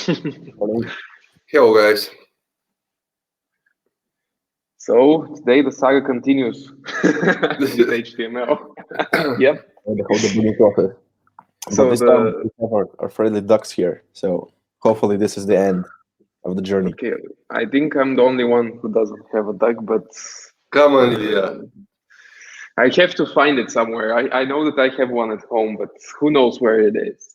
Morning. Hello, guys. So today the saga continues with HTML. Yep. And the whole debugging process. So But this time we have our friendly ducks here. So hopefully this is the end of the journey. Okay, I think I'm the only one who doesn't have a duck, but Come on, Ilya. I have to find it somewhere. I know that I have one at home, but who knows where it is.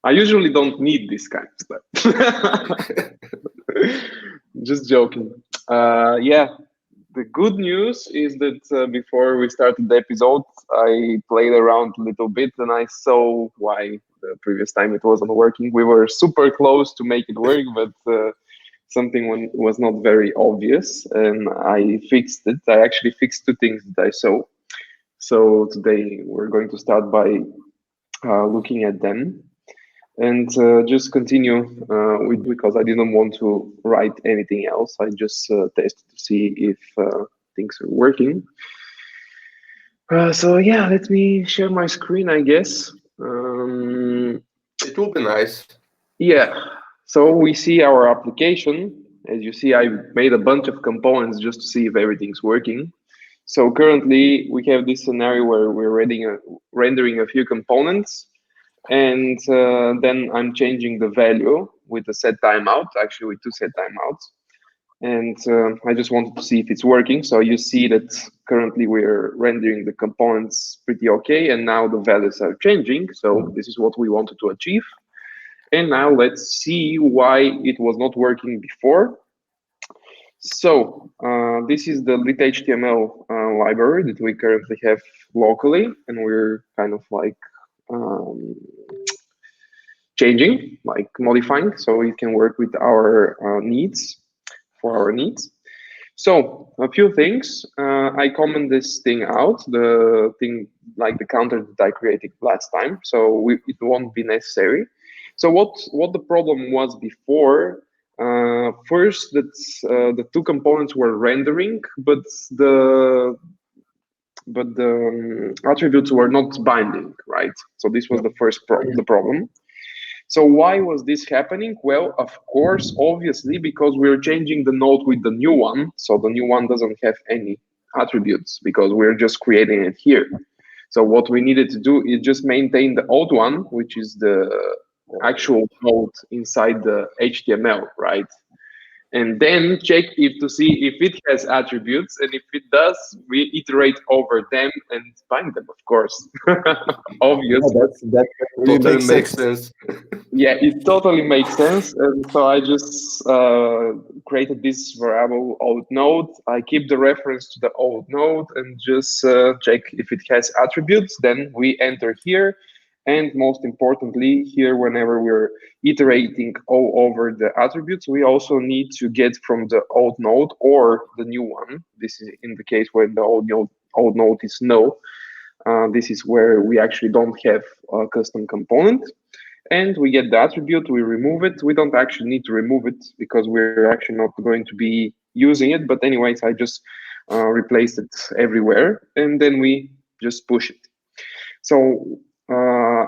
I usually don't need this kind of stuff. Just joking. Yeah, the good news is that before we started the episode, I played around a little bit and I saw why the previous time it wasn't working. We were super close to make it work, but something was not very obvious, and I fixed it. I actually fixed two things that I saw. So today we're going to start by looking at them and just continue with, because I didn't want to write anything else. I just tested to see if things are working. So yeah, let me share my screen, I guess. It will be nice. Yeah, so we see our application. As you see, I made a bunch of components just to see if everything's working. So currently we have this scenario where we're rendering a few components, and then I'm changing the value with a set timeout, actually with two set timeouts. And I just wanted to see if it's working. So you see that currently we're rendering the components pretty okay, and now the values are changing. So this is what we wanted to achieve. And now let's see why it was not working before. So this is the lit.html library that we currently have locally, and we're kind of like changing, like modifying, so it can work with our needs, for our needs. So a few things. I comment this thing out, the thing like the counter that I created last time, so it won't be necessary. So what the problem was before? First, that the two components were rendering, but the attributes were not binding, right? So this was the first the problem. So why was this happening? Well, of course, obviously, because we're changing the node with the new one. So the new one doesn't have any attributes because we're just creating it here. So what we needed to do is just maintain the old one, which is the actual code inside the HTML, right? And then check to see if it has attributes, and if it does, we iterate over them and bind them, of course. Obvious. That really Totally makes sense. Yeah, it totally makes sense. And so I just created this variable old node. I keep the reference to the old node and just check if it has attributes. Then we enter here. And most importantly, here, whenever we're iterating all over the attributes, we also need to get from the old node or the new one. This is in the case where the old node is no. This is where we actually don't have a custom component. And we get the attribute, we remove it. We don't actually need to remove it because we're actually not going to be using it. But anyways, I just replaced it everywhere. And then we just push it. So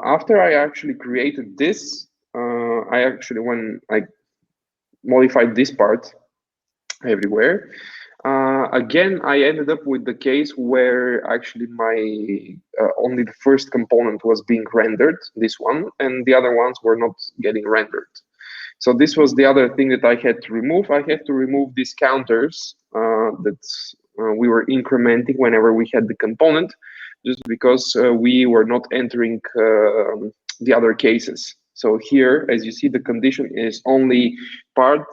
after I actually created this, when I modified this part everywhere, again, I ended up with the case where actually my only the first component was being rendered, this one, and the other ones were not getting rendered. So this was the other thing that I had to remove. I had to remove these counters that we were incrementing whenever we had the component, just because we were not entering the other cases. So here, as you see, the condition is only part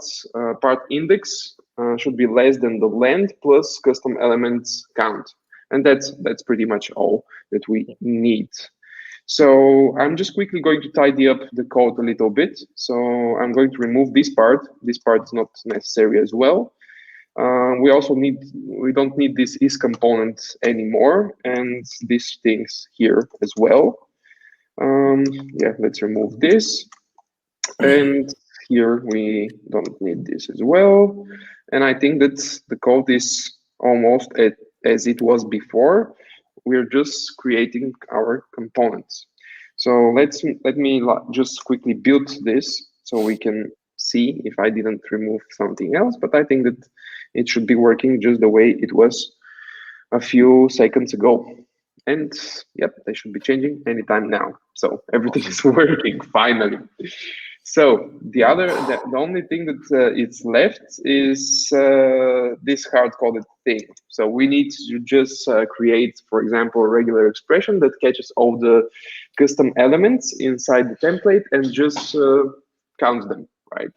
index should be less than the length plus custom elements count. And that's pretty much all that we need. So I'm just quickly going to tidy up the code a little bit. So I'm going to remove this part. This part is not necessary as well. We don't need this is component anymore, and these things here as well. Yeah, let's remove this. And here we don't need this as well. And I think that the code is almost as it was before. We're just creating our components. So let me just quickly build this so we can see if I didn't remove something else, but I think that it should be working just the way it was a few seconds ago. And yep, they should be changing anytime now. So everything is working finally. So the only thing that it's left is this hard-coded thing. So we need to just create, for example, a regular expression that catches all the custom elements inside the template and just counts them, right?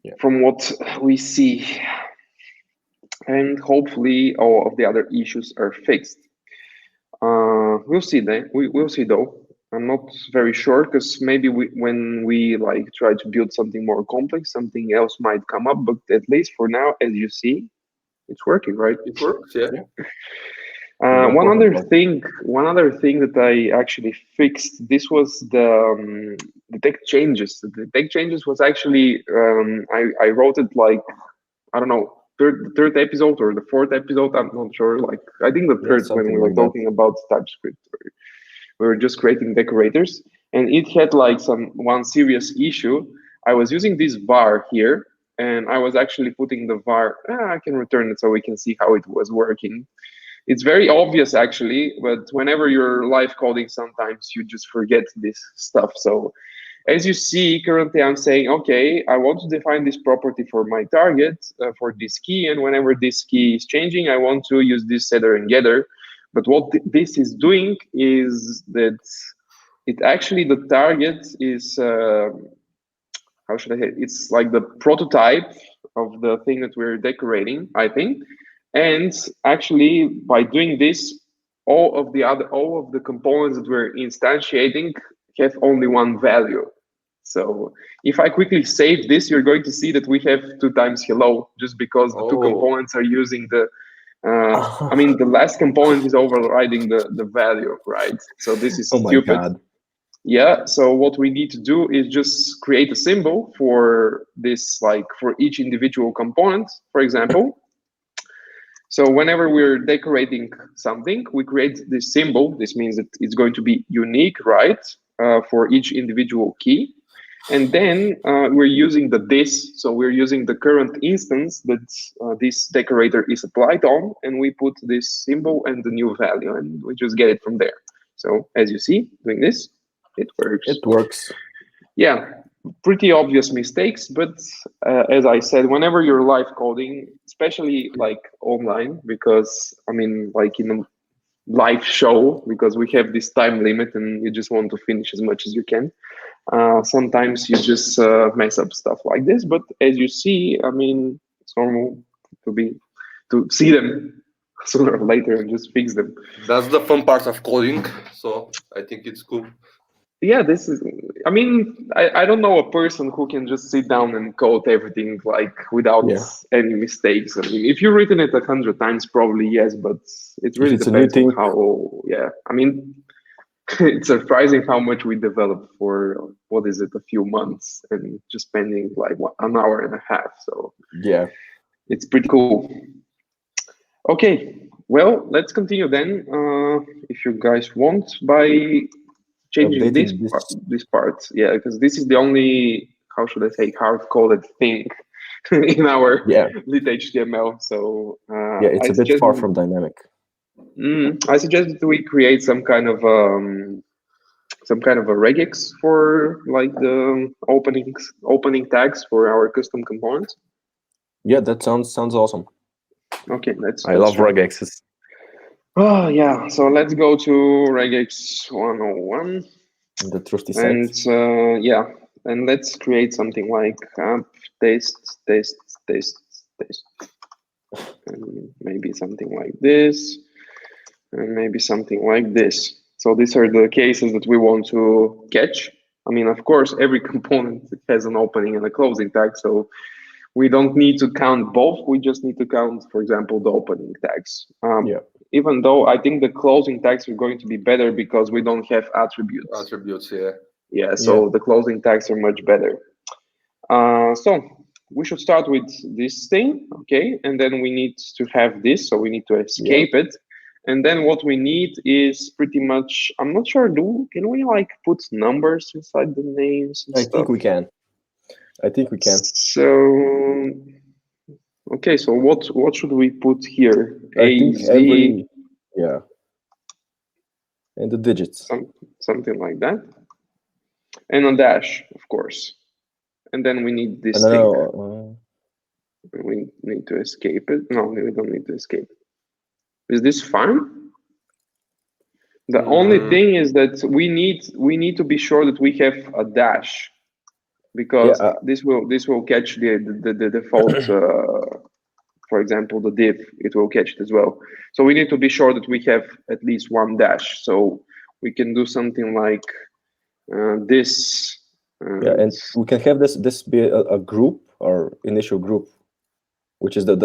Yeah. From what we see. And hopefully all of the other issues are fixed. We'll see then. We'll see though. I'm not very sure because maybe when we like try to build something more complex, something else might come up. But at least for now, as you see, it's working, right? It works, yeah. One other thing that I actually fixed. This was the text changes. The text changes was actually I wrote it like, I don't know, third episode or the fourth episode. I'm not sure. Like I think the third, when we were talking about TypeScript. We were just creating decorators, and it had like one serious issue. I was using this var here, and I was actually putting the var. I can return it so we can see how it was working. It's very obvious actually, but whenever you're live coding, sometimes you just forget this stuff. So as you see, currently I'm saying, okay, I want to define this property for my target for this key, and whenever this key is changing, I want to use this setter and getter. But what this is doing is that it actually, the target is, how should I say, it's like the prototype of the thing that we're decorating, I think. And actually, by doing this, all of the components that we're instantiating have only one value. So if I quickly save this, you're going to see that we have 2 times hello, just because the two components are using the I mean, the last component is overriding the value, right? So this is stupid. My God. Yeah, so what we need to do is just create a symbol for this, like for each individual component, for example. So whenever we're decorating something, we create this symbol. This means that it's going to be unique, right, for each individual key. And then we're using the this, so we're using the current instance that this decorator is applied on, and we put this symbol and the new value, and we just get it from there. So as you see, doing this, it works. It works. Yeah, pretty obvious mistakes, but as I said, whenever you're live coding, especially like online, because I mean, like in a live show, because we have this time limit and you just want to finish as much as you can. Sometimes you just mess up stuff like this, but as you see, I mean, it's normal to see them sooner or later and just fix them. That's the fun part of coding, so I think it's cool. Yeah, this is, I mean, I don't know a person who can just sit down and code everything like without any mistakes. I mean, if you've written it 100 times, probably yes, but it really depends on how, I mean, it's surprising how much we developed for, what is it, a few months, and just spending like an hour and a half. So yeah, it's pretty cool. Okay, well, let's continue then, if you guys want, by changing this part. Yeah, because this is the only, how should I say, hard-coded thing in our lit HTML. So it's a bit far from dynamic. I suggest that we create some kind of a regex for like the opening tags for our custom components. Yeah, that sounds awesome. Okay, I love regexes. Oh yeah, so let's go to regex 101. The trusty site. And and let's create something like taste, and maybe something like this, and maybe something like this. So these are the cases that we want to catch. I mean, of course, every component has an opening and a closing tag, so we don't need to count both. We just need to count, for example, the opening tags. Even though I think the closing tags are going to be better because we don't have attributes. Attributes, so the closing tags are much better. So we should start with this thing, okay? And then we need to have this, so we need to escape it. And then what we need is pretty much, I'm not sure, can we like put numbers inside the names and I stuff? think we can. I think we can. So, okay, so what should we put here? I think AZ, every, yeah. And the digits. something like that. And a dash, of course. And then we need this thing. No, We need to escape it. No, we don't need to escape. Is this fine? The only thing is that we need to be sure that we have a dash, because Yeah, this will catch the default. For example, the div, it will catch it as well. So we need to be sure that we have at least one dash. So we can do something like this. yeah, and we can have this be a group or initial group, which is the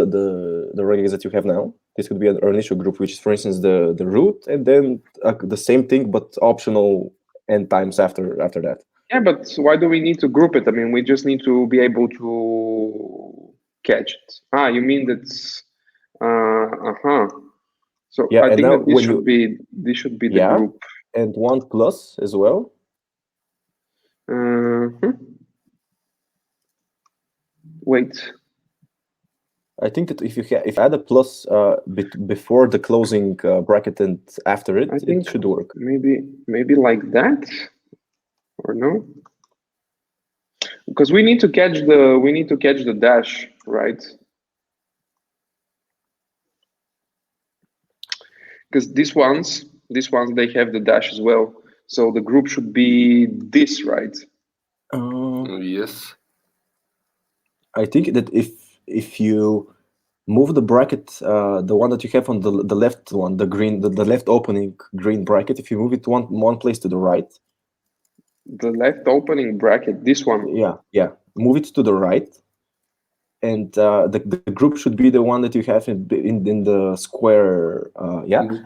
regex that you have now. This could be an initial group, which is, for instance, the root, and then the same thing but optional n times after that. Yeah, but why do we need to group it? I mean, we just need to be able to catch it. Ah, you mean that's So Yeah, I and think now that when this should be the yeah, group. and 1 plus as well. Wait. I think that if you add a plus before the closing bracket and after it, it should work. Maybe like that, or no? Because we need to catch the dash, right? Because these ones they have the dash as well. So the group should be this, right? Yes. I think that if you move the bracket, the one that you have on the left one, the green, the left opening green bracket, if you move it one place to the right. The left opening bracket, this one. Yeah. Move it to the right, and the group should be the one that you have in the square.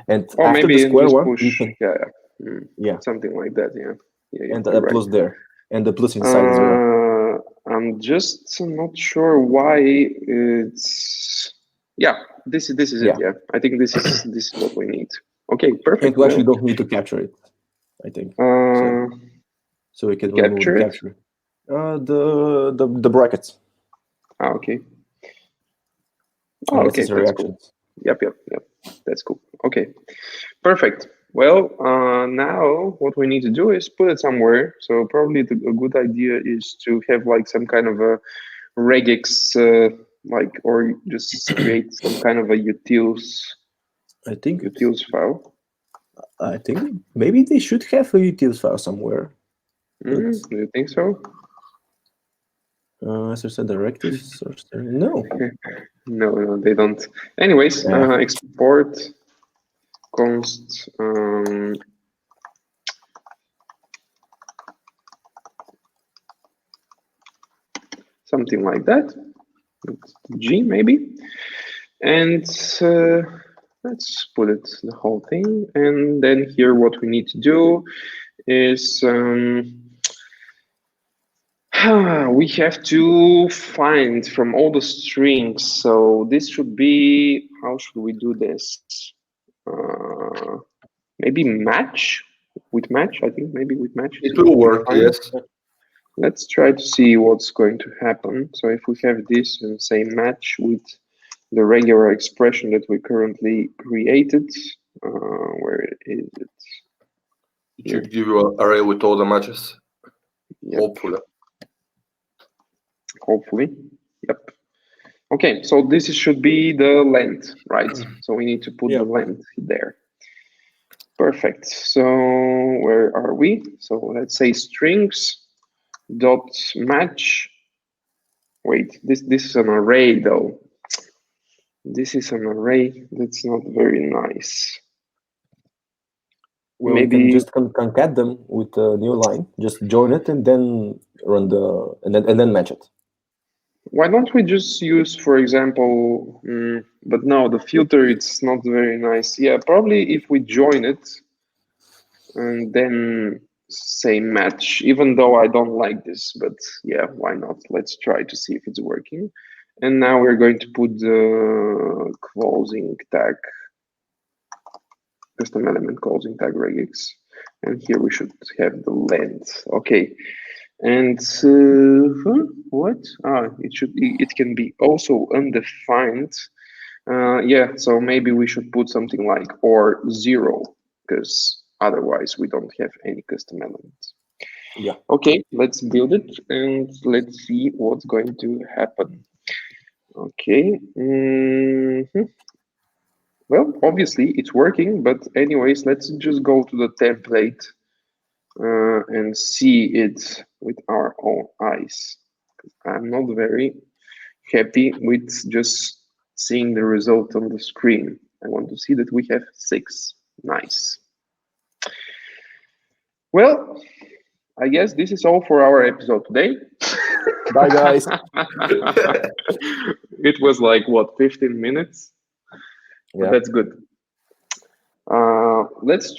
And or after maybe the square just one, push, you can, something like that. Yeah. and a plus there, and the plus inside as well. I'm just not sure why it's. Yeah, this is it. Yeah, I think this is what we need. Okay, perfect. And we actually don't need to capture it, I think. So we can remove the capture. The brackets. Okay. Oh, okay, that's cool. Yep. That's cool. Okay, perfect. Well, now what we need to do is put it somewhere. So probably a good idea is to have like some kind of a regex, or just create some kind of a utils. I think utils file. I think maybe they should have a utils file somewhere. Do you think so? SSL directives? No. No, they don't. Anyways, export const. Something like that. G maybe, and let's put it the whole thing. And then here, what we need to do is we have to find from all the strings. So this should be, how should we do this? Maybe match with match. I think maybe with match. It will work, yes. Let's try to see what's going to happen. So if we have this and say match with the regular expression that we currently created, where is it? It should give you an array with all the matches. Yep. Hopefully. Yep. Okay, so this should be the length, right? So we need to put the length there. Perfect. So where are we? So let's say strings dot match. Wait, this is an array though. This is an array. That's not very nice. Well, maybe you can just concat them with a new line. Just join it and then run and then match it. Why don't we just use, for example, but no, the filter, it's not very nice. Yeah, probably if we join it and then say match, even though I don't like this, but yeah, why not? Let's try to see if it's working. And now we're going to put the closing tag. custom element causing tag regex, and here we should have the length. Okay, and what? It can be also undefined. Yeah, so maybe we should put something like or 0, because otherwise we don't have any custom elements. Yeah. Okay, let's build it and let's see what's going to happen. Okay. Well, obviously it's working, but anyways, let's just go to the template and see it with our own eyes. I'm not very happy with just seeing the result on the screen. I want to see that we have 6. Nice. Well, I guess this is all for our episode today. Bye, guys. It was like, what, 15 minutes? Yeah. That's good. Let's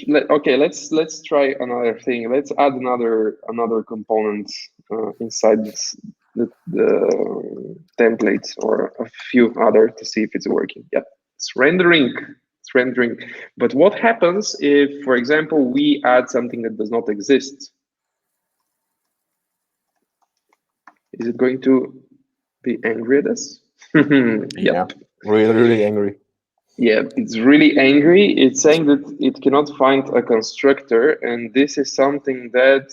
try another thing. Let's add another component inside the templates, or a few other, to see if it's working. Yeah, it's rendering. It's rendering. But what happens if, for example, we add something that does not exist? Is it going to be angry at us? Yeah. Really, really angry. Yeah, it's really angry. It's saying that it cannot find a constructor, and this is something that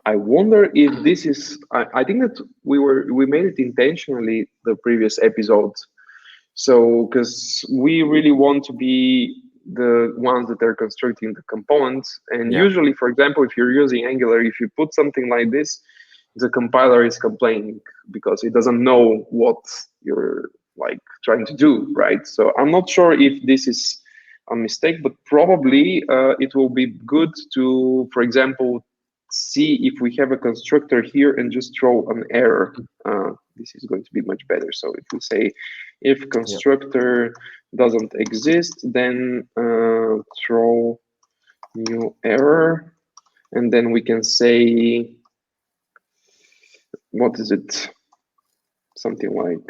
I wonder if this is. I think that we made it intentionally the previous episode, so because we really want to be the ones that are constructing the components, and usually, for example, if you're using Angular, if you put something like this, the compiler is complaining because it doesn't know what you're like trying to do, right? So I'm not sure if this is a mistake, but probably it will be good to, for example, see if we have a constructor here and just throw an error. This is going to be much better. So if we say if constructor doesn't exist, then throw new error, and then we can say, what is it? Something like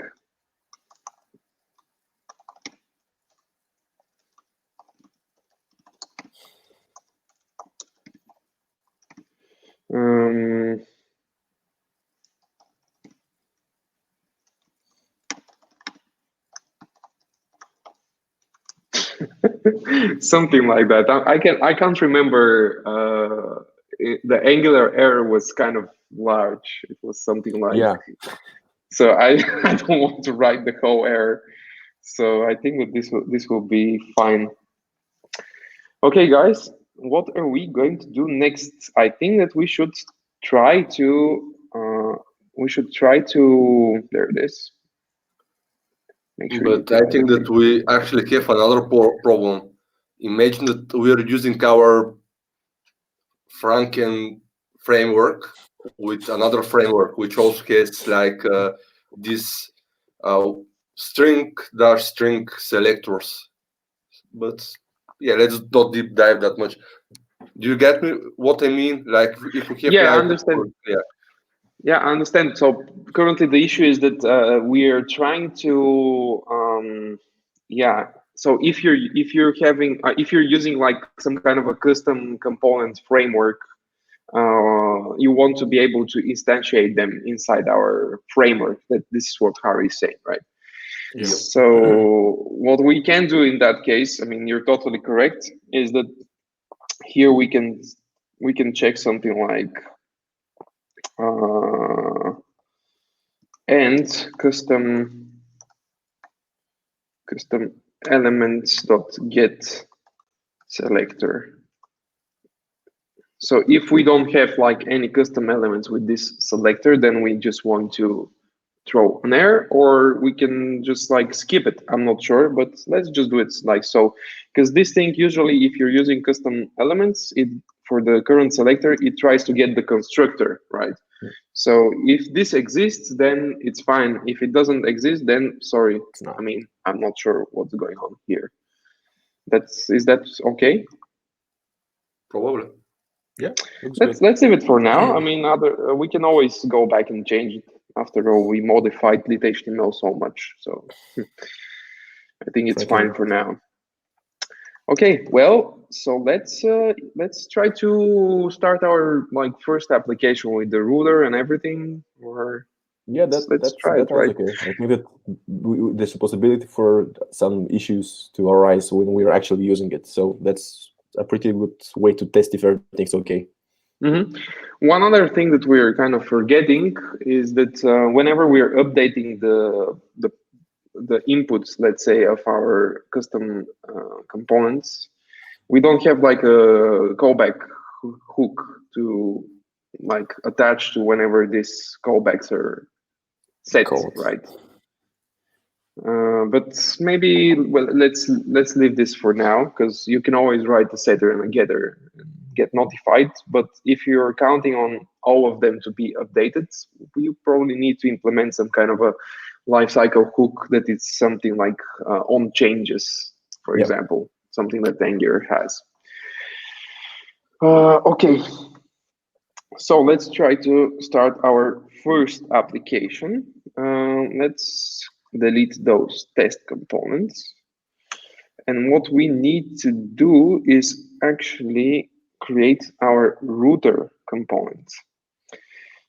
something like that. I can't remember. The Angular error was kind of large. It was something like So I don't want to write the whole error. So I think that this will be fine. Okay, guys, what are we going to do next? I think that we should try to. There it is. But I think that we actually have another problem. Imagine that we are using our Franken framework with another framework, which also has like this string selectors. But yeah, let's not deep dive that much. Do you get me what I mean? Like if we have I understand. Yeah, I understand. So currently the issue is that we are trying to So if you're using like some kind of a custom component framework, you want to be able to instantiate them inside our framework. That this is what Harry is saying, right? Yeah. So what we can do in that case, I mean, you're totally correct, is that here we can check something like and custom elements.get selector. So if we don't have like any custom elements with this selector, then we just want to throw an error, or we can just like skip it. I'm not sure, but let's just do it like so. Because this thing, usually if you're using custom elements, for the current selector, it tries to get the constructor, right? So if this exists, then it's fine. If it doesn't exist, then sorry. I mean, I'm not sure what's going on here. Is that okay? Probably. Yeah. Let's leave it for now. I mean, we can always go back and change it. After all, we modified lit HTML so much, so I think it's fine for now. Okay, well, so let's try to start our first application with the router and everything. Or Yeah, let's that try it, sounds right? okay. I think that there's a possibility for some issues to arise when we're actually using it. So that's a pretty good way to test if everything's okay. One other thing that we're kind of forgetting is that whenever we're updating the inputs, let's say, of our custom components, we don't have like a callback hook to attach to whenever these callbacks are set, right? But maybe, well, let's leave this for now, because you can always write a setter and a getter and get notified. But if you're counting on all of them to be updated, you probably need to implement some kind of a lifecycle hook that is something like on changes, for example, something that Angular has. Okay, so let's try to start our first application. Let's delete those test components. And what we need to do is actually create our router component.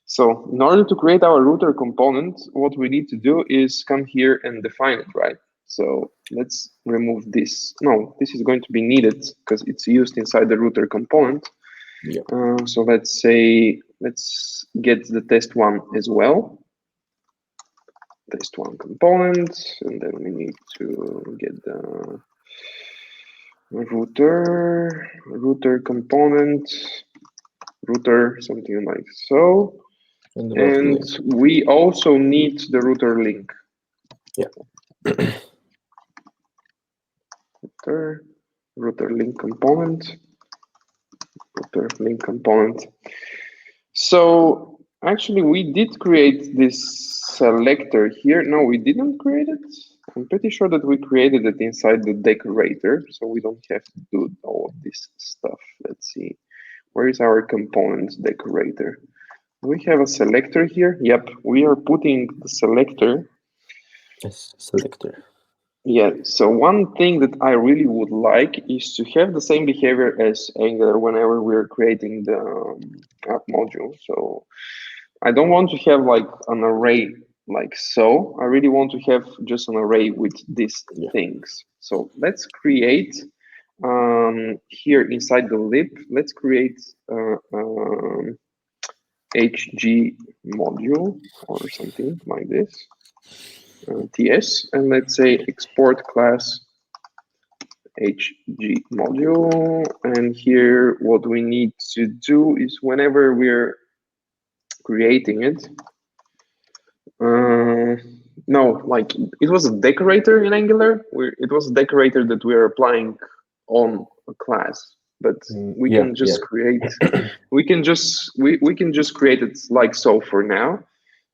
So in order to create our router component, what we need to do is come here and define it, right? So let's remove this. No, this is going to be needed because it's used inside the router component. Yeah. So let's say, let's get the test one as well. Test one component, and then we need to get the router component, router, something like so. And we also need the router link. Yeah. router link component. Router link component. So actually, we did create this selector here. No, we didn't create it. I'm pretty sure that we created it inside the decorator, so we don't have to do all of this stuff. Let's see. Where is our components decorator? Do we have a selector here? Yep, we are putting the selector. Yes, selector. Yeah, so one thing that I really would like is to have the same behavior as Angular whenever we're creating the app module. So I don't want to have like an array like so. I really want to have just an array with these things. So let's create here inside the lib, let's create HG module or something like this. TS, and let's say export class HG module. And here what we need to do is whenever we're creating it, no, like it was a decorator in Angular. It was a decorator that we're applying on a class, but we can just create. We can just create it like so for now.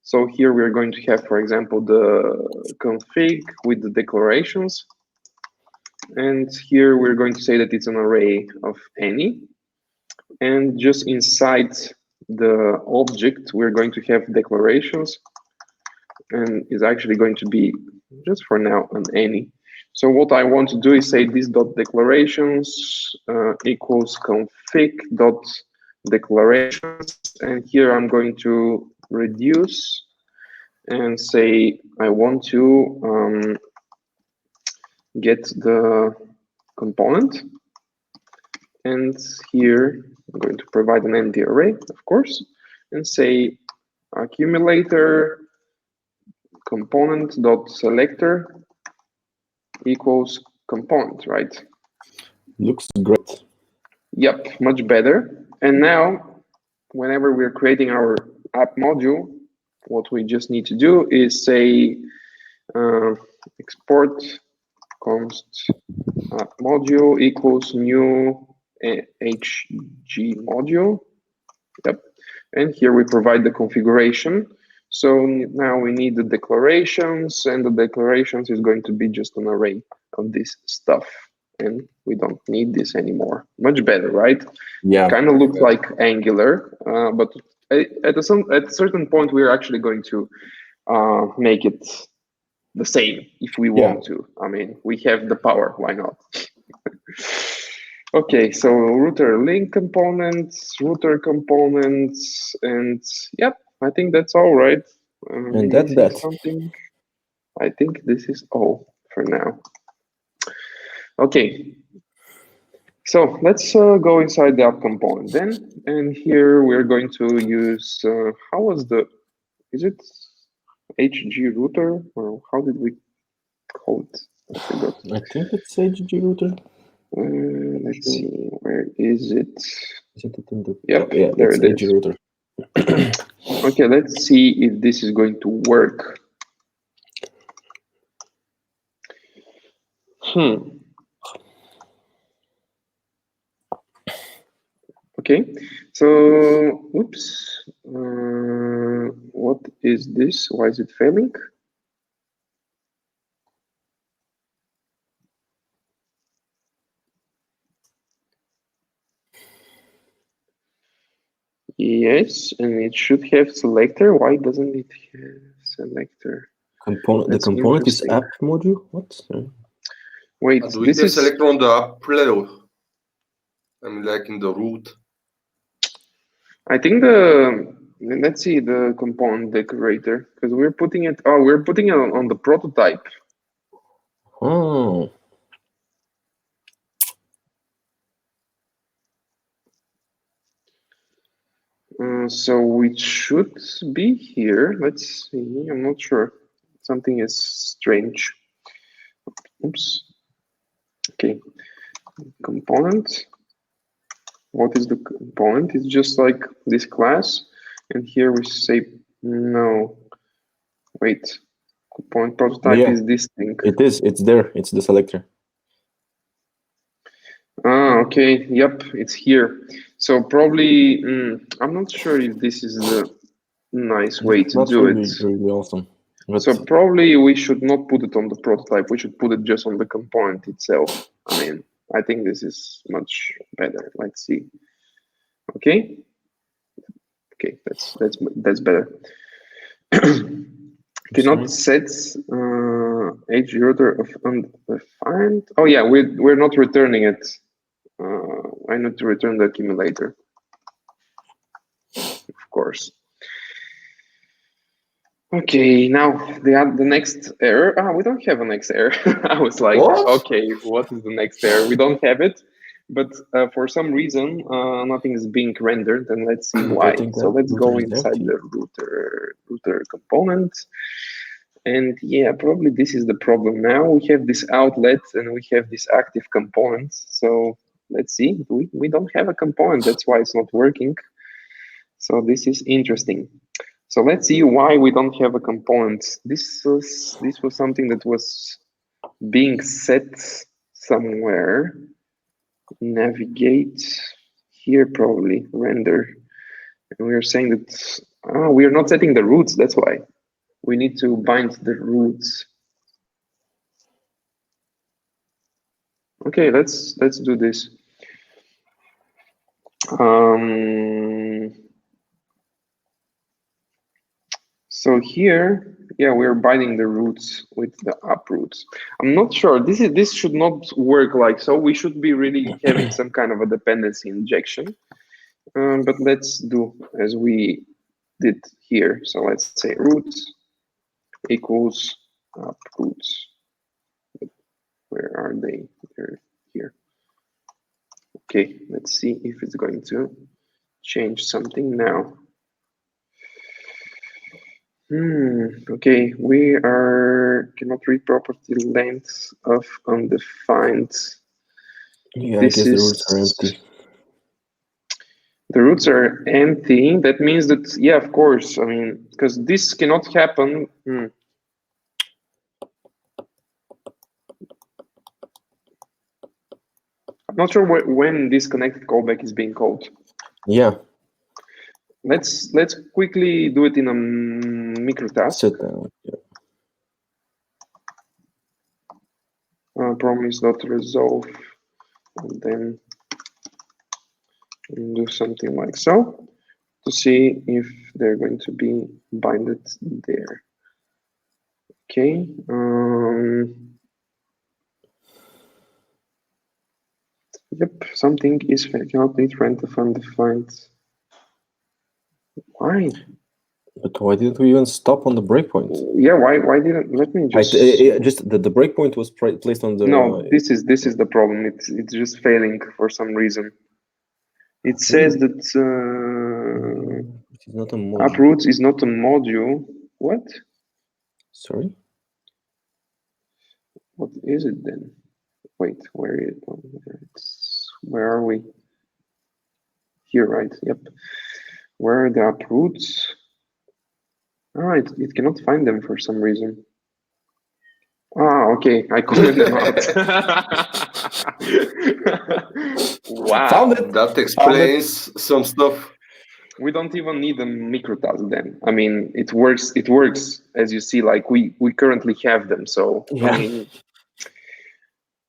So here we're going to have, for example, the config with the declarations. And here we're going to say that it's an array of any. And just inside the object, we're going to have declarations. And it's actually going to be, just for now, an any. So what I want to do is say this dot declarations equals config dot declarations. And here I'm going to reduce and say I want to get the component, and here I'm going to provide an empty array, of course, and say accumulator component dot selector equals component, right? Looks great. Yep, much better. And now whenever we're creating our app module, what we just need to do is say export const app module equals new HG module. Yep. And here we provide the configuration. So now we need the declarations, and the declarations is going to be just an array of this stuff. And we don't need this anymore. Much better, right? Yeah. Kind of looks like Angular, but at a certain point, we're actually going to make it the same if we want to. I mean, we have the power. Why not? Okay, so router link components, router components, and yep, I think that's all right. And that's that. Something. I think this is all for now. Okay, so let's go inside the app component then, and here we're going to use. How was the? Is it HG router or how did we call it? I forgot. I think it's HG router. Let's see, where is it? Isn't it in the Yep, yeah, there it's it HG is. router. Okay, let's see if this is going to work. Okay, so oops, what is this? Why is it failing? Yes, and it should have selector. Why doesn't it have selector? Component. That's the component is interesting. app module. What? Wait, Do we this have is selector on the app level? I mean, like in the root. I think the let's see the component decorator because we're putting it. Oh, we're putting it on the prototype. Oh. So it should be here. Let's see. I'm not sure. Something is strange. Oops. Okay. Component. What is the component? It's just like this class. And here we say no. Wait. Component prototype Yeah, is this thing. it is. It's there. It's the selector. Ah, okay. Yep, it's here. So probably I'm not sure if this is the nice way to That's do really, it. really awesome. But So probably we should not put it on the prototype. We should put it just on the component itself. I mean, I think this is much better. Let's see. Okay. Okay, that's better. Cannot set age router of undefined. Oh yeah, we're not returning it. I need to return the accumulator, of course. Okay, now the next error. We don't have a next error. I was like, What? okay, what is the next error? We don't have it, but for some reason, nothing is being rendered, and let's see why. So let's go inside the router component, and yeah, probably this is the problem. Now we have this outlet and we have this active component. So let's see. We don't have a component. That's why it's not working. So this is interesting. So let's see why we don't have a component. This was something that was being set somewhere. Navigate here, probably render. And we are saying that we are not setting the roots. That's why we need to bind the roots. Okay, let's do this. So here, yeah, we're binding the roots with the up roots. I'm not sure. This should not work like so. We should be really having some kind of a dependency injection. But let's do as we did here. So let's say roots equals up roots. Where are they? They're here. Okay, let's see if it's going to change something now. Okay, we cannot read property length of undefined. Yeah, I guess the roots are empty. The roots are empty. That means that, yeah, of course. I mean, because this cannot happen. I'm not sure when this connected callback is being called. Yeah. Let's quickly do it in a micro task. Sit down. Yeah. Promise.resolve, and then do something like so to see if they're going to be binded there. Okay. Yep, something is cannot need rent of undefined. Why? But why didn't we even stop on the breakpoint? Yeah, why didn't let me just Just the breakpoint was placed on the no, this is the problem. It's just failing for some reason. It says that it is not a module. uproots is not a module. What? Sorry? What is it then? Wait, where are we? Here, right? Yep. Where are the uproots? Alright, it cannot find them for some reason. Ah, okay, I commented them out. Wow. Found it. That explains some stuff. We don't even need a microtask then. I mean, it works as you see, like we currently have them. So Yeah. I mean,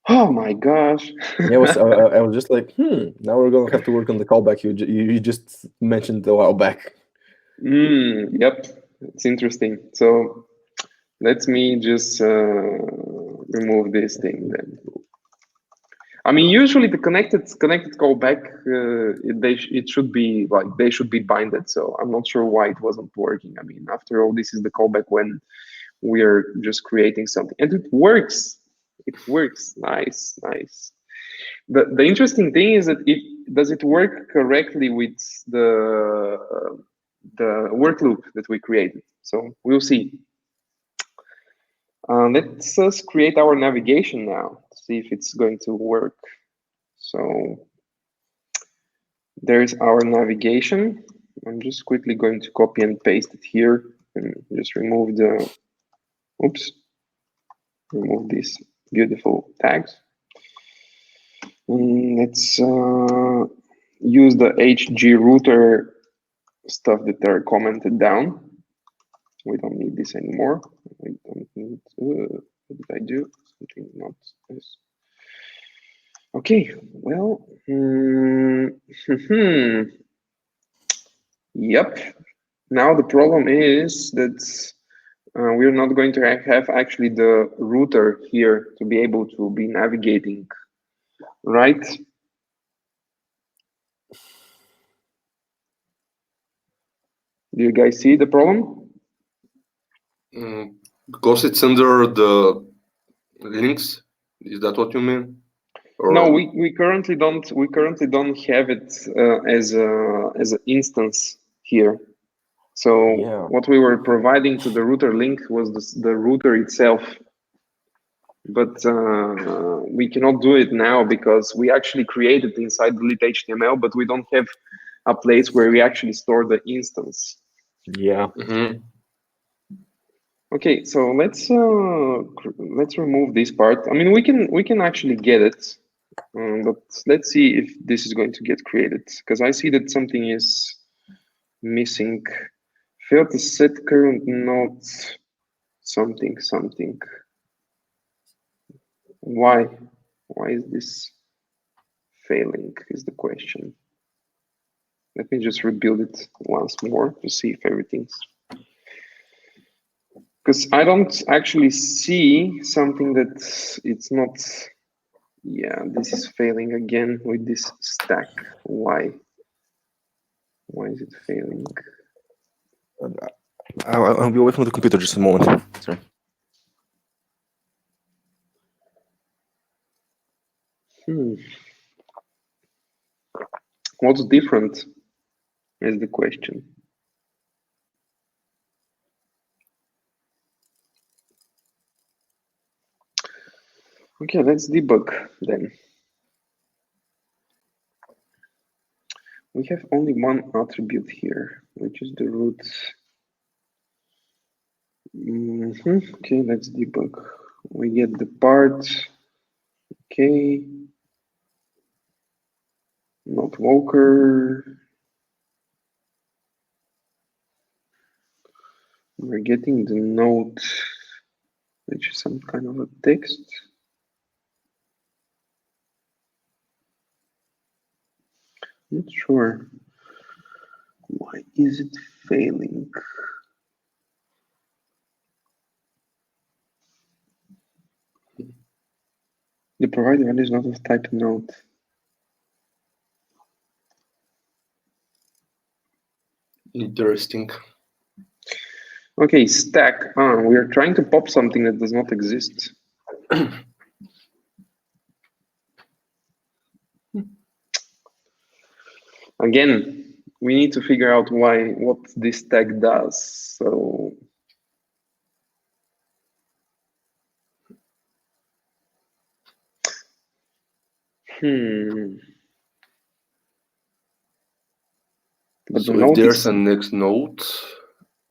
oh my gosh. Yeah, I was just like, now we're gonna have to work on the callback you just mentioned a while back. Yep, it's interesting. So let me just remove this thing then. I mean, usually the connected callback, it should be like they should be binded. So I'm not sure why it wasn't working. I mean, after all, this is the callback when we are just creating something, and it works. It works. Nice. The interesting thing is that does it work correctly with the work loop that we created? So we'll see. Let's us create our navigation now to see if it's going to work. So there's our navigation. I'm just quickly going to copy and paste it here and just remove the, remove these beautiful tags. Let's use the HG router stuff that are commented down. We don't need this anymore. We don't need, what did I do? Something not this. Okay, well, yep. Now the problem is that we're not going to have actually the router here to be able to be navigating, right? Do you guys see the problem? Because it's under the links. Is that what you mean? Or no, we currently don't have it as an instance here. So Yeah. what we were providing to the router link was the router itself. But we cannot do it now because we actually created inside the lit HTML, but we don't have a place where we actually store the instance. Yeah. Okay, so let's remove this part. I mean, we can actually get it, but let's see if this is going to get created, because I see that something is missing. Failed to set current node something. Why is this failing is the question. Let me just rebuild it once more to see if everything's, because I don't actually see something that it's not. Yeah, this is failing again with this stack. Why is it failing? I'll be away from the computer just a moment. Sorry. What's different is the question. Okay, let's debug then. We have only one attribute here, which is the root. Okay, let's debug. We get the part. Okay. Not Walker. We're getting the note, which is some kind of a text. Not sure. Why is it failing? The provided value is not of type note. Interesting. Okay, stack. We are trying to pop something that does not exist. Again, we need to figure out what this tag does. So but So the if note there's is, a next node,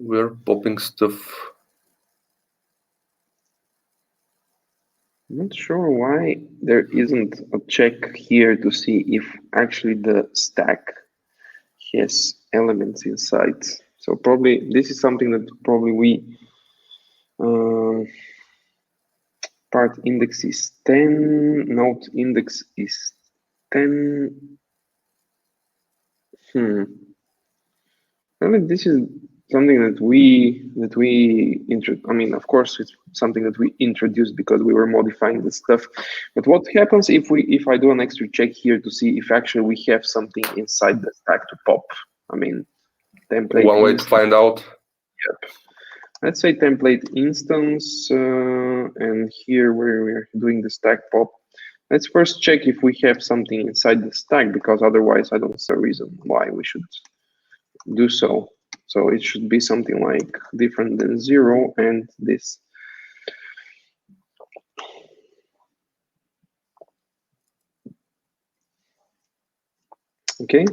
we're popping stuff. I'm not sure why there isn't a check here to see if actually the stack has elements inside. So probably this is something that probably we part index is 10, node index is 10. I mean, this is something that I mean, of course, it's something that we introduced because we were modifying the stuff. But what happens if I do an extra check here to see if actually we have something inside the stack to pop? I mean, template. One way to find out. Yep. Let's say template instance, and here where we're doing the stack pop. Let's first check if we have something inside the stack, because otherwise I don't see a reason why we should do so. So it should be something like different than 0 and this. Okay.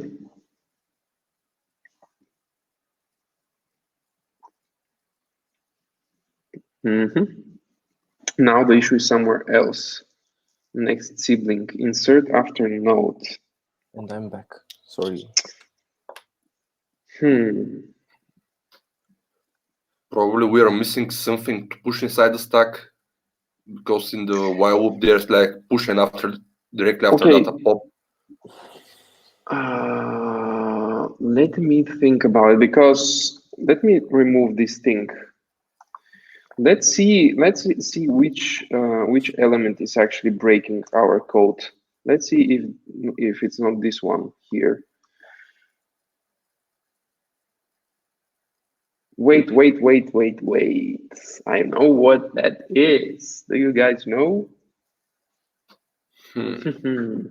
Now the issue is somewhere else. Next sibling, insert after node. And I'm back. Sorry. Probably we are missing something to push inside the stack, because in the while loop there's like push and directly after that a pop. Let me think about it, because let me remove this thing. Let's see which element is actually breaking our code. Let's see if it's not this one here. Wait. I know what that is. Do you guys know? Do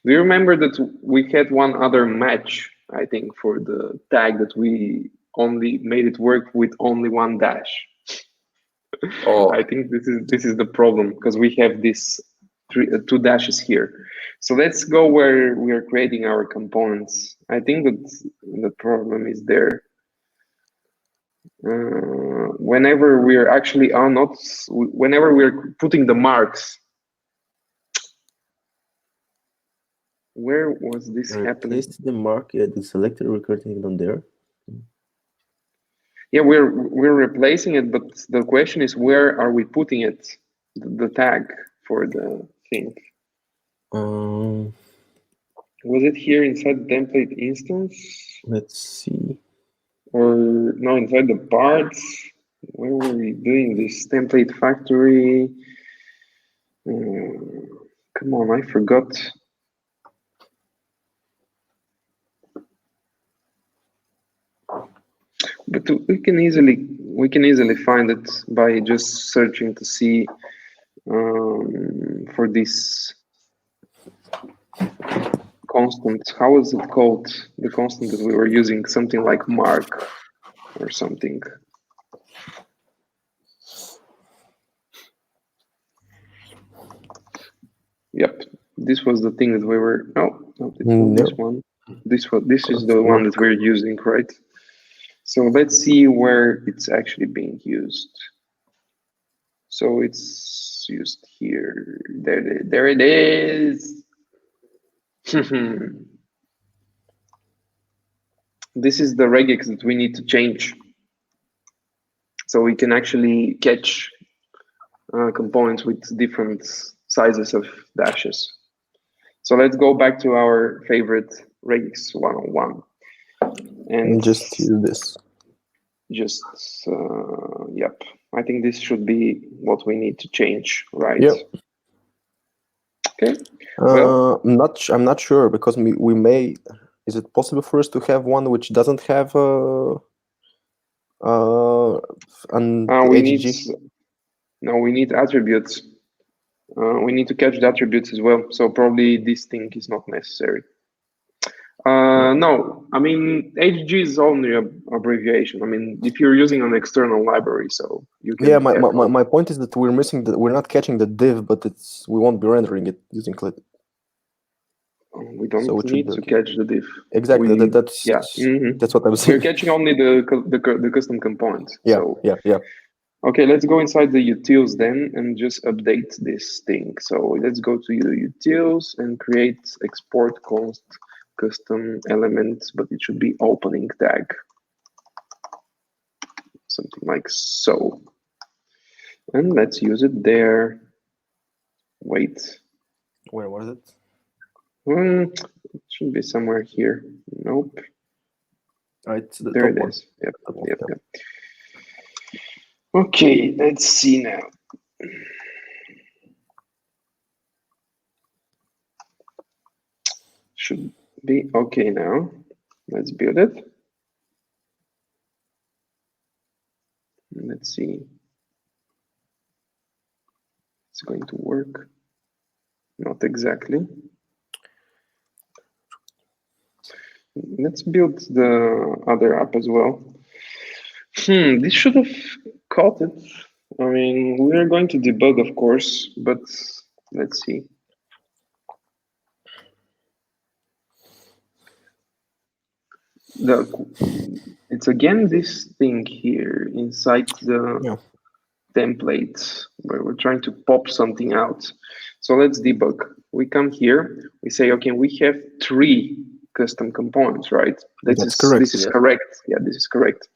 you remember that we had one other match, I think, for the tag that we only made it work with only one dash? Oh. I think this is the problem, because we have this two dashes here. So let's go where we are creating our components. I think that the problem is there. Whenever we're actually whenever we're putting the marks. Where was this happening? Replace the mark at the selector, recording it on there. Yeah, we're replacing it, but the question is, where are we putting it? The tag for the thing. Was it here inside the template instance? Let's see. Or no, inside the parts? Where were we doing this? Template factory. Come on, I forgot. But we can easily find it by just searching to see for this constant. How is it called? The constant that we were using, something like mark or something. Yep, this was the thing that we were. No, this one. This is the one that we're using, right? So let's see where it's actually being used. So it's used here. There it is. This is the regex that we need to change, so we can actually catch components with different sizes of dashes. So let's go back to our favorite regex 101. And just use this. Yep. I think this should be what we need to change, right? Yep. Okay. I'm not sure, because we may Is it possible for us to have one which doesn't have an HG? We need attributes. We need to catch the attributes as well. So probably this thing is not necessary. No, I mean, HG is only an abbreviation. I mean, if you're using an external library, so you can. Yeah, my point is that we're missing we're not catching the div, but we won't be rendering it using clit. We don't need to catch the div. Exactly. That's that's what I'm saying. We're catching only the custom component. Yeah. So. Yeah. Okay, let's go inside the utils then and just update this thing. So let's go to utils and create export const custom element, but it should be opening tag. Something like so. And let's use it there. Wait. Where was it? It should be somewhere here. Nope. Right, there it is. Yep. Okay, let's see now. Should be okay now. Let's build it. Let's see. It's going to work. Not exactly. Let's build the other app as well. This should have caught it. I mean, we're going to debug, of course, but let's see. It's again this thing here inside the template where we're trying to pop something out. So let's debug. We come here, we say, okay, we have 3 custom components, right? That's correct. This is correct. Yeah, this is correct.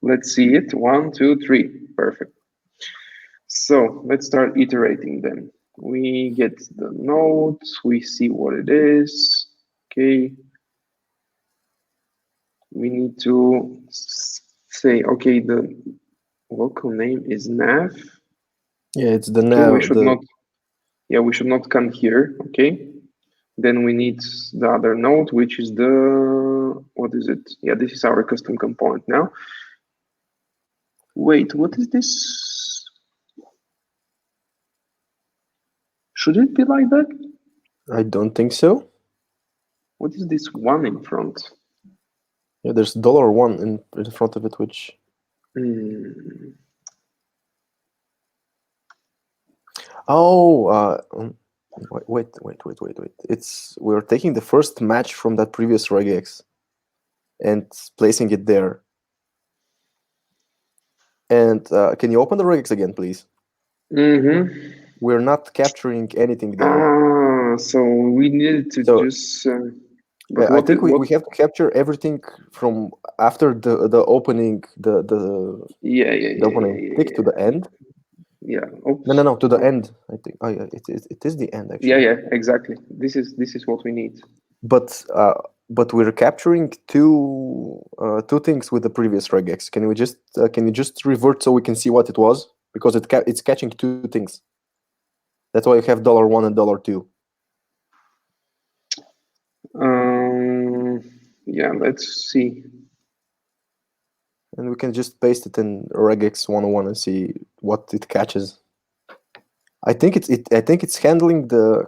Let's see it. 1, 2, 3. Perfect. So let's start iterating then. We get the node, we see what it is. Okay. We need to say, okay, the local name is nav. Yeah, it's the nav. We should not come here. Okay. Then we need the other node, which is what is it? Yeah, this is our custom component now. Wait, what is this? Should it be like that? I don't think so. What is this 1 in front? Yeah, there's $1 in front of it, which. Oh, wait. We're taking the first match from that previous regex and placing it there. And can you open the regex again, please? We're not capturing anything there. So we need to just. I think we have to capture everything from after the opening, the opening tick to the end. Yeah. No, to the end. I think it is the end actually. Yeah, exactly. This is what we need. But we're capturing two things with the previous regex. Can you just revert so we can see what it was, because it's catching 2 things. That's why you have $1 and $2. Yeah, let's see. And we can just paste it in regex 101 and see what it catches. I think it's handling the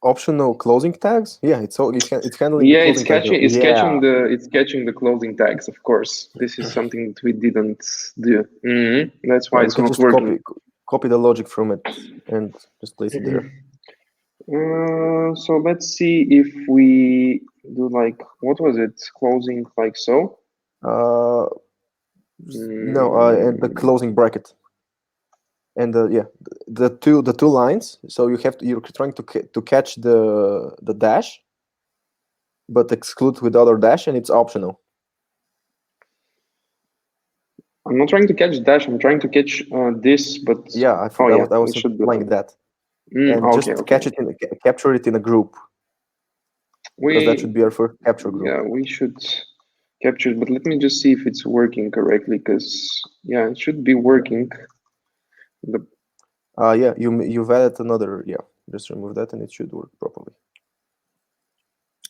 optional closing tags. Yeah, it's handling. Yeah, it's catching the closing tags. Of course, this is something that we didn't do. That's why it's not working. Copy the logic from it and just place it there. So let's see if we do what was it? Closing like so? No, and the closing bracket. And the two lines. So you're trying to catch the dash, but exclude with other dash, and it's optional. I'm not trying to catch dash. I'm trying to catch this, but yeah, I was implying that. And just capture it in a group. Because that should be our first capture group. Yeah, we should capture it, but let me just see if it's working correctly. Because it should be working. You've added another. Yeah, just remove that and it should work properly.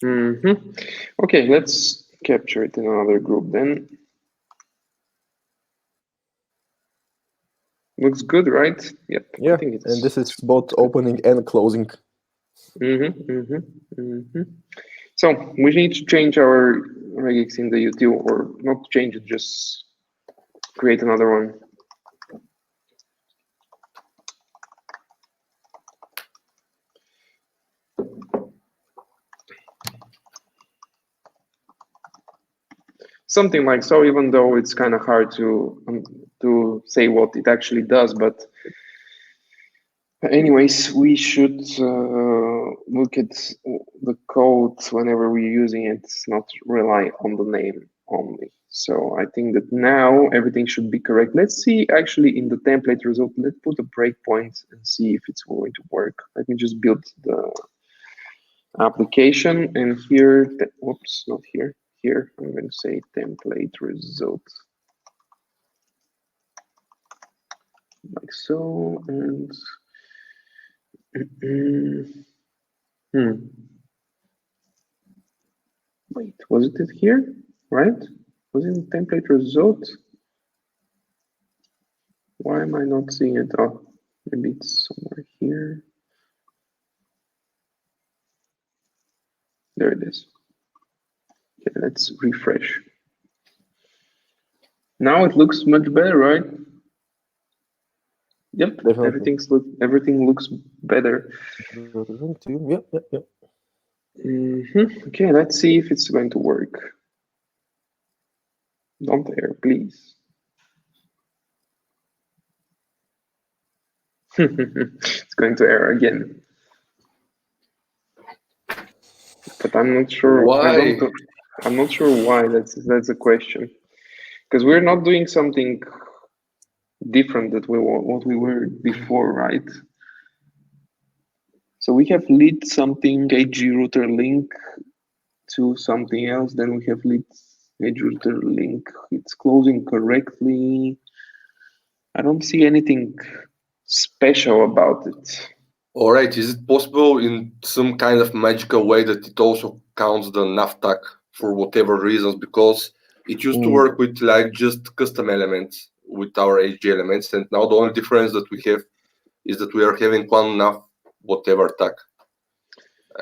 Okay, let's capture it in another group then. Looks good, right? Yep. Yeah, I think it's, and this is both opening and closing. So we need to change our regex in the util, or not change it, just create another one. Something like so, even though it's kind of hard to say what it actually does, but anyways, we should look at the code whenever we're using it, not rely on the name only. So I think that now everything should be correct. Let's see actually in the template result, let's put a breakpoint and see if it's going to work. Let me just build the application, and here, whoops, not here. Here, I'm going to say template result. Like so, and wait, was it here, right? Was it in template result? Why am I not seeing it? Oh, maybe it's somewhere here. There it is. Okay, let's refresh. Now it looks much better, right? Yep, Definitely. everything looks better. Yep. Okay, let's see if it's going to work. Don't error, please. It's going to error again. But I'm not sure Why? I'm not sure why. That's a question. Because we're not doing something different that what we were before, right? So we have lead something edge router link to something else. Then we have lead edge router link. It's closing correctly. I don't see anything special about it. All right, is it possible in some kind of magical way that it also counts the navtag for whatever reasons? Because it used to work with like just custom elements with our HG elements, and now the only difference that we have is that we are having one nav whatever tag.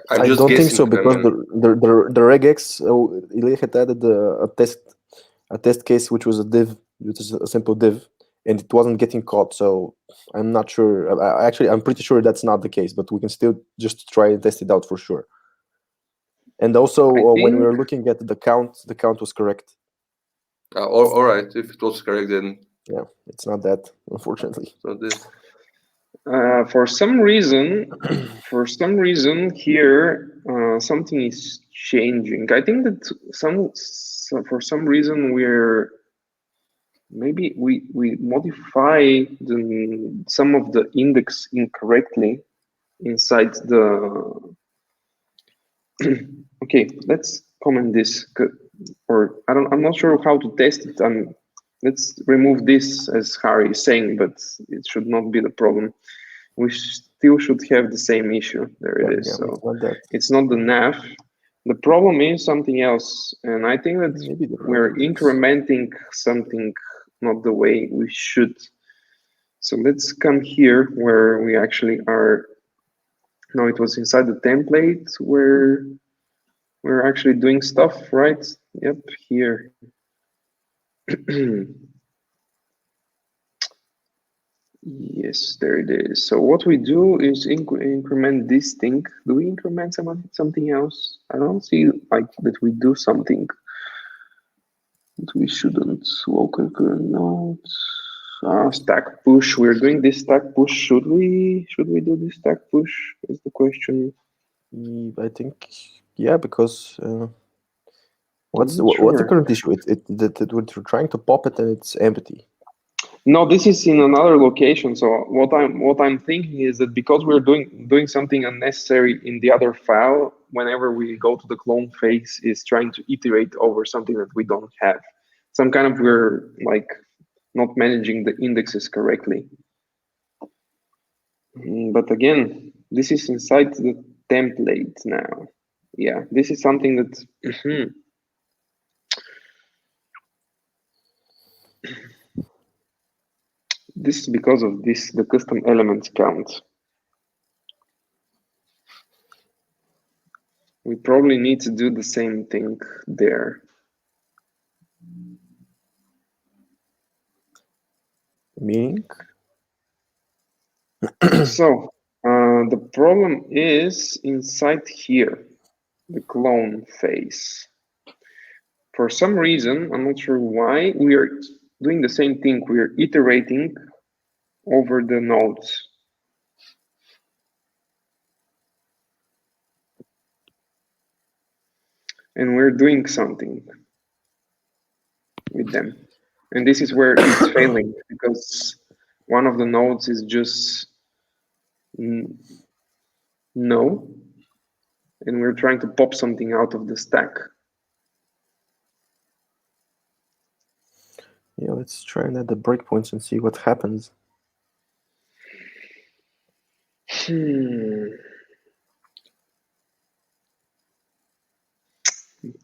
I'm I just don't think guessing. so, because the regex, Iliya had added a test case which was a div, which is a simple div, and it wasn't getting caught. So I'm not sure. Actually, I'm pretty sure that's not the case, but we can still just try and test it out for sure. And also, when we were looking at the count was correct. All right, if it was correct, then yeah, it's not that, unfortunately. So this. For some reason, here something is changing. I think that for some reason maybe we modify some of the index incorrectly inside the. Okay, let's comment this, or I'm not sure how to test it. Let's remove this, as Harry is saying, but it should not be the problem. We still should have the same issue. There it is. So it's not the nav. The problem is something else, and I think that we're incrementing something not the way we should. So let's come here where we actually are. No, it was inside the template where we're actually doing stuff, right? Yep, here. Yes, there it is. So what we do is increment this thing. Do we increment something else? I don't see like that we do something that we shouldn't. Local current nodes. Stack push. We're doing this stack push. Should we do this stack push? Is the question. I think because what's the current issue? That we're trying to pop it and it's empty. No, this is in another location. So what I'm thinking is that because we're doing something unnecessary in the other file, whenever we go to the clone phase, is trying to iterate over something that we don't have. Some kind of we're like not managing the indexes correctly. But again, this is inside the template now. yeah, this is something that this is because of this, the custom elements count. We probably need to do the same thing there. Meaning? So the problem is inside here, the clone phase. For some reason, I'm not sure why, we are doing the same thing. We are iterating over the nodes. And we're doing something with them. And this is where it's failing, because one of the nodes is just no, and we're trying to pop something out of the stack. Yeah, let's try and add the breakpoints and see what happens.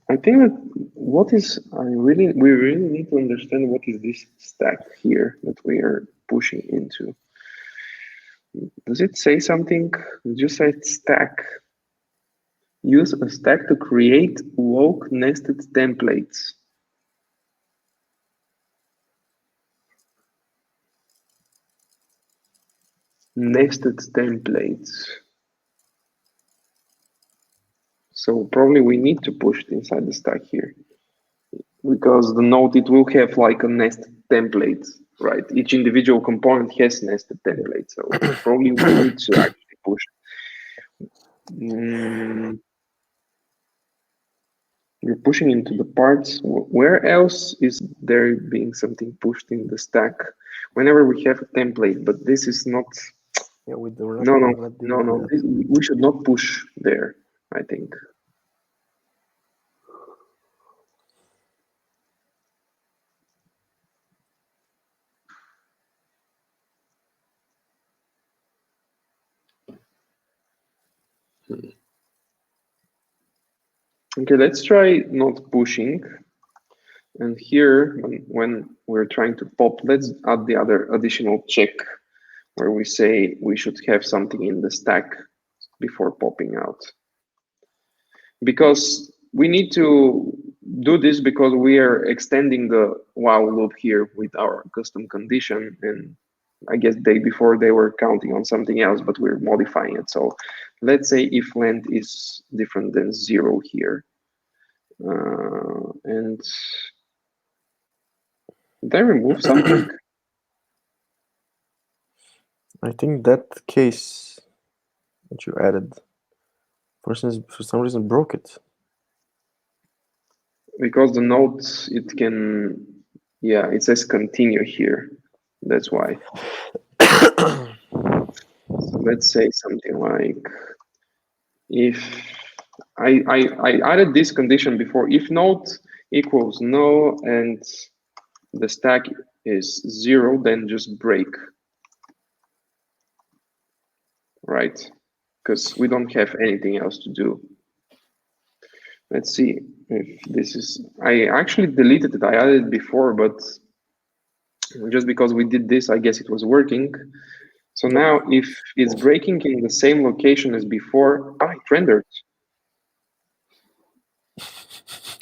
I think that we really need to understand what is this stack here that we are pushing into. Does it say something? It just said stack. Use a stack to create woke nested templates. Nested templates. So probably we need to push it inside the stack here, because the node, it will have like a nested template, right? Each individual component has nested templates, so probably we need to actually push. You're pushing into the parts. Where else is there being something pushed in the stack? Whenever we have a template, but this is not. Yeah, we do No. We should not push there, I think. Okay, let's try not pushing. And here, when we're trying to pop, let's add the other additional check where we say we should have something in the stack before popping out. Because we need to do this because we are extending the while loop here with our custom condition. And I guess before they were counting on something else, but we're modifying it. So let's say if length is different than 0 here. And did I remove something? I think that case that you added, for some reason, broke it. Because the nodes, it can, yeah, it says continue here. That's why. So let's say something like, if I added this condition before, if node equals no and the stack is 0, then just break, right? Because we don't have anything else to do. Let's see if this is, I actually deleted it. I added it before, but just because we did this, I guess it was working. So now if it's breaking in the same location as before, it rendered.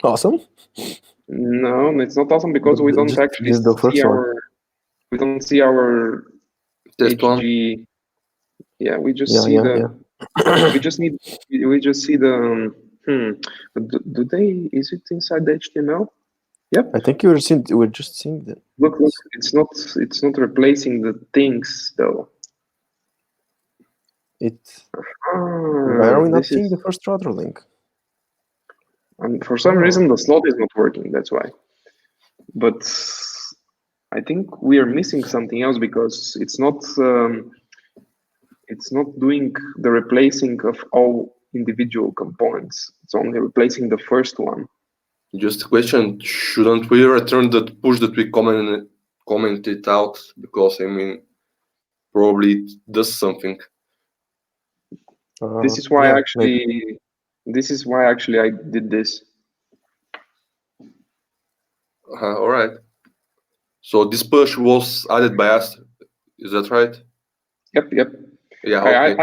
Awesome. No, it's not awesome because we don't actually see we don't see our HG. Yeah, we just see we just see the do they, is it inside the HTML? Yep. I think we're just seeing that. Look, it's not replacing the things though. Why are we not seeing the first router link? And for some reason the slot is not working, that's why. But I think we are missing something else because it's not doing the replacing of all individual components. It's only replacing the first one. Just a question, shouldn't we return that push that we commented out? Because I mean, probably it does something. This is why actually This is why actually I did this. All right. So this push was added by us. Is that right? Yep. Yeah. Okay.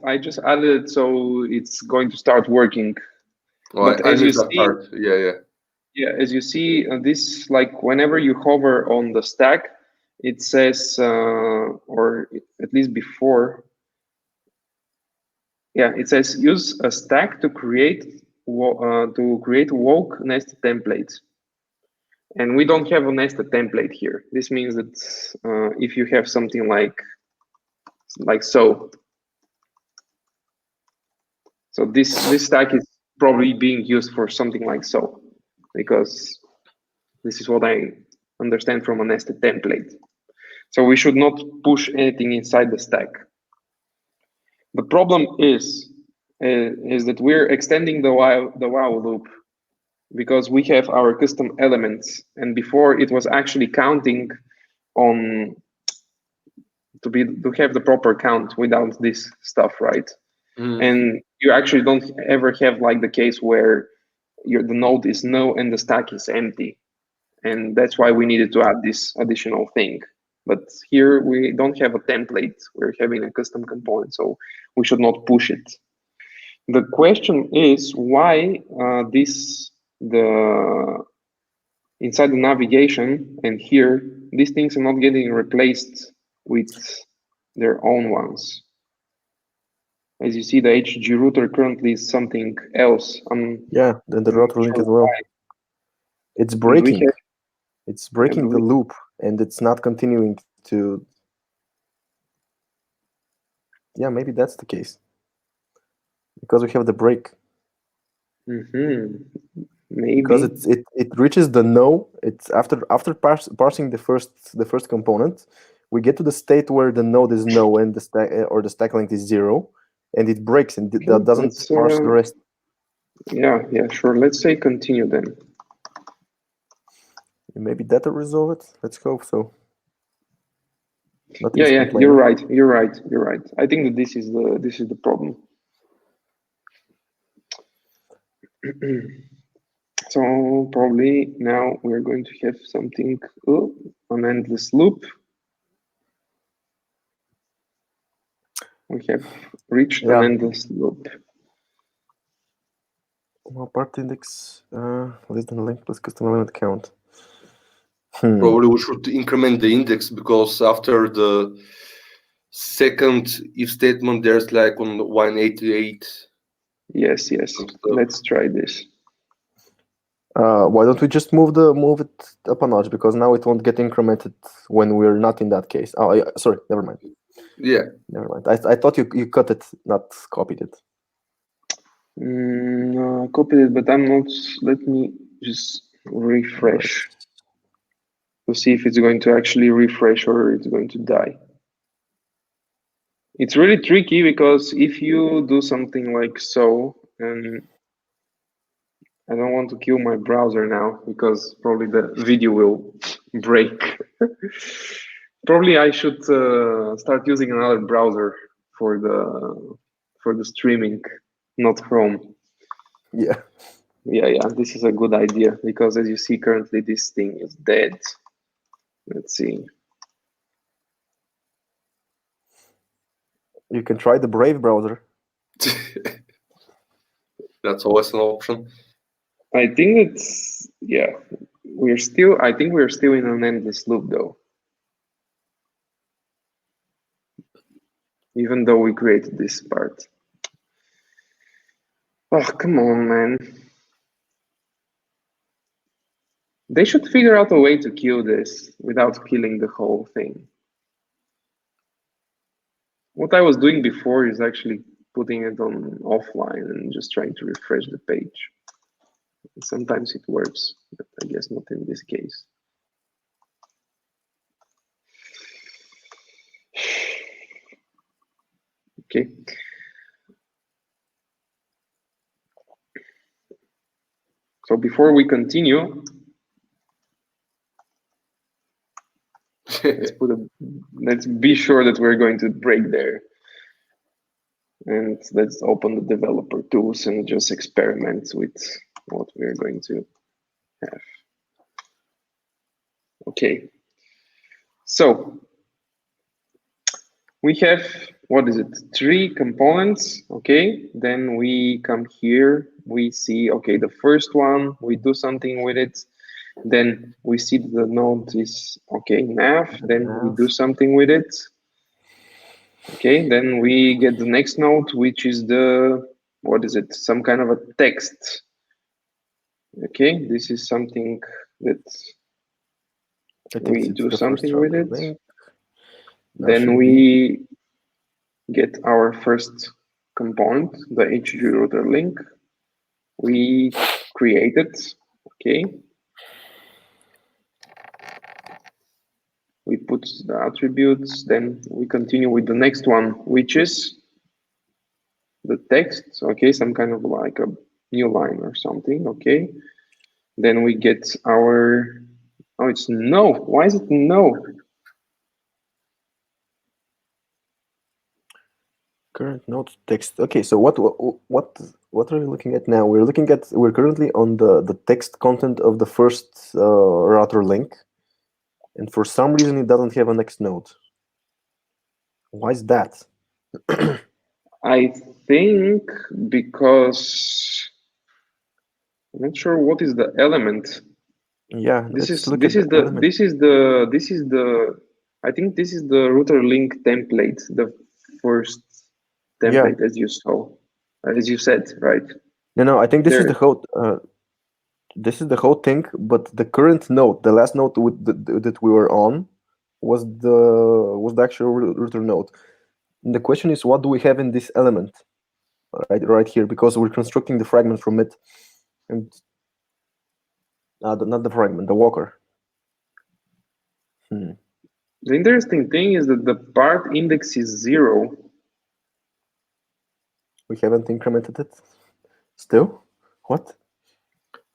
I just added it so it's going to start working. Well, But I as you missed that see, part. Yeah. yeah, as you see, this, like, whenever you hover on the stack, it says, or at least before, yeah, it says use a stack to create woke nested templates. And we don't have a nested template here. This means that if you have something like so this stack is probably being used for something like so, because this is what I understand from a nested template. So we should not push anything inside the stack. The problem is that we're extending the while loop because we have our custom elements, and before it was actually counting on to have the proper count without this stuff, right? And you actually don't ever have like the case where the node is null and the stack is empty, and that's why we needed to add this additional thing. But here we don't have a template, we're having a custom component, so we should not push it. The question is why inside the navigation and here, these things are not getting replaced with their own ones. As you see, the HG router currently is something else. Yeah, then the router link as well. Why. It's breaking. It's breaking the loop, and it's not continuing to. Yeah, maybe that's the case. Because we have the break. Maybe. Because it reaches the no. It's after parsing the first component, we get to the state where the node is no and the stack length is 0, and it breaks, and that doesn't parse the rest. Yeah, sure. Let's say continue then. Maybe that'll resolve it. Let's hope so. Yeah, you're right. I think that this is the problem. So probably now we're going to have something, an endless loop. We have reached an endless loop. Well, part index less than length plus custom element count. Probably we should increment the index, because after the second if statement, there's like on 188. Yes. Let's try this. Why don't we just move it up a notch, because now it won't get incremented when we're not in that case. Oh, yeah, sorry, never mind. Yeah. Never mind. I thought you cut it, not copied it. No, I copied it, but I'm not. Let me just refresh to see if it's going to actually refresh or it's going to die. It's really tricky because if you do something like so, and I don't want to kill my browser now because probably the video will break. Probably I should start using another browser for the streaming, not Chrome. Yeah. This is a good idea because as you see currently this thing is dead. Let's see. You can try the Brave browser. That's always an option. I think it's I think we're still in an endless loop though. Even though we created this part. Oh, come on, man. They should figure out a way to kill this without killing the whole thing. What I was doing before is actually putting it on offline and just trying to refresh the page. Sometimes it works, but I guess not in this case. Okay. So before we continue, let's be sure that we're going to break there. And let's open the developer tools and just experiment with what we're going to have. Okay. So we have, what is it? 3 components. Okay. Then we come here. We see, okay, the first one, we do something with it. Then we see the node is, okay, nav. Then we do something with it. Okay, then we get the next node, which is the, what is it? Some kind of a text. Okay, this is something that we do something with it. Then we get our first component, the HG router link. We create it. Okay. We put the attributes, then we continue with the next one, which is the text. Okay, some kind of like a new line or something. Okay. Then we get our, oh, it's no. Why is it no? Current node text. Okay, so what are we looking at now? We're currently on the text content of the first router link, and for some reason it doesn't have a next node. Why is that? I think because I'm not sure what is the element. Yeah, this is the I think this is the router link template, the first template, as you saw, as you said, right? No, I think this is the whole thing, but the current node, the last node that we were on, was the actual router node. And the question is, what do we have in this element, right here? Because we're constructing the fragment from it, and not the fragment, the walker. The interesting thing is that the part index is 0. We haven't incremented it still. What?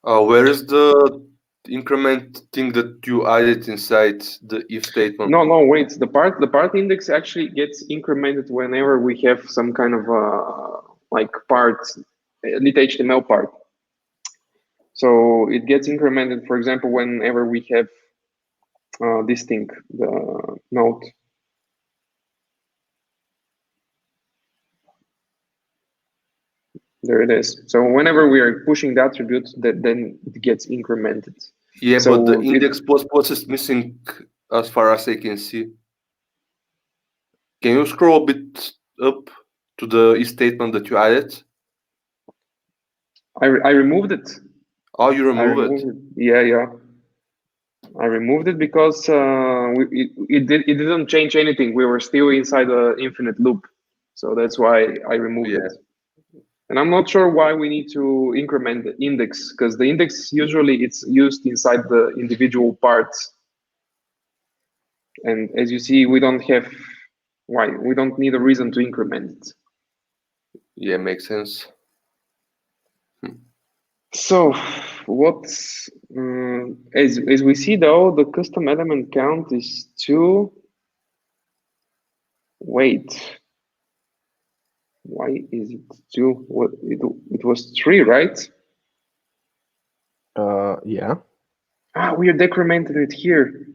Where is the increment thing that you added inside the if statement? No, wait. The part index actually gets incremented whenever we have some kind of like part, lit HTML part. So it gets incremented, for example, whenever we have this thing, the node. There it is. So whenever we are pushing the attribute, then it gets incremented. Yeah, so but the index post is missing as far as I can see. Can you scroll a bit up to the if statement that you added? I removed it. Oh, you removed it? Yeah. I removed it because it didn't change anything. We were still inside the infinite loop. So that's why I removed it. And I'm not sure why we need to increment the index, because the index usually it's used inside the individual parts. And as you see, we don't need a reason to increment it. Yeah, makes sense. So what's as we see though, the custom element count is 2. Wait, why is it 2? What it was 3, right? Yeah. We are decrementing it here.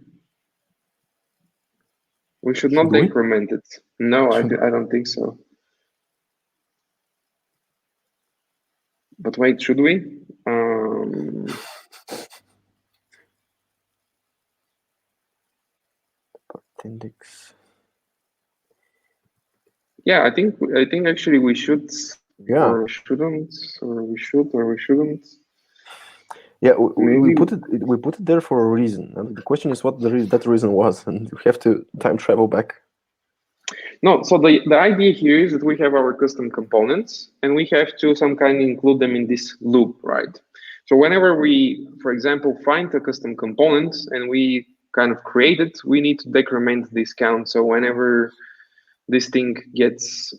We should not decrement it. No, I don't think so. But wait, should we? Index. Yeah, I think actually we should. Yeah. Or we shouldn't. Or we should. Or we shouldn't. Yeah, we put it there for a reason. And the question is what that reason was, and we have to time travel back. No, so the idea here is that we have our custom components, and we have to some kind of include them in this loop, right? So whenever we, for example, find a custom component and we kind of create it, we need to decrement this count. So whenever this thing gets,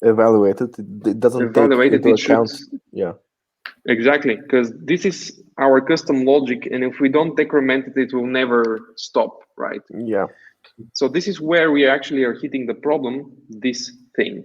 evaluated, it doesn't take into account. Yeah, exactly, because this is our custom logic, and if we don't decrement it, it will never stop, right? Yeah. So this is where we actually are hitting the problem, this thing.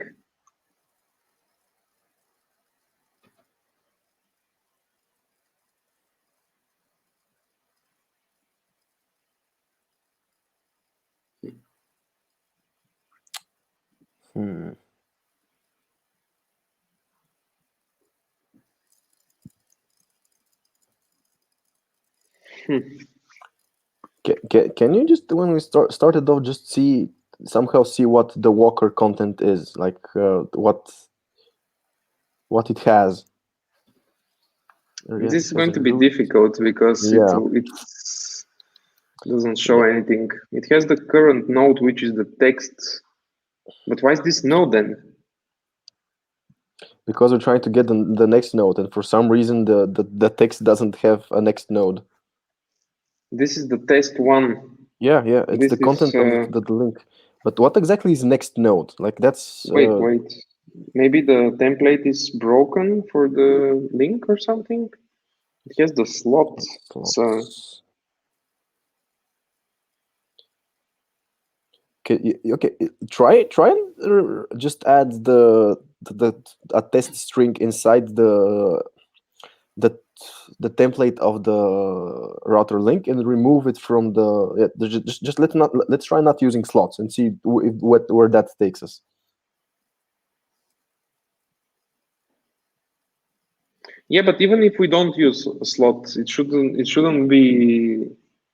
Can you just, when we started off, just somehow see what the walker content is, like what it has? This is going to be difficult because it doesn't show anything. It has the current node, which is the text. But why is this node then? Because we're trying to get the next node, and for some reason the text doesn't have a next node. This is the test one. Yeah, it's This the content of the link. But what exactly is next node? Like that's wait. Maybe the template is broken for the link or something. It has the slots. So okay. Try and just add a test string inside the template of the router link and remove it from the. Just let's try not using slots and see where that takes us. Yeah, but even if we don't use slots, it shouldn't be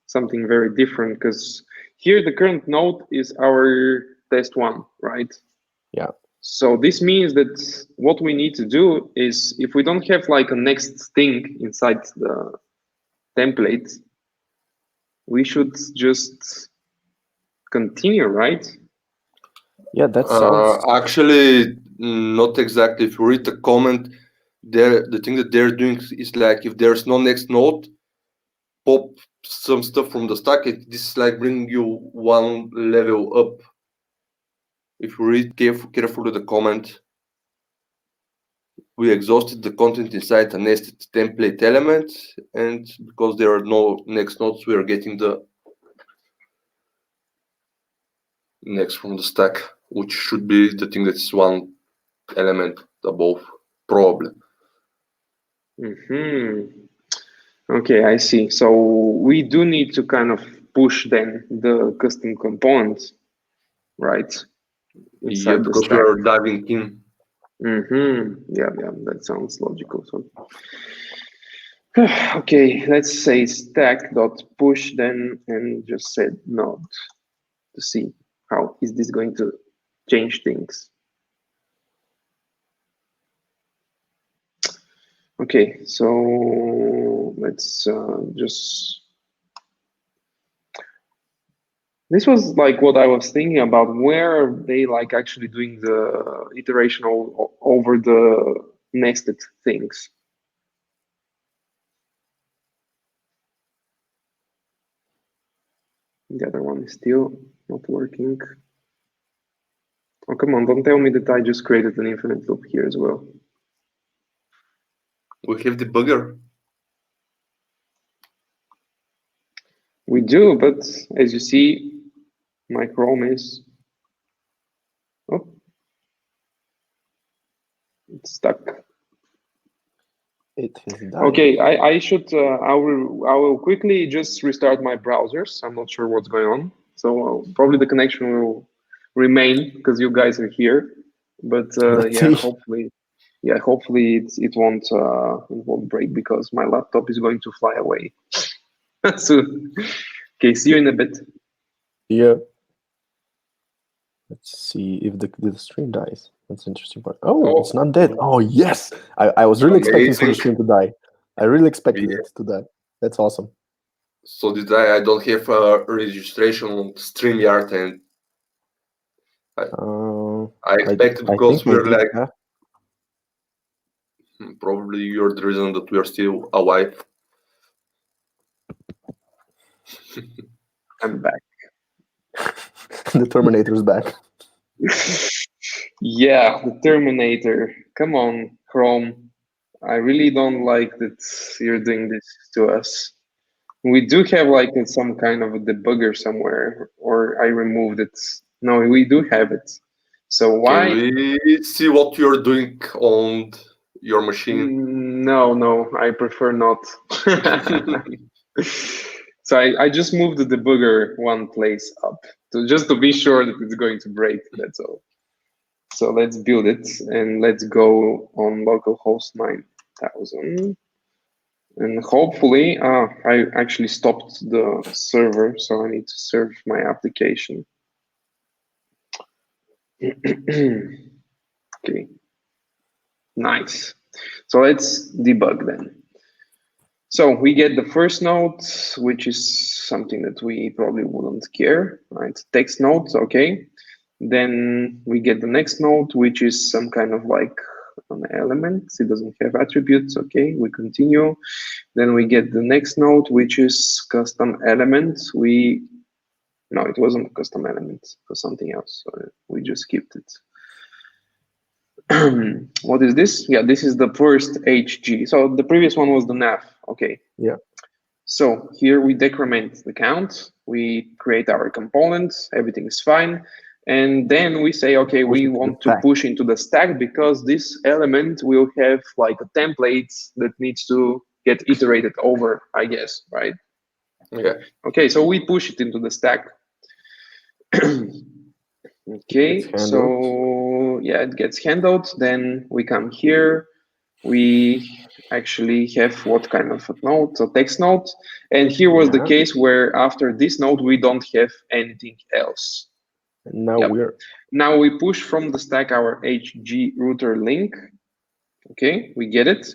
something very different, because here the current node is our test one, right? Yeah. So this means that what we need to do is, if we don't have like a next thing inside the template, we should just continue, right? Yeah, that sounds actually not exactly. If you read the comment, the thing that they're doing is like, if there's no next node, pop some stuff from the stack. This is like bringing you one level up. If you read carefully the comment, we exhausted the content inside a nested template element, and because there are no next nodes, we are getting the next from the stack, which should be the thing that's one element above, probably. Okay, I see. So we do need to kind of push then the custom components, right? Yeah, because we are diving in. Yeah, that sounds logical. So okay, let's say stack.push then, and just set node to see how is this going to change things. Okay, so let's just. This was like what I was thinking about. Where are they like actually doing the iteration over the nested things? The other one is still not working. Oh, come on, don't tell me that I just created an infinite loop here as well. We have debugger. We do, but as you see, my Chrome is, it's stuck. It has died. Okay, I will quickly just restart my browsers. I'm not sure what's going on, so probably the connection will remain because you guys are here. But hopefully it won't break, because my laptop is going to fly away soon. Okay, see you in a bit. Yeah. Let's see if the stream dies. That's an interesting part. Oh, it's not dead. Oh, yes. I was really expecting for the stream to die. I really expected it to die. That's awesome. So did I? I don't have a registration on StreamYard, and I expected, because we're like, probably you're the reason that we are still alive. I'm back. The Terminator's back. Yeah, the Terminator. Come on, Chrome. I really don't like that you're doing this to us. We do have like some kind of a debugger somewhere, or I removed it. No, we do have it. So why? Can we see what you're doing on your machine? No, I prefer not. So I just moved the debugger one place up, just to be sure that it's going to break, that's all. So let's build it, and let's go on localhost 9000. And hopefully, I actually stopped the server, so I need to serve my application. Okay, nice. So let's debug then. So we get the first node, which is something that we probably wouldn't care, right? Text node, okay. Then we get the next node, which is some kind of like an element. It doesn't have attributes, okay. We continue. Then we get the next node, which is custom element. No, it wasn't a custom element, it was something else. So we just skipped it. What is this? Yeah, this is the first HG. So the previous one was the nav. Okay. Yeah. So here we decrement the count. We create our components. Everything is fine. And then we say, okay, we want to push into the stack because this element will have like a template that needs to get iterated over, I guess, right? Yeah. Okay, so we push it into the stack. Okay, so yeah, it gets handled. Then we come here. We actually have what kind of a node? So text node. And here was the case where after this node, we don't have anything else. Now we push from the stack our HG router link. Okay, we get it.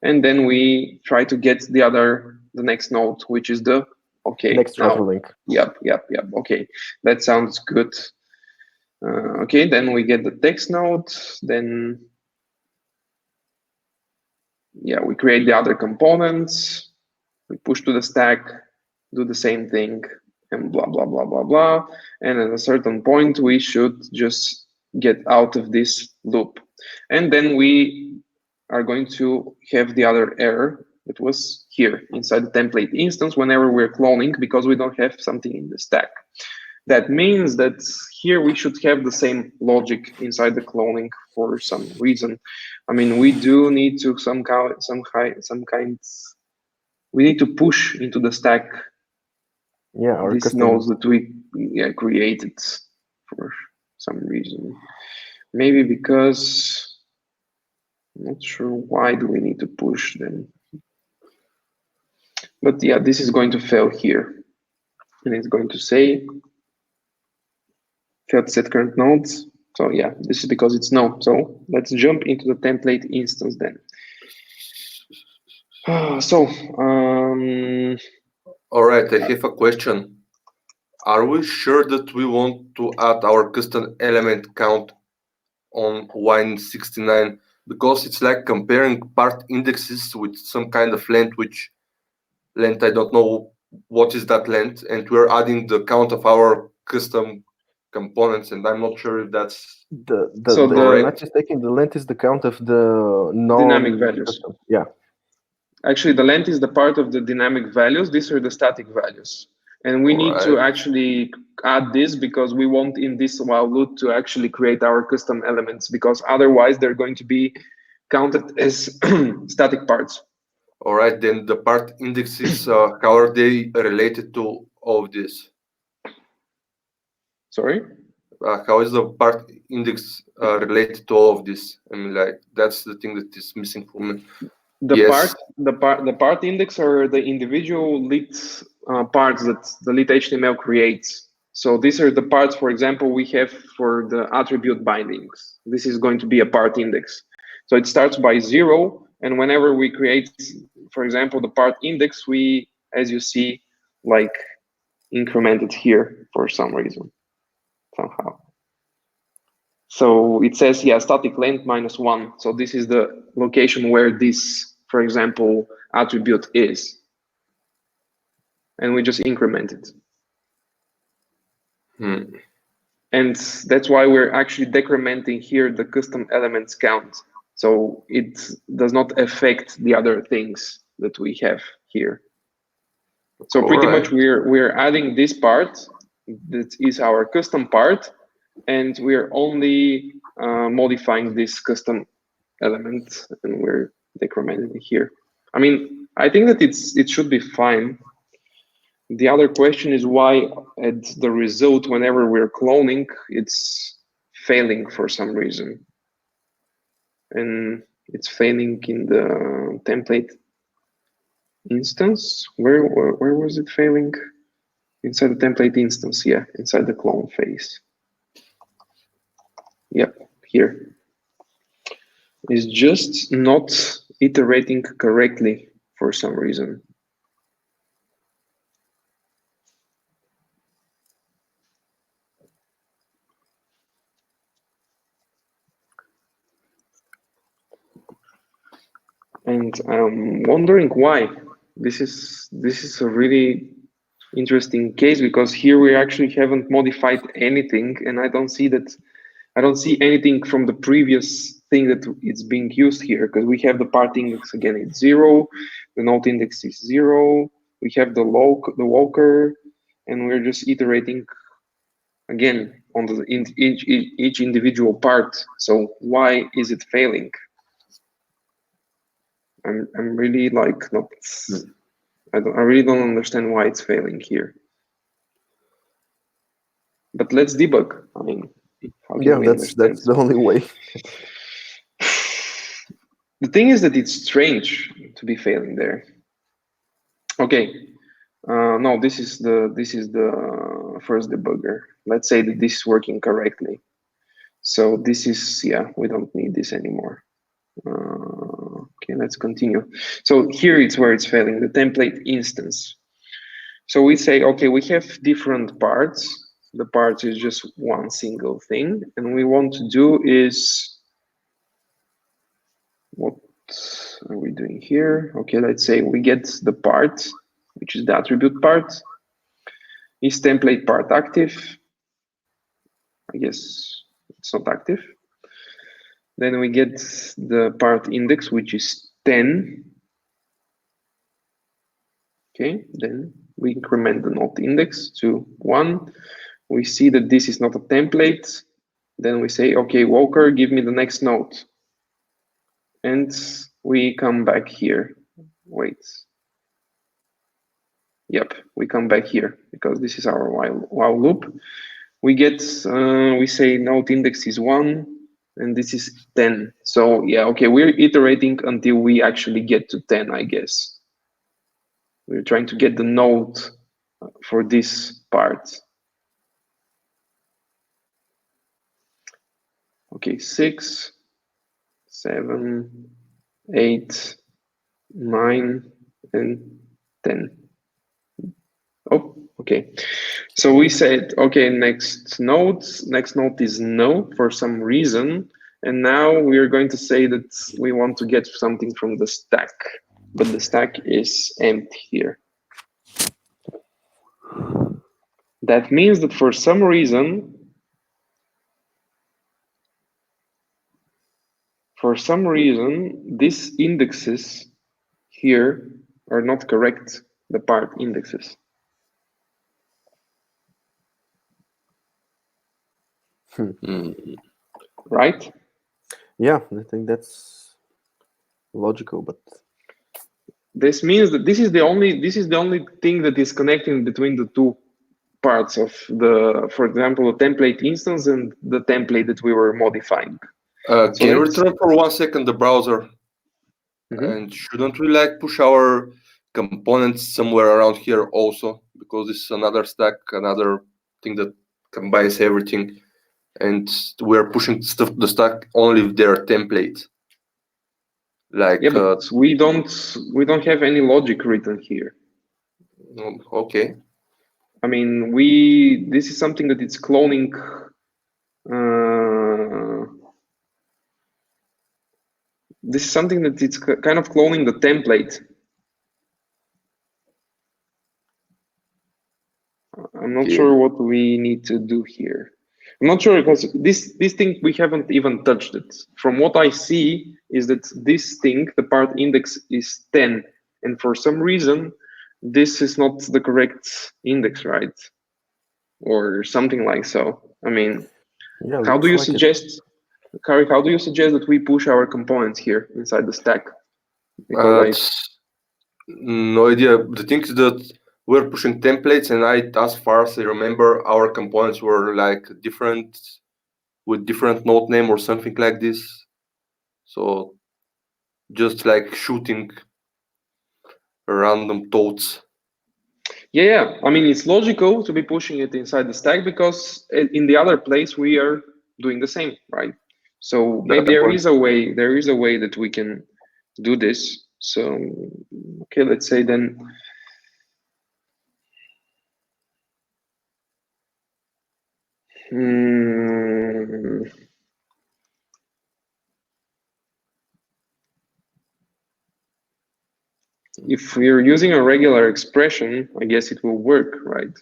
And then we try to get the next node, which is the next router link. Yep. Okay, that sounds good. Okay, then we get the text node, then yeah, we create the other components, we push to the stack, do the same thing, and blah, blah, blah, blah, blah. And at a certain point, we should just get out of this loop. And then we are going to have the other error that was here inside the template instance whenever we're cloning because we don't have something in the stack. That means that here we should have the same logic inside the cloning for some reason. I mean, we do need to we need to push into the stack. Yeah, these nodes that we created for some reason. Maybe because I'm not sure why do we need to push them. But yeah, this is going to fail here, and it's going to say failed set current nodes. So yeah, this is because it's no. So let's jump into the template instance then. All right, I have a question. Are we sure that we want to add our custom element count on wine69? Because it's like comparing part indexes with some kind of length, which length, I don't know what is that length, and we're adding the count of our custom components, and I'm not sure if that's not just taking the length is the count of the dynamic values. Yeah. Actually, the length is the part of the dynamic values. These are the static values. And we need to actually add this because we want in this while loop to actually create our custom elements because otherwise they're going to be counted as static parts. All right, then the part indexes, how are they related to all of this? Sorry? How is the part index related to all of this? I mean, like, that's the thing that is missing for me. The part index are the individual lit parts that the lit HTML creates. So these are the parts, for example, we have for the attribute bindings. This is going to be a part index. So it starts by 0, and whenever we create, for example, the part index, we, as you see, like increment it here for some reason, somehow. So it says, yeah, static length -1. So this is the location where this, for example, attribute is. And we just increment it. And that's why we're actually decrementing here the custom elements count. So it does not affect the other things that we have here. So pretty Alright. much we're adding this part that is our custom part, and we're only modifying this custom element, and we're decrementing it here. I mean, I think that it should be fine. The other question is why at the result, whenever we're cloning, it's failing for some reason. And it's failing in the template instance. Where was it failing? Inside the template instance, yeah, inside the clone phase. Yep, here. It's just not iterating correctly for some reason. And I'm wondering why. This is a really interesting case, because here we actually haven't modified anything, and I don't see anything from the previous thing that it's being used here, because we have the part index again, it's 0, the node index is 0, we have the walker, and we're just iterating again on each individual part. So why is it failing? I'm really like not. I really don't understand why it's failing here. But let's debug. I mean, Yeah, that's the only way. The thing is that it's strange to be failing there. Okay, no, this is the first debugger. Let's say that this is working correctly. So this is, yeah, we don't need this anymore. Okay, let's continue. So here it's where it's failing, the template instance. So we say, okay, we have different parts. The parts is just one single thing, and we want to do is, what are we doing here? Okay, let's say we get the part, which is the attribute part. Is template part active? I guess it's not active. Then we get the part index, which is 10. Okay, then we increment the node index to 1. We see that this is not a template. Then we say, okay, Walker, give me the next node. And we come back here. Wait. Yep, we come back here because this is our while loop. We get, we say node index is 1 and this is 10. So yeah, okay, we're iterating until we actually get to 10, I guess. We're trying to get the node for this part. Okay, 6, 7, 8, 9, and 10. Oh, okay. So we said, okay, next node is no for some reason. And now we are going to say that we want to get something from the stack, but the stack is empty here. That means that for some reason, these indexes here are not correct, the part indexes. Right? Yeah, I think that's logical, but this means that this is the only thing that is connecting between the two parts of the, for example, the template instance and the template that we were modifying. Can you return for 1 second the browser? And shouldn't we like push our components somewhere around here also? Because this is another stack, another thing that combines everything. And we're pushing the stack only with their template. Like, yeah, but we don't have any logic written here. Okay. I mean, this is something that it's cloning. This is something that it's kind of cloning the template. I'm not sure what we need to do here. I'm not sure because this thing, we haven't even touched it. From what I see is that this thing, the part index is 10. And for some reason, this is not the correct index, right? Or something like so. I mean, Yeah, how do you looks like it. suggest, Kari, how do you suggest that we push our components here inside the stack? Because No idea. The thing is that we're pushing templates, and as far as I remember, our components were like different with different node name or something like this. So just like shooting random thoughts. yeah, I mean, it's logical to be pushing it inside the stack because in the other place we are doing the same, right? So maybe there is a way that we can do this. So okay, let's say then if we're using a regular expression, I guess it will work, right?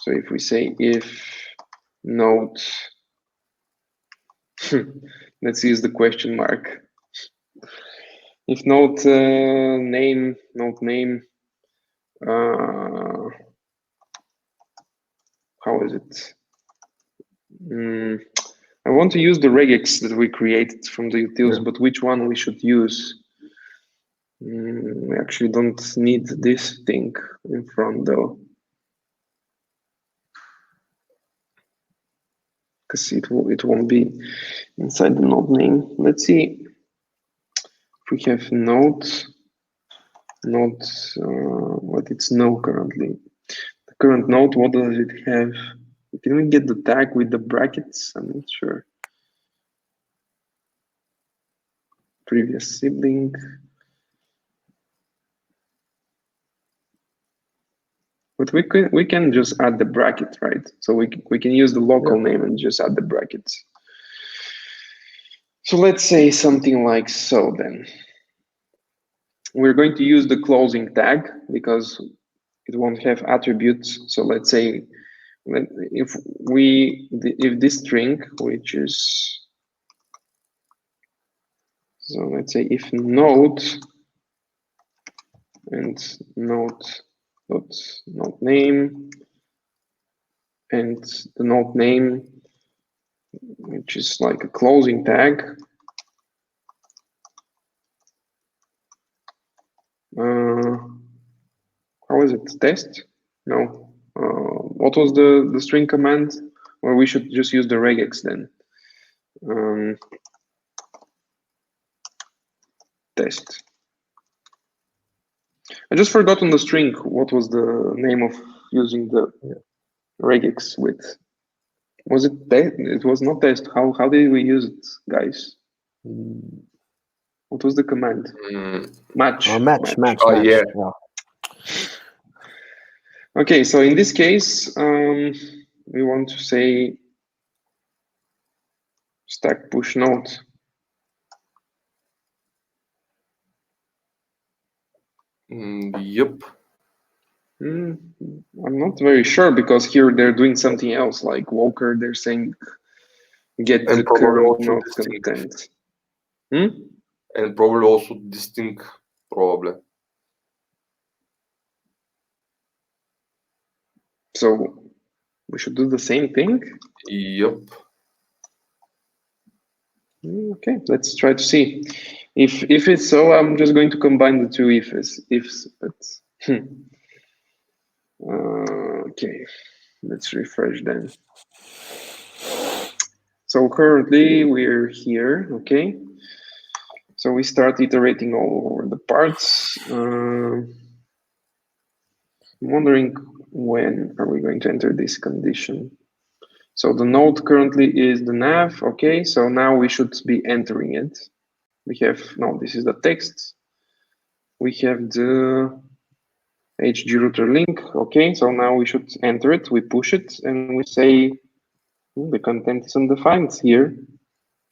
So if we say if node, let's use the question mark. If node name, how is it? I want to use the regex that we created from the utils, Yeah. but which one we should use? We actually don't need this thing in front though, because it won't be inside the node name. Let's see if we have node, what it's no currently. The current node, what does it have? Can we get the tag with the brackets? I'm not sure. Previous sibling. But we can just add the bracket, right? So we can use the local name and just add the brackets. So let's say something like so then. We're going to use the closing tag because it won't have attributes. So let's say if this string, which is, so let's say if node and node name and the node name, which is like a closing tag. How is it? Test? No. What was the string command? Or we should just use the regex then. Test. I just forgot on the string what was the name of using the regex with. Was it test? It was not test. How did we use it, guys? What was the command? Match. Match. Oh, yeah. Okay, so in this case, we want to say stack push node. Yep. I'm not very sure because here they're doing something else. Like Walker, they're saying get And the current node content. And probably also distinct, probably. So we should do the same thing? Yep. Okay, let's try to see. If it's so, I'm just going to combine the two ifs, but okay, let's refresh then. So currently we're here, okay? So we start iterating all over the parts. I'm wondering when are we going to enter this condition? So the node currently is the nav, okay? So now we should be entering it. We have, no, this is the text. We have the HG-router link, okay? So now we should enter it, we push it, and we say the content is undefined here.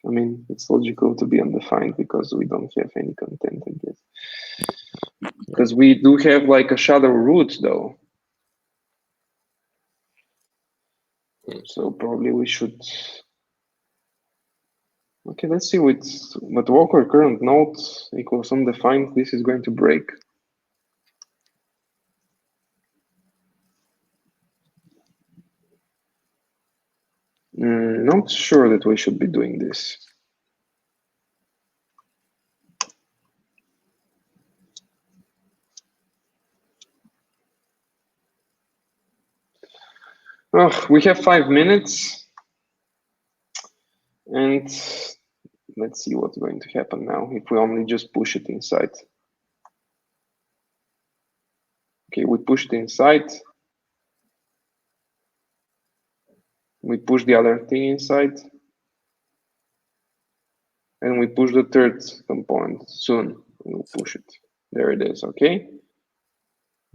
I mean, it's logical to be undefined because we don't have any content, I guess. Because we do have like a shadow root though. So probably we should, okay, let's see with, but Walker current node equals undefined, this is going to break. Not sure that we should be doing this. Oh, we have 5 minutes. And let's see what's going to happen now if we only just push it inside. Okay, we push it inside. We push the other thing inside. And we push the third component soon. We'll push it. There it is, okay?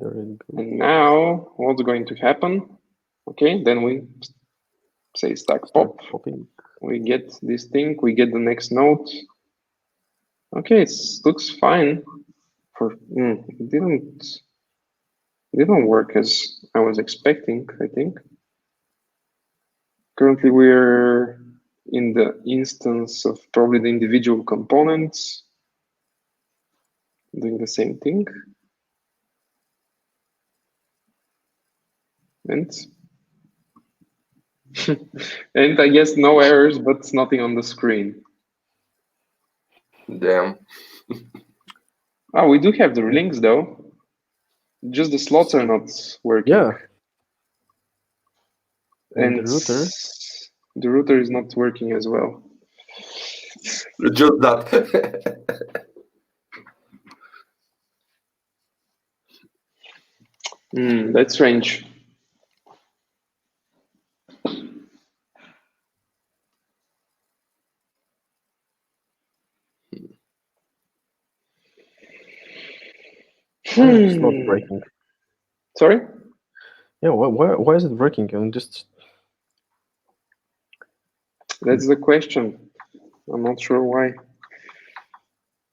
And now what's going to happen? Okay, then we say stack pop. We get this thing, we get the next node. Okay, it looks fine. It didn't work as I was expecting, I think. Currently we're in the instance of probably the individual components doing the same thing. And and I guess no errors, but nothing on the screen. Damn. Oh, we do have the links though. Just the slots are not working. Yeah. And the router is not working as well. Just that. That's strange. It's not breaking. Sorry? Yeah, why is it breaking? That's the question. I'm not sure why.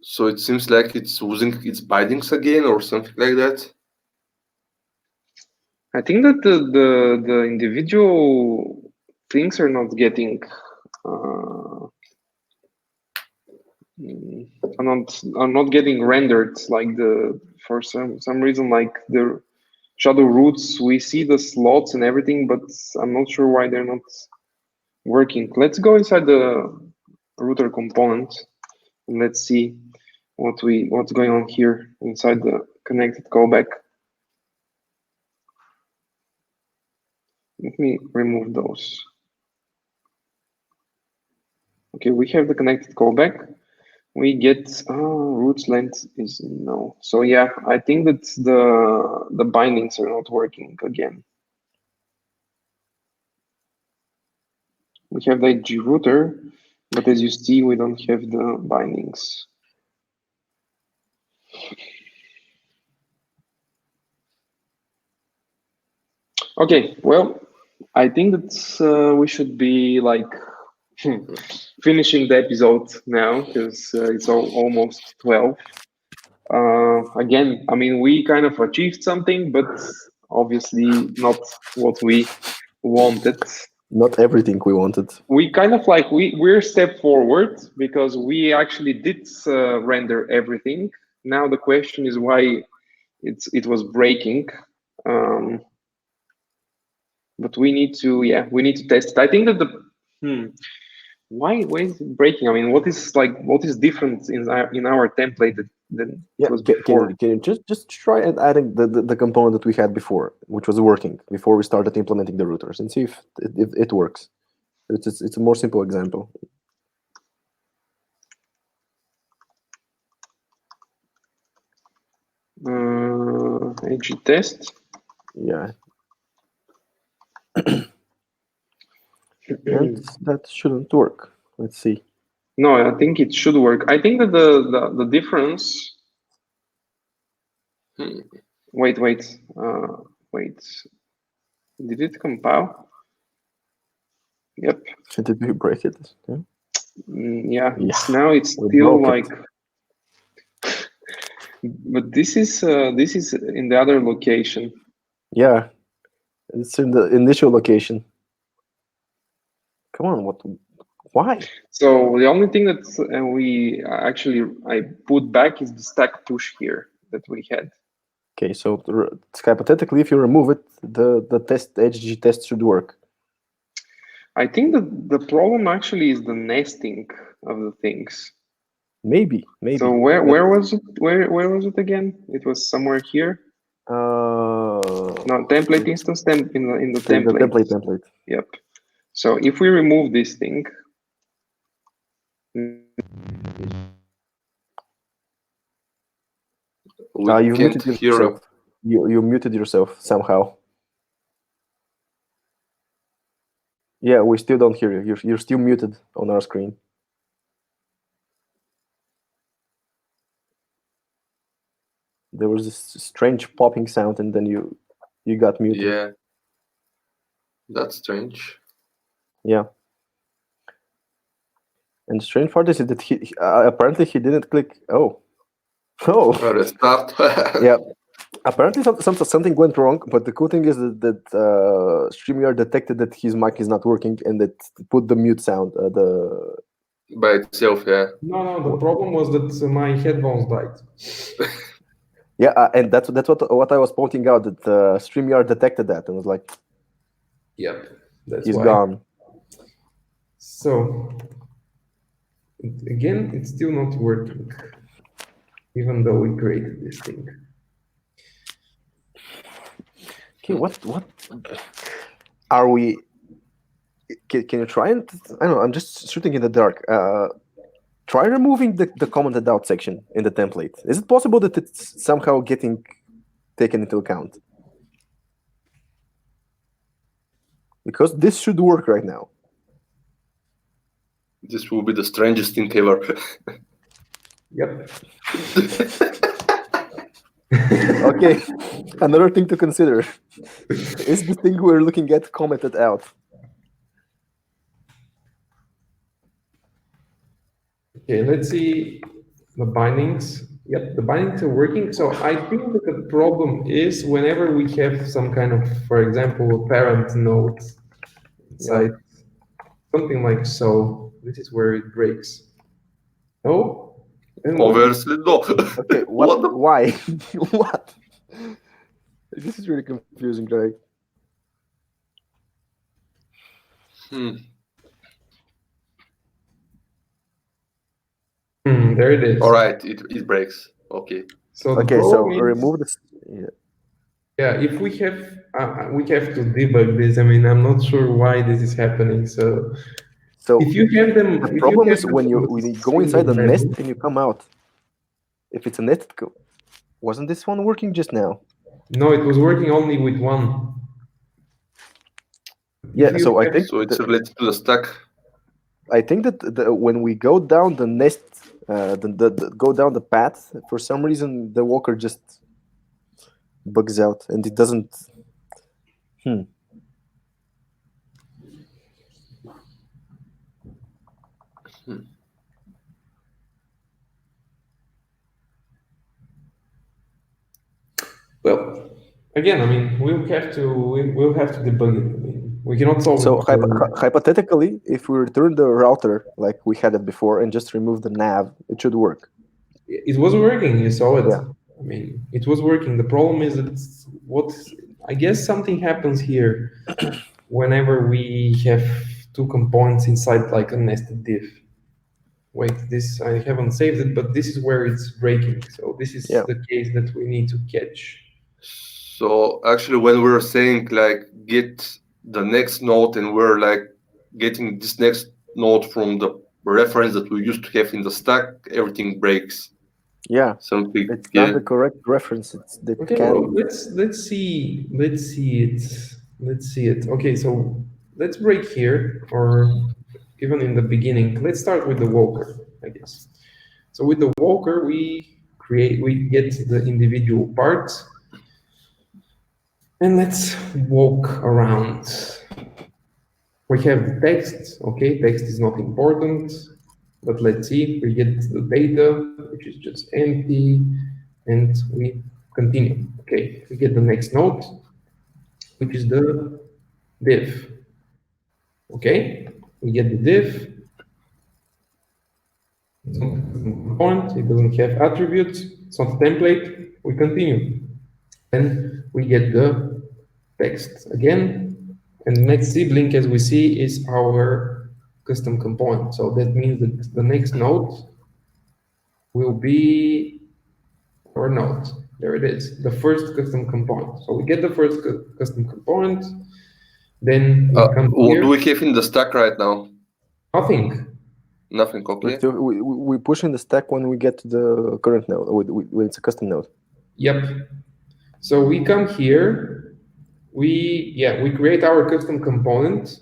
So it seems like it's losing its bindings again or something like that. I think that the individual things are not getting are not getting rendered like for some reason, like the shadow roots. We see the slots and everything, but I'm not sure why they're not working. Let's go inside the router component and let's see what's going on here inside the connected callback. Let me remove those. Okay, we have the connected callback. We get roots length is no. So yeah, I think that the bindings are not working again. We have the IG router, but as you see, we don't have the bindings. Okay, well, I think that we should be like finishing the episode now because it's almost 12. Again, I mean, we kind of achieved something, but obviously not what we wanted. Not everything we wanted. We kind of like we're a step forward because we actually did render everything. Now the question is why it was breaking. But we need to test it. I think that why is it breaking? I mean, what is different in our template than it was before? Can you just try and adding the component that we had before, which was working before we started implementing the routers, and see if it works. It's a more simple example. AG test. Yeah. And that shouldn't work. Let's see. No, I think it should work. I think that the difference. Wait. Did it compile? Yep. Did we break it? Yeah. Now it's still like. But this is in the other location. Yeah, it's in the initial location. Come on, why? So the only thing that I put back is the stack push here that we had. Okay, so hypothetically, if you remove it, the HG test should work. I think that the problem actually is the nesting of the things. Maybe. So where was it? Where was it again? It was somewhere here. No, template instance in the template. The template. Yep. So if we remove this thing, we can't hear you. You muted yourself somehow. Yeah, we still don't hear you. You're still muted on our screen. There was this strange popping sound, and then you got muted. Yeah, that's strange. Yeah. And the strange part is that he apparently he didn't click. Oh. Restart. Yeah. Apparently something went wrong, but the cool thing is that StreamYard detected that his mic is not working and that put the mute sound by itself. Yeah. No, the problem was that my headphones died. Yeah, and that's what I was pointing out, that StreamYard detected that and was like, "Yep, that's he's why." gone. So again, it's still not working, even though we created this thing. Okay, what are we? Can you try and I don't know? I'm just shooting in the dark. Try removing the commented out section in the template. Is it possible that it's somehow getting taken into account? Because this should work right now. This will be the strangest thing ever. Yep. Okay, another thing to consider is the thing we're looking at commented out. Okay, let's see the bindings. Yep, the bindings are working. So I think that the problem is whenever we have some kind of, for example, a parent node inside, something like so, this is where it breaks. No? Obviously, no. Okay, why? What? This is really confusing, Greg. There it is. All right, it breaks. Okay. So remove this. Yeah, if we have to debug this. I mean, I'm not sure why this is happening. So if you have them, the problem is when you go inside the nest and you come out. If it's a nested code, wasn't this one working just now? No, it was working only with one. Yeah, so I think so. It's related to the stack. I think that when we go down the nest, go down the path, for some reason the walker just bugs out and it doesn't. Well, again, I mean, we'll have to debug it. I mean, we cannot solve it. So hypothetically, if we return the router like we had it before and just remove the nav, it should work. It was working. You saw it. Yeah. I mean, it was working. The problem is that I guess something happens here whenever we have two components inside like a nested div. Wait, this I haven't saved it, but this is where it's breaking. So this is the case that we need to catch. So actually, when we're saying like get the next node and we're like getting this next node from the reference that we used to have in the stack, everything breaks. Yeah, something. It's not the correct reference. Okay, well, let's see it. Okay, so let's break here, or even in the beginning. Let's start with the walker, I guess. So with the walker, we get the individual parts. And let's walk around. We have the text. Okay, text is not important, but let's see. We get the data, which is just empty, and we continue. Okay, we get the next node, which is the div. Okay, we get the div. It's not a point. It doesn't have attributes. It's not a template. We continue. Then we get the text again, And the next sibling, as we see, is our custom component. So that means that the next node will be our node. There it is, the first custom component. So we get the first custom component, then we come What here. do we have in the stack right now? Nothing. Nothing, okay. We push in the stack when we get to the current node, when it's a custom node. Yep. So we come here, we create our custom component.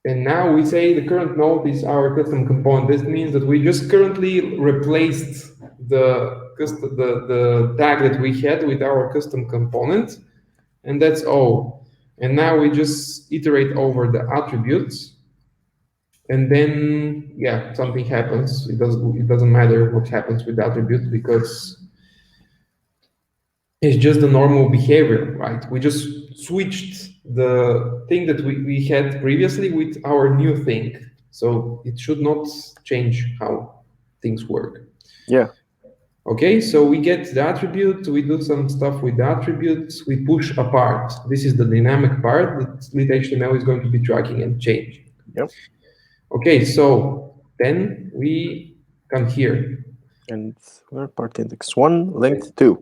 And now we say the current node is our custom component. This means that we just currently replaced the tag that we had with our custom component, and that's all. And now we just iterate over the attributes, and then something happens. It doesn't matter what happens with the attributes because it's just the normal behavior, right? We just switched the thing that we had previously with our new thing. So it should not change how things work. Yeah. Okay, so we get the attribute, we do some stuff with the attributes, we push apart. This is the dynamic part that lit.html is going to be tracking and changing. Yep. Okay, so then we come here. And we're part index 1, length 2.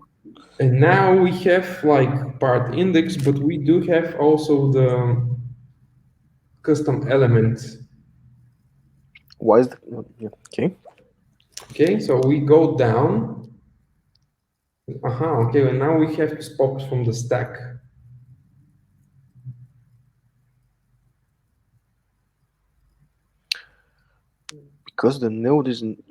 And now we have like part index, but we do have also the custom element. Why is okay? Okay, so we go down. Okay, and now we have spots from the stack. Because the node isn't.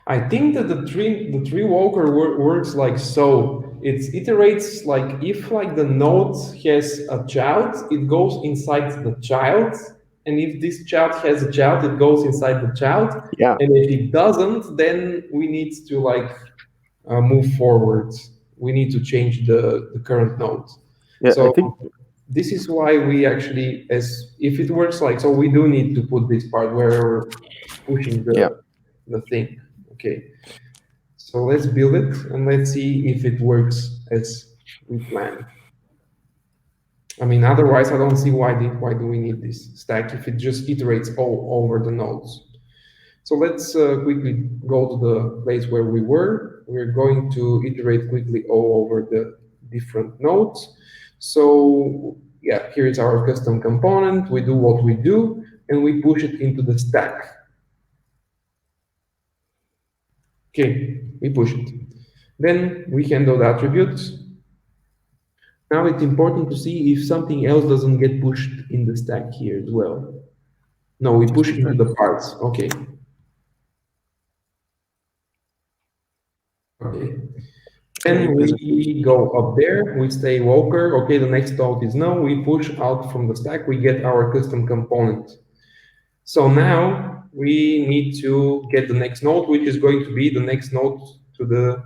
I think that the tree walker works like so. It iterates like if like the node has a child, it goes inside the child, and if this child has a child, it goes inside the child. Yeah. And if it doesn't, then we need to like move forward. We need to change the current node. Yeah, so I think this is why we actually, if it works like so, we do need to put this part where we're pushing the thing. Okay, so let's build it and let's see if it works as we planned. I mean, otherwise, I don't see why do we need this stack if it just iterates all over the nodes. So let's quickly go to the place where we were. We're going to iterate quickly all over the different nodes. So yeah, here is our custom component. We do what we do, and we push it into the stack. Okay, we push it. Then we handle the attributes. Now it's important to see if something else doesn't get pushed in the stack here as well. No, we push into the parts. Okay. Okay. Then we go up there, we say walker. Okay, the next node is no. We push out from the stack, we get our custom component. So now we need to get the next node, which is going to be the next node to the,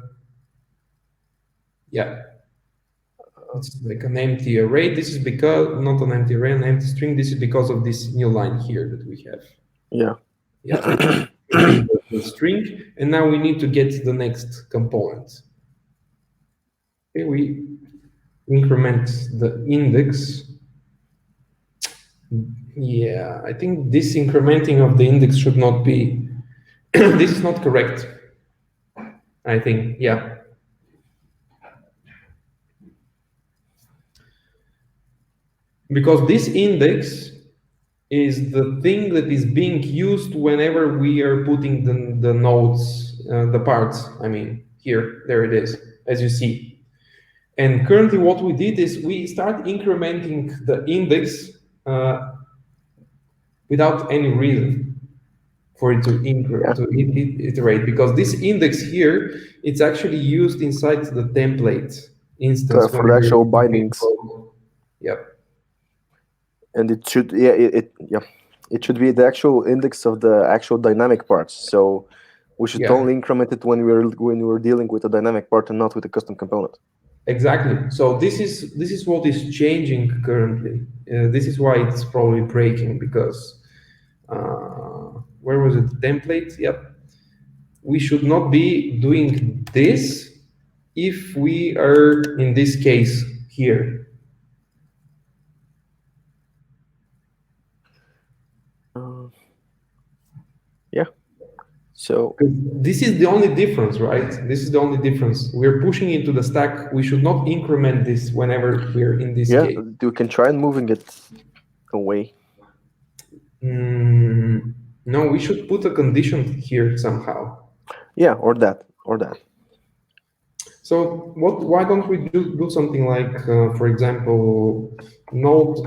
it's like an empty array. This is because, not an empty array, an empty string. This is because of this new line here that we have. Yeah. Yeah, the string, and now we need to get the next component. Okay, we increment the index. Yeah, I think this incrementing of the index should not be, this is not correct. I think, yeah. Because this index is the thing that is being used whenever we are putting the nodes, the parts, I mean, here, there it is, as you see. And currently what we did is we start incrementing the index without any reason for it to iterate, because this index here, it's actually used inside the template instance. For the actual bindings. Yep. And it should, it should be the actual index of the actual dynamic parts. So we should only increment it when we're dealing with a dynamic part and not with a custom component. Exactly. So this is what is changing currently. This is why it's probably breaking, because where was it? Template. Yep. We should not be doing this if we are in this case here? Yeah. So This is the only difference, right? This is the only difference. We're pushing into the stack. We should not increment this whenever we're in this yeah, case. we can try and moving it away. No, we should put a condition here somehow. Yeah, or that. So why don't we do something like, for example, node.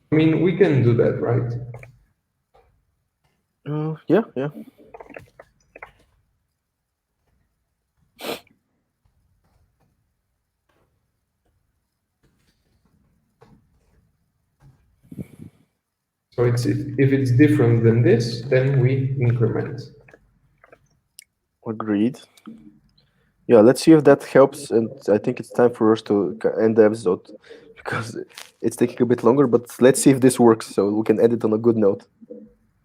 I mean, we can do that, right? Yeah. So if it's different than this, then we increment. Agreed. Yeah, let's see if that helps. And I think it's time for us to end the episode because it's taking a bit longer. But let's see if this works, so we can end it on a good note.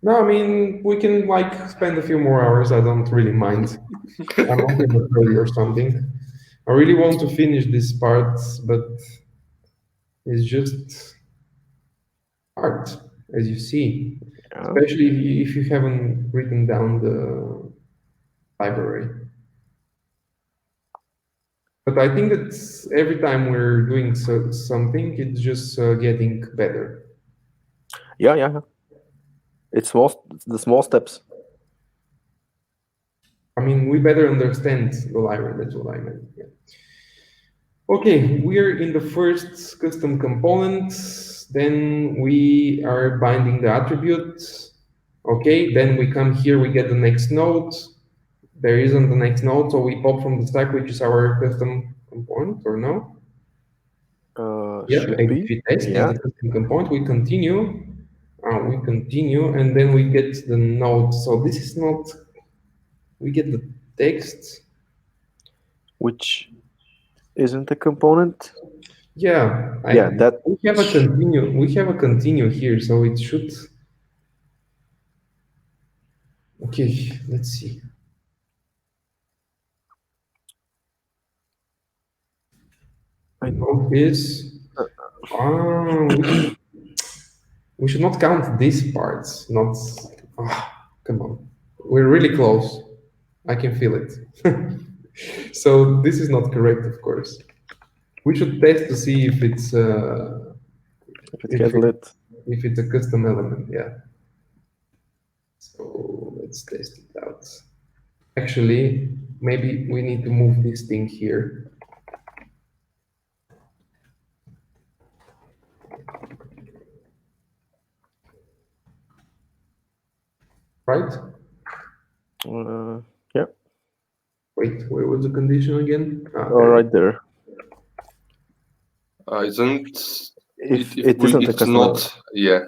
No, I mean, we can like spend a few more hours. I don't really mind. I'm okay with 30 or something. I really want to finish this part, but it's just hard, as you see. Yeah. Especially if you haven't written down the library. But I think that every time we're doing something, it's just getting better. Yeah. It's the small steps. I mean, we better understand the library. That's what I meant. Yeah. Okay, we're in the first custom component. Then we are binding the attribute. Okay, then we come here, we get the next node. There isn't the next node, so we pop from the stack, which is our custom component, or no? Yeah, Should be. test Yeah. is the custom component. We continue, and then we get the node. So this is not. We get the text, Which isn't a component. Yeah, that we have a continue. We have a continue here, so it should. Okay, let's see. I know this. We should not count these parts. Not. Come on, we're really close. I can feel it. So this is not correct, of course. We should test to see if it's if it's a custom element. Yeah. So let's test it out. Actually, maybe we need to move this thing here. Right? Yeah. Wait, where was the condition again? Right there. Isn't If it isn't a it's custom not, yeah.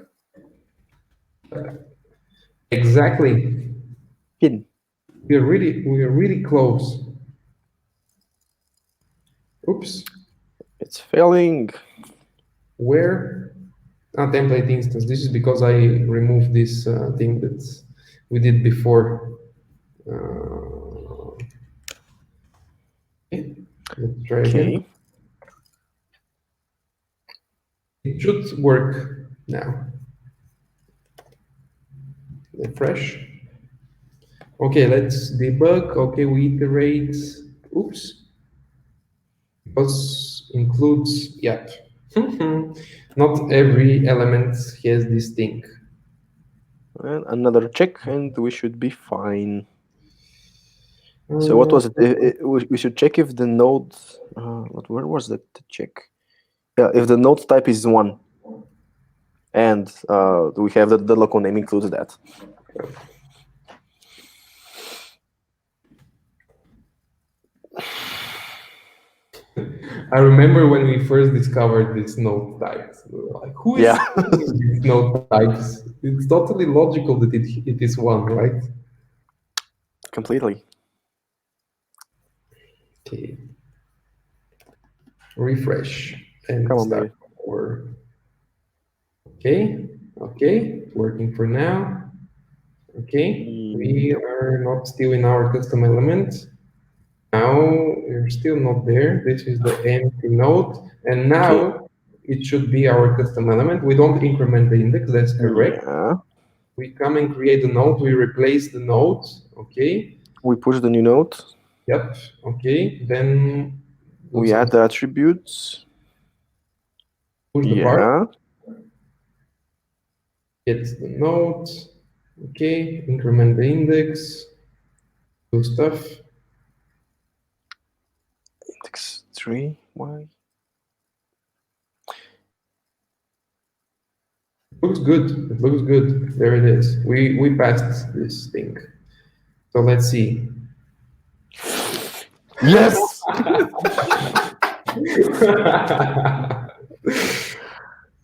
Exactly. Hidden. We are really close. Oops. It's failing. Where? Template instance. This is because I removed this thing that we did before. Okay. Let's try again. It should work now. Refresh. Okay, let's debug. Okay, we iterate. Oops. Because includes, yep. Not every element has this thing. And another check, and we should be fine. So what was it? We should check if the node. Where was the check? Yeah, if the node type is 1, and we have the local name includes that. I remember when we first discovered this node types. We were like, who is these node types? It's totally logical that it is 1, right? Completely. Okay. Refresh and Come on, start baby. over. Okay. Okay, it's working for now. Okay, we are not still in our custom element. Now we're still not there. This is the empty node, and now it should be our custom element. We don't increment the index, that's correct. Yeah. We come and create the node, we replace the node, okay? We push the new node. Yep, okay, then We add the attributes. push the Yeah. bar, get the node, okay, increment the index, do stuff. Index 3, why? Looks good, it looks good, there it is. We passed this thing. So let's see. Yes!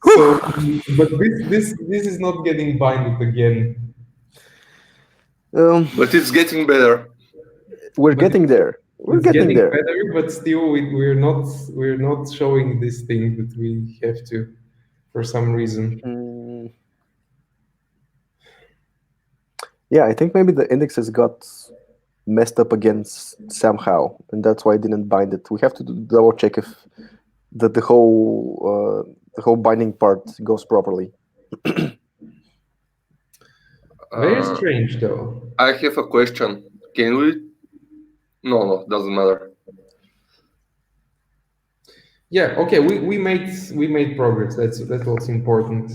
So, but this is not getting binded again. But it's getting better. We're getting there. We're getting there. Better, but still we're not showing this thing that we have to for some reason. Yeah, I think maybe the indexes got messed up again somehow, and that's why I didn't bind it. We have to double check if the whole binding part goes properly. Very strange, though. I have a question. Can we? No, doesn't matter. Yeah. Okay. We made progress. That's what's important.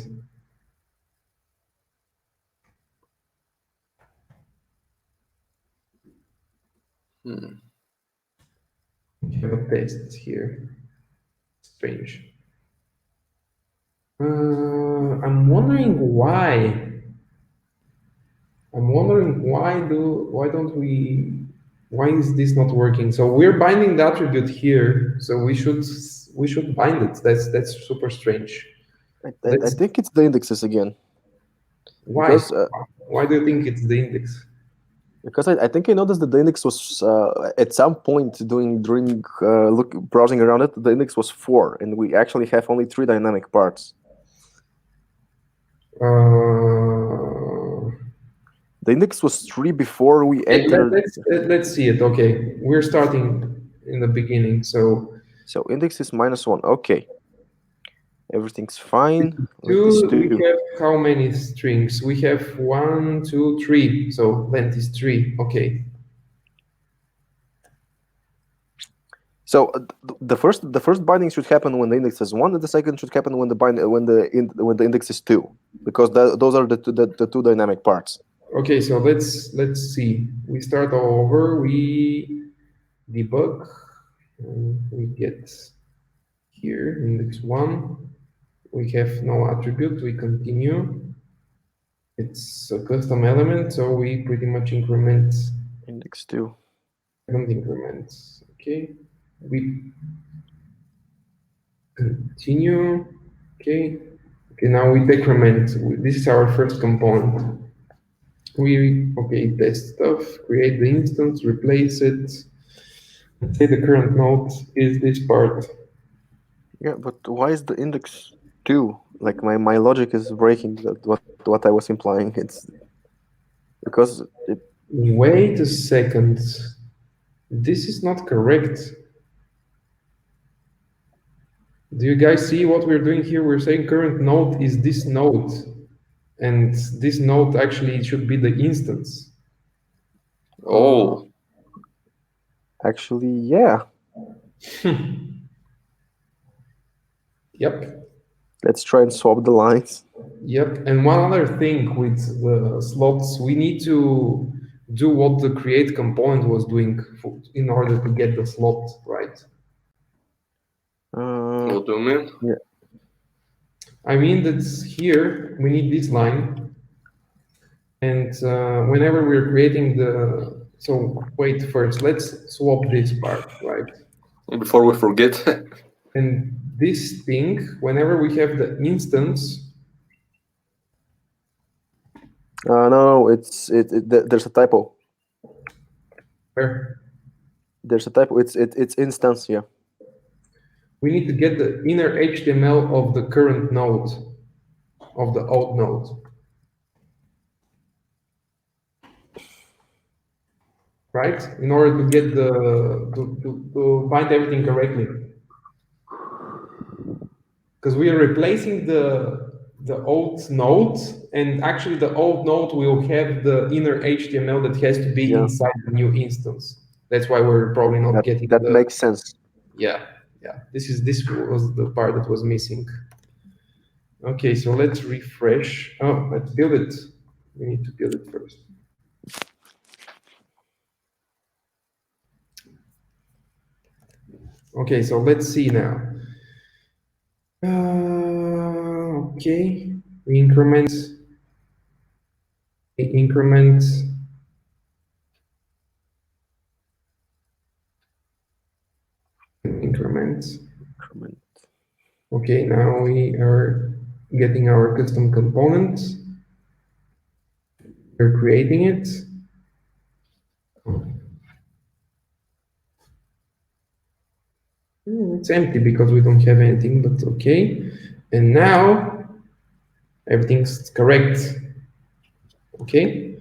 We have a test here. Strange. I'm wondering why. Why is this not working? So we're binding the attribute here, so we should bind it. That's super strange. I think it's the indexes again. Why? Because, why do you think it's the index? Because I think I noticed that the index was at some point during browsing around it, the index was 4, and we actually have only 3 dynamic parts. The index was 3 before we entered. Let's see it. Okay, we're starting in the beginning, so index is -1. Okay, everything's fine. We have how many strings? We have 1, 2, 3. So length is 3. Okay. So the first binding should happen when the index is 1, and the second should happen when the index is 2, because those are the two dynamic parts. Okay, so let's see. We start all over. We debug. We get here index 1. We have no attribute. We continue. It's a custom element, so we pretty much increment index 2. Second increment. Okay. We continue. Okay. Okay. Now we decrement. This is our first component. We test stuff, create the instance, replace it. Let's say the current node is this part. Yeah, but why is the index 2? Like my logic is breaking. What I was implying. It's because it. Wait a second. This is not correct. Do you guys see what we're doing here? We're saying current node is this node. And this node actually should be the instance. Oh. Actually, yeah. Yep. Let's try and swap the lines. Yep. And one other thing with the slots, we need to do what the create component was doing in order to get the slot right. What do you mean? Yeah. I mean that here we need this line, and whenever we're creating the wait first, let's swap this part, right? Before we forget. And this thing, whenever we have the instance. No, there's a typo. Where? There's a typo. It's instance, yeah. We need to get the inner HTML of the current node. of the old node. Right? In order to get to bind everything correctly. Because we are replacing the old node, and actually the old node will have the inner HTML that has to be inside the new instance. That's why we're probably not getting that makes sense. Yeah. This was the part that was missing. Okay, so let's refresh. Oh, let's build it. We need to build it first. Okay, so let's see now. Okay, we increment, increment. Okay, now we are getting our custom component. We're creating it. It's empty because we don't have anything, but okay. And now everything's correct. Okay.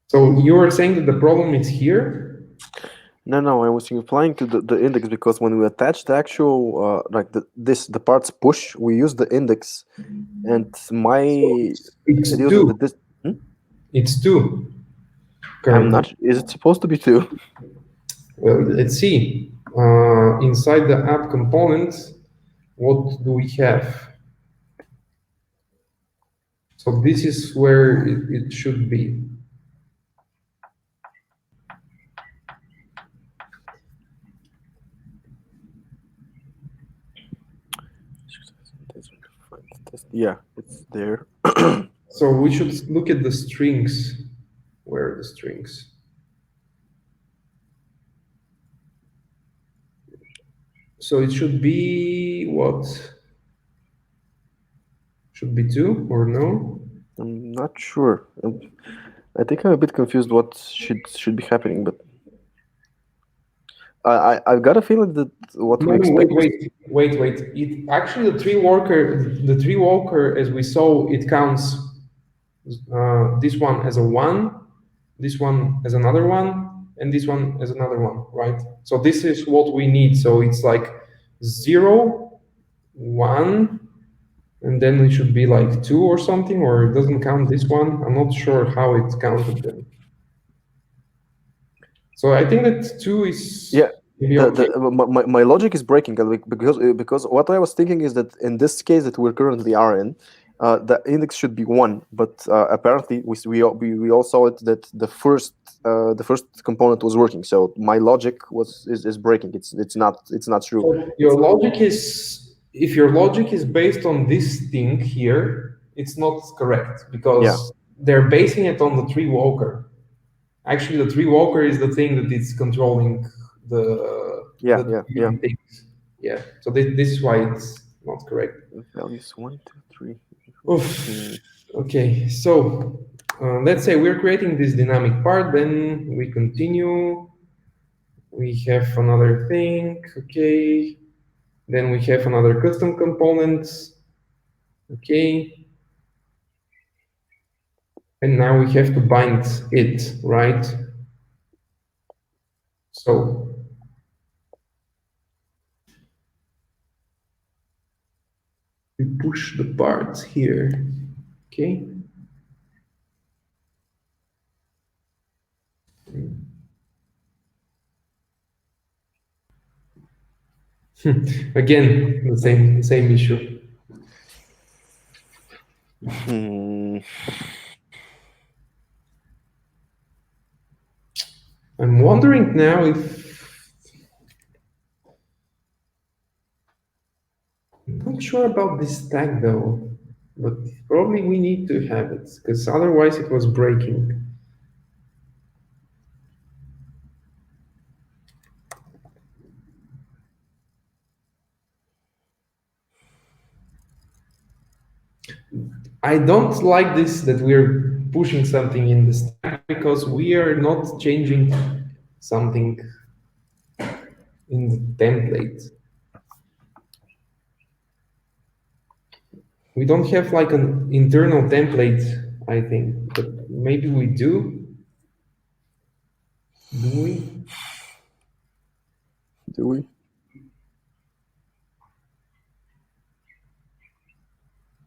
So you were saying that the problem is here? No, I was replying to the index because when we attach the actual the parts push, we use the index, and it's 2. It's 2. Currently. I'm not. Is it supposed to be 2? Well, let's see. Inside the app component, what do we have? So this is where it should be. Yeah, it's there. So we should look at the strings. Where are the strings? So it should be what? Should be 2 or no? I'm not sure. I think I'm a bit confused what should be happening, but I've got a feeling that what we expect. Wait. It actually the tree walker, as we saw, it counts this one as a 1, this one as another 1, and this one as another 1, right? So this is what we need. So it's like 0, 1, and then it should be like 2 or something, or it doesn't count this one. I'm not sure how it's counted then. So I think that 2 is my logic is breaking because what I was thinking is that in this case that we currently are in, the index should be 1, but apparently we all saw it that the first component was working. So my logic is breaking. It's not true. So your logic is, if your logic is based on this thing here, it's not correct because they're basing it on the tree walker. Actually, the tree walker is the thing that is controlling the things. Yeah. So this is why it's not correct. Values 1, 2, 3. Okay. So let's say we're creating this dynamic part. Then we continue. We have another thing. Okay. Then we have another custom component. Okay. And now we have to bind it, right? So we push the parts here, okay? Again, the same issue. I'm wondering now if I'm not sure about this tag though, but probably we need to have it because otherwise it was breaking. I don't like this that we're pushing something in the stack because we are not changing something in the template. We don't have like an internal template, I think, but maybe we do. Do we? Do we?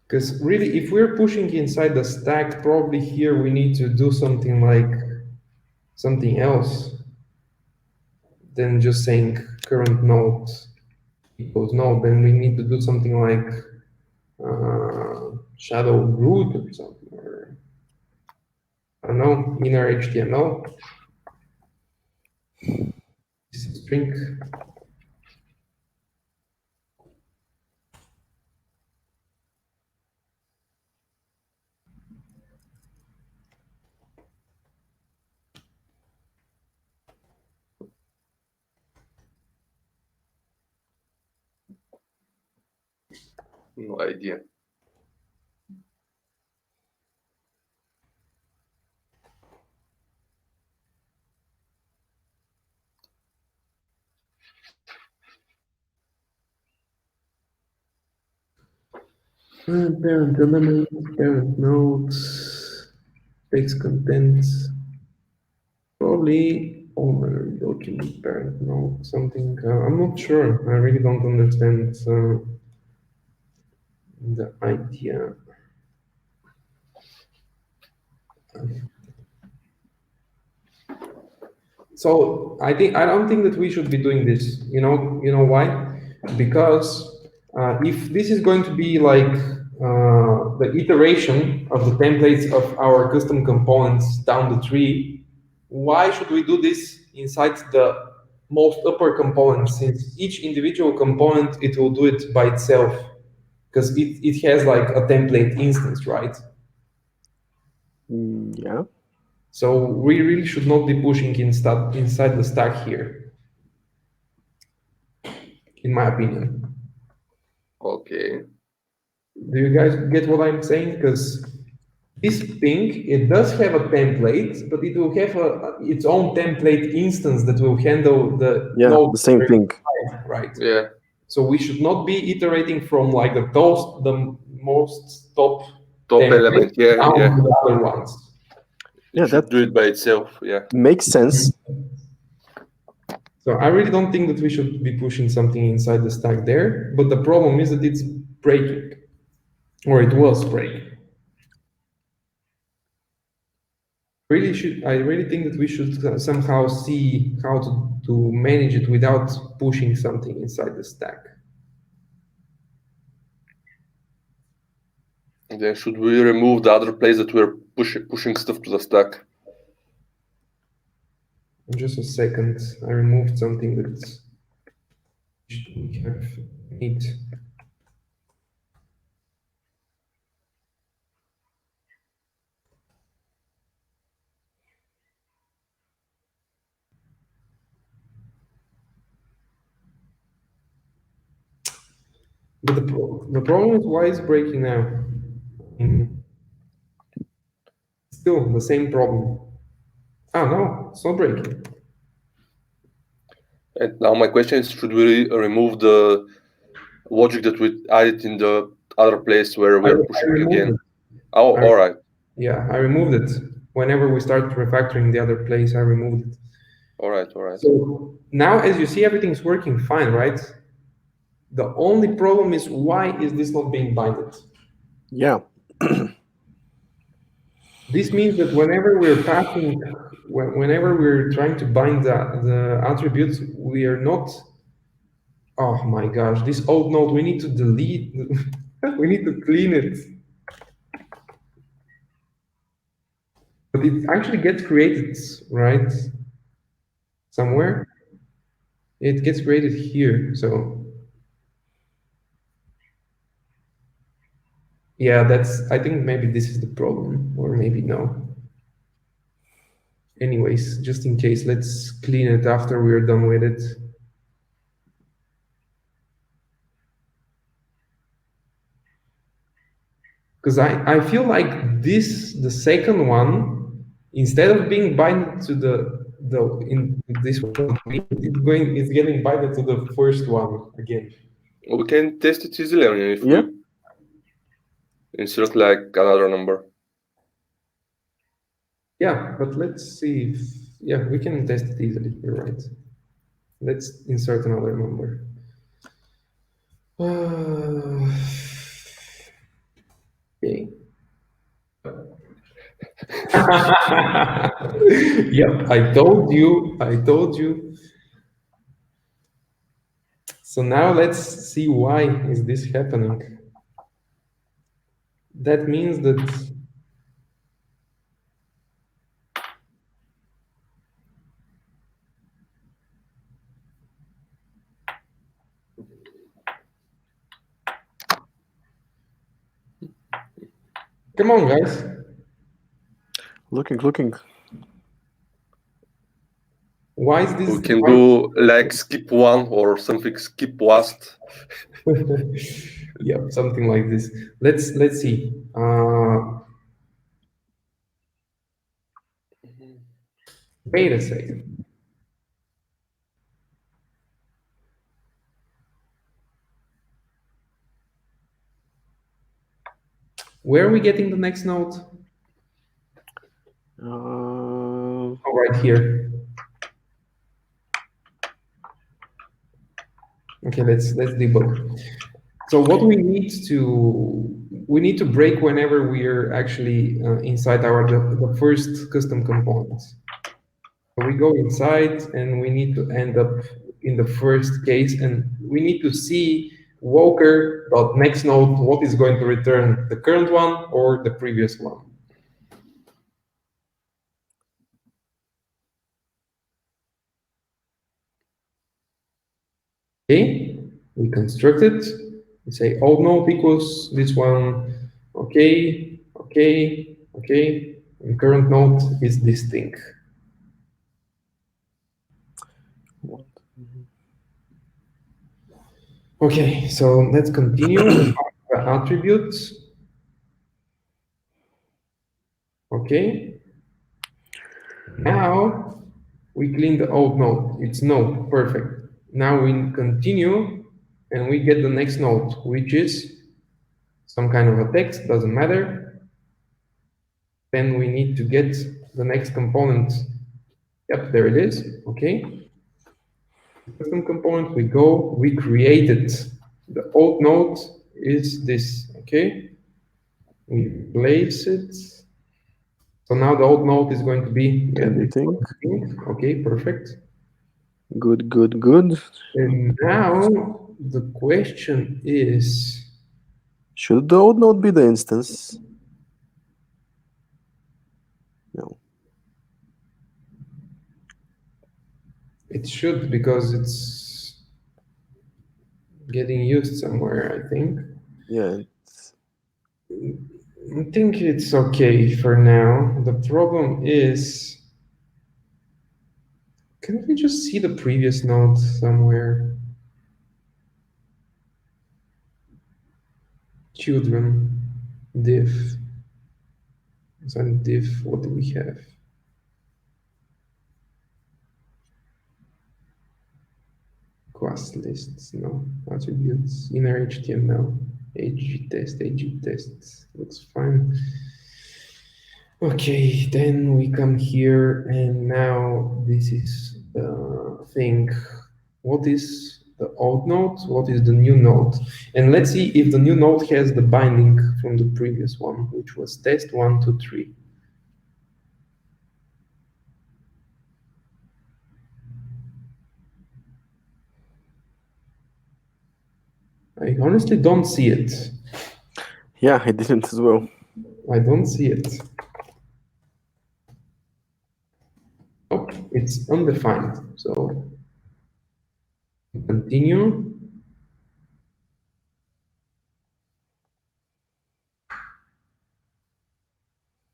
Because really, if we're pushing inside the stack, probably here we need to do something like something else than just saying current node equals node. Then we need to do something like shadow root or something, or I don't know, inner HTML. This is string. No idea. Parent element, parent nodes, text contents, probably owner document parent node, something. I'm not sure. I really don't understand the idea. So I don't think that we should be doing this. You know why? Because if this is going to be like the iteration of the templates of our custom components down the tree, why should we do this inside the most upper component? Since each individual component, it will do it by itself, because it has like a template instance, right? Yeah. So we really should not be pushing inside the stack here, in my opinion. Okay. Do you guys get what I'm saying? Because this thing, it does have a template, but it will have its own template instance that will handle the node the same thing. right? Yeah. So we should not be iterating from like the most top element. Yeah. down Yeah. to the other ones. Yeah, It should that do it by itself. Yeah. makes sense. So I really don't think that we should be pushing something inside the stack there, but the problem is that it's breaking, or it was breaking. I really think that we should somehow see how to manage it without pushing something inside the stack. And then should we remove the other place that we're pushing stuff to the stack? Just a second, I removed something that we have need. But the problem is why it's breaking now. Still the same problem. Oh no, it's not breaking. And now my question is, should we remove the logic that we added in the other place where we're pushing again? Oh, all right. Yeah, I removed it. Whenever we start refactoring the other place, I removed it. All right, all right. So now, as you see, everything's working fine, right? The only problem is, why is this not being binded? Yeah. This means that whenever we're passing, whenever we're trying to bind the attributes, we are not. Oh my gosh, this old node, we need to delete. We need to clean it. But it actually gets created, right? Somewhere. It gets created here, so. Yeah, I think maybe this is the problem, or maybe no. Anyways, just in case, let's clean it after we're done with it. Because I feel like the second one, instead of being binded to in this one, it's getting binded to the first one again. We can test it easily. I mean, if Yeah. insert like another number. Yeah, but let's see if, yeah, we can test it easily, you're right. Let's insert another number. Okay. Yep, I told you. So now let's see why is this happening. That means that come on, guys. Looking. Why is this? We can do like skip one or something, skip last. Yeah, something like this. Let's see. Wait a second. Where are we getting the next node? Oh, right here. Okay, let's debug. So what we need to break whenever we are actually inside the first custom component. So we go inside and we need to end up in the first case, and we need to see Walker.next node what is going to return, the current one or the previous one. Okay, we construct it. We say old node equals this one. Okay. And current node is this thing. Okay, so let's continue. The attributes. Okay. Now we clean the old node. It's no, perfect. Now we continue and we get the next node, which is some kind of a text, doesn't matter. Then we need to get the next component. Yep, there it is. Okay. Custom component, we created. The old node is this. Okay. We place it. So now the old node is going to be everything. Okay, perfect. Good. And now the question is, should the old node be the instance? No. It should, because it's getting used somewhere, I think. Yeah. I think it's okay for now. The problem is, can we just see the previous node somewhere? Children, diff. Inside diff, what do we have? Class lists, no. Attributes, inner HTML, AG test, looks fine. Okay, then we come here, and now this is the thing. What is the old node? What is the new node? And let's see if the new node has the binding from the previous one, which was test 1, 2, 3. I honestly don't see it. Yeah, I didn't as well. I don't see it. Oh, it's undefined. So continue.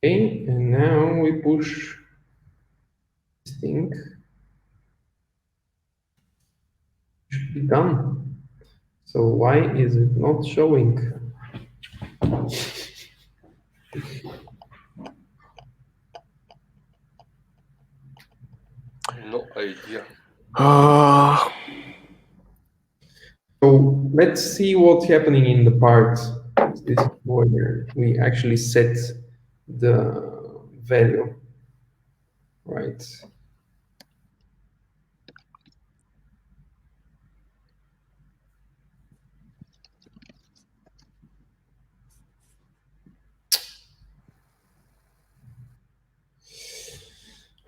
Okay, and now we push this thing. Should be done. So why is it not showing? No idea. So let's see what's happening in the part. This is where we actually set the value, right?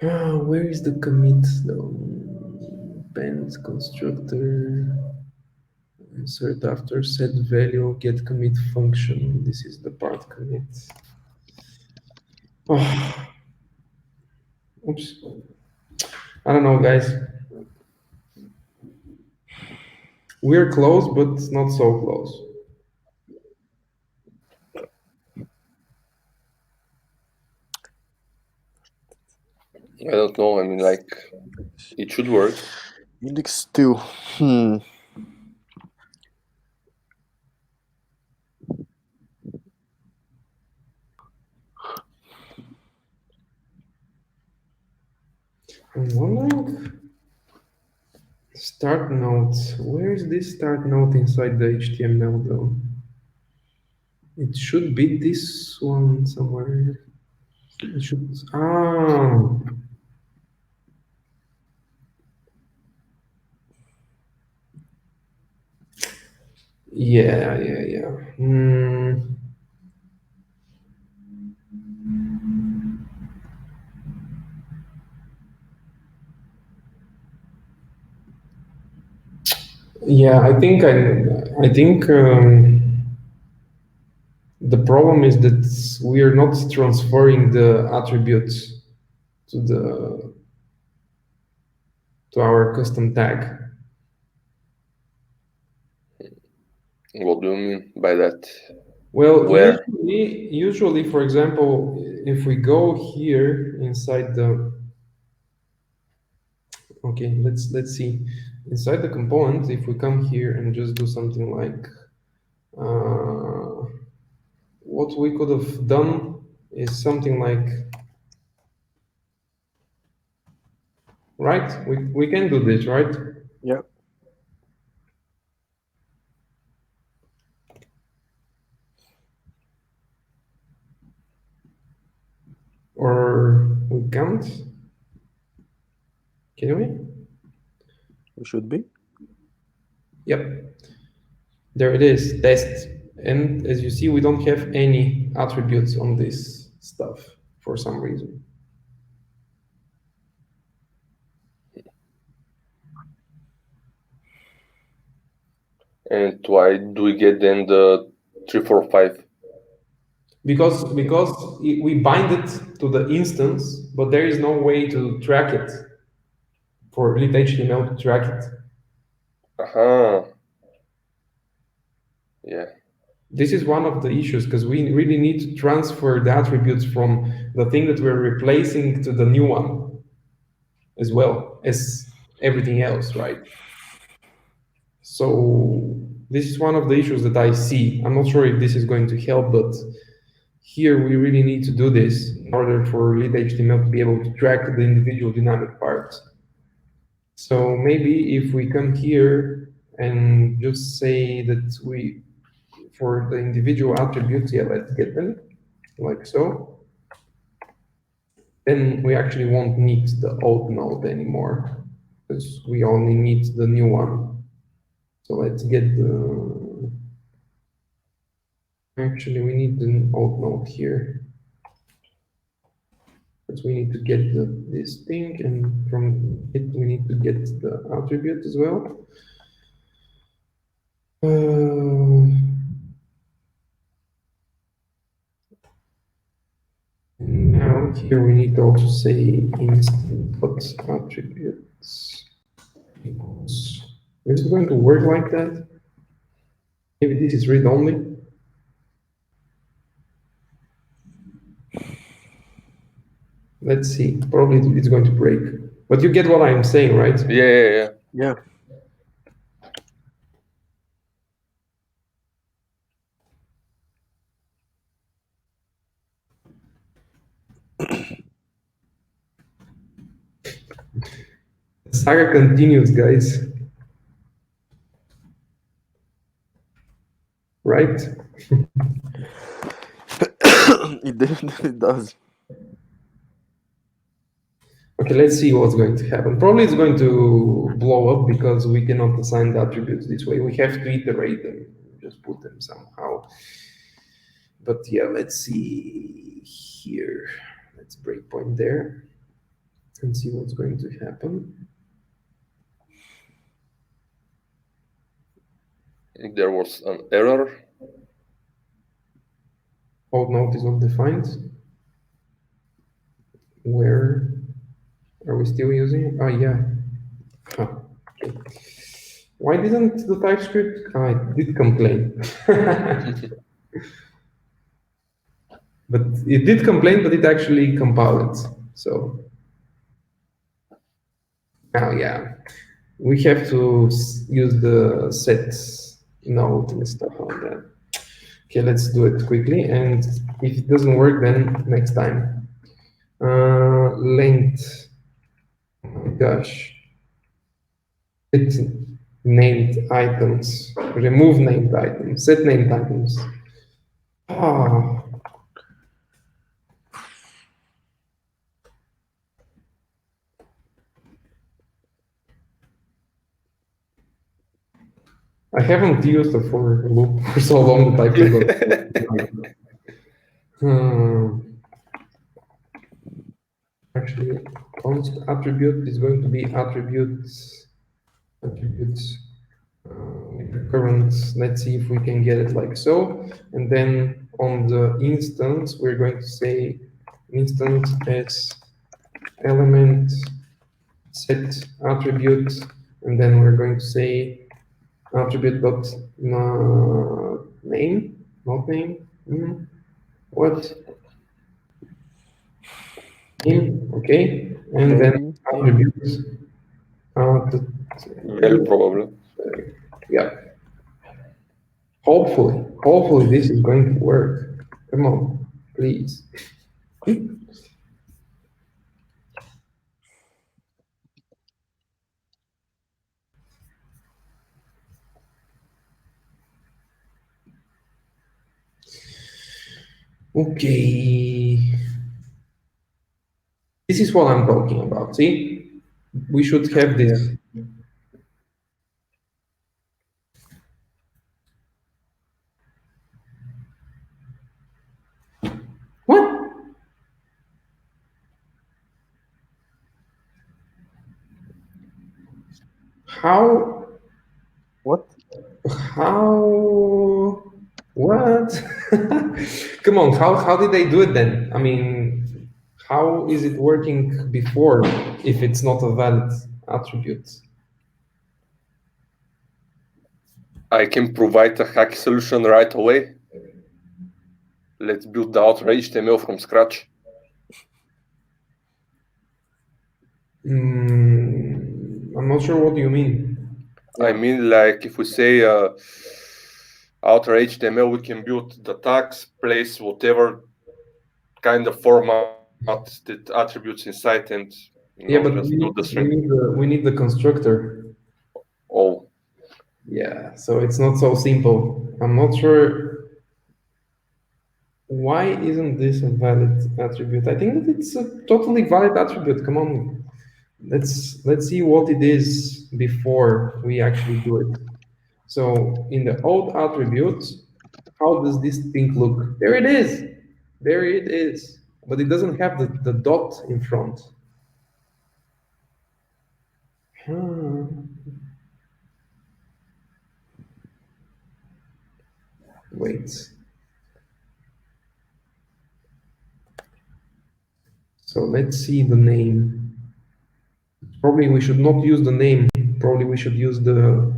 Where is the commit though? Append constructor, insert after set value, get commit function. This is the part commit. Oh. Oops. I don't know, guys. We're close, but not so close. I don't know. I mean, like, it should work. Index 2. I'm wondering. Start note. Where is this start note inside the HTML though? It should be this one somewhere. It should. Ah. Yeah. Yeah, I think the problem is that we are not transferring the attributes to our custom tag. What do you mean by that? Well, Where? usually, for example, if we go here inside the, okay, let's see, inside the component, if we come here and just do something like, what we could have done is something like, right? We can do this, right? Yeah. Or we can't? Can we? We should be. Yep. There it is, test. And as you see, we don't have any attributes on this stuff for some reason. And why do we get then the 345? Because we bind it to the instance, but there is no way to track it for lit HTML to track it. Yeah. This is one of the issues because we really need to transfer the attributes from the thing that we're replacing to the new one as well as everything else, right? So this is one of the issues that I see. I'm not sure if this is going to help, but here we really need to do this in order for lit HTML to be able to track the individual dynamic parts. So maybe if we come here and just say that we, for the individual attributes, yeah, let's get them like so. Then we actually won't need the old node anymore because we only need the new one. So let's get the, actually we need the old node here. Because we need to get this thing, and from it we need to get the attribute as well. Now here we need to also say input attributes. Is it going to work like that? Maybe this is read only. Let's see. Probably it's going to break. But you get what I'm saying, right? Yeah. The saga continues, guys. right? It definitely does. Okay, let's see what's going to happen. Probably it's going to blow up because we cannot assign the attributes this way. We have to iterate them, just put them somehow. But yeah, let's see here. Let's breakpoint there and see what's going to happen. I think there was an error. Old note is not defined. Where are we still using it? Oh, yeah. Huh. Okay. Why didn't the TypeScript? I did complain. But it did complain, but it actually compiled it. So now, yeah, we have to use the set node and stuff like that. Okay, let's do it quickly. And if it doesn't work, then next time. Length. Oh my gosh. It's named items. Remove named items. Set named items. Ah. I haven't used a for loop for so long that I forgot. Actually, const attribute is going to be attributes current. Let's see if we can get it like so. And then on the instance, we're going to say instance as element set attribute, and then we're going to say attribute dot name, not name. What? Name, okay, and then attributes. Value probably. Yeah. Hopefully this is going to work. Come on, please. Okay. This is what I'm talking about. See, we should have this. What? How? What? How? What? Come on, how did they do it then? I mean, how is it working before if it's not a valid attribute? I can provide a hack solution right away. Let's build the outer HTML from scratch. I'm not sure what you mean. I mean, like if we say outer HTML, we can build the tags, place whatever kind of format that attributes inside, and Yeah, but just build the string. we need the constructor. Oh, Yeah, so it's not so simple. I'm not sure why isn't this a valid attribute. I think that it's a totally valid attribute. Come on, let's see what it is before we actually do it. So in the old attributes, how does this thing look? There it is. There it is. But it doesn't have the dot in front. Wait. So let's see the name. Probably we should not use the name. Probably we should use the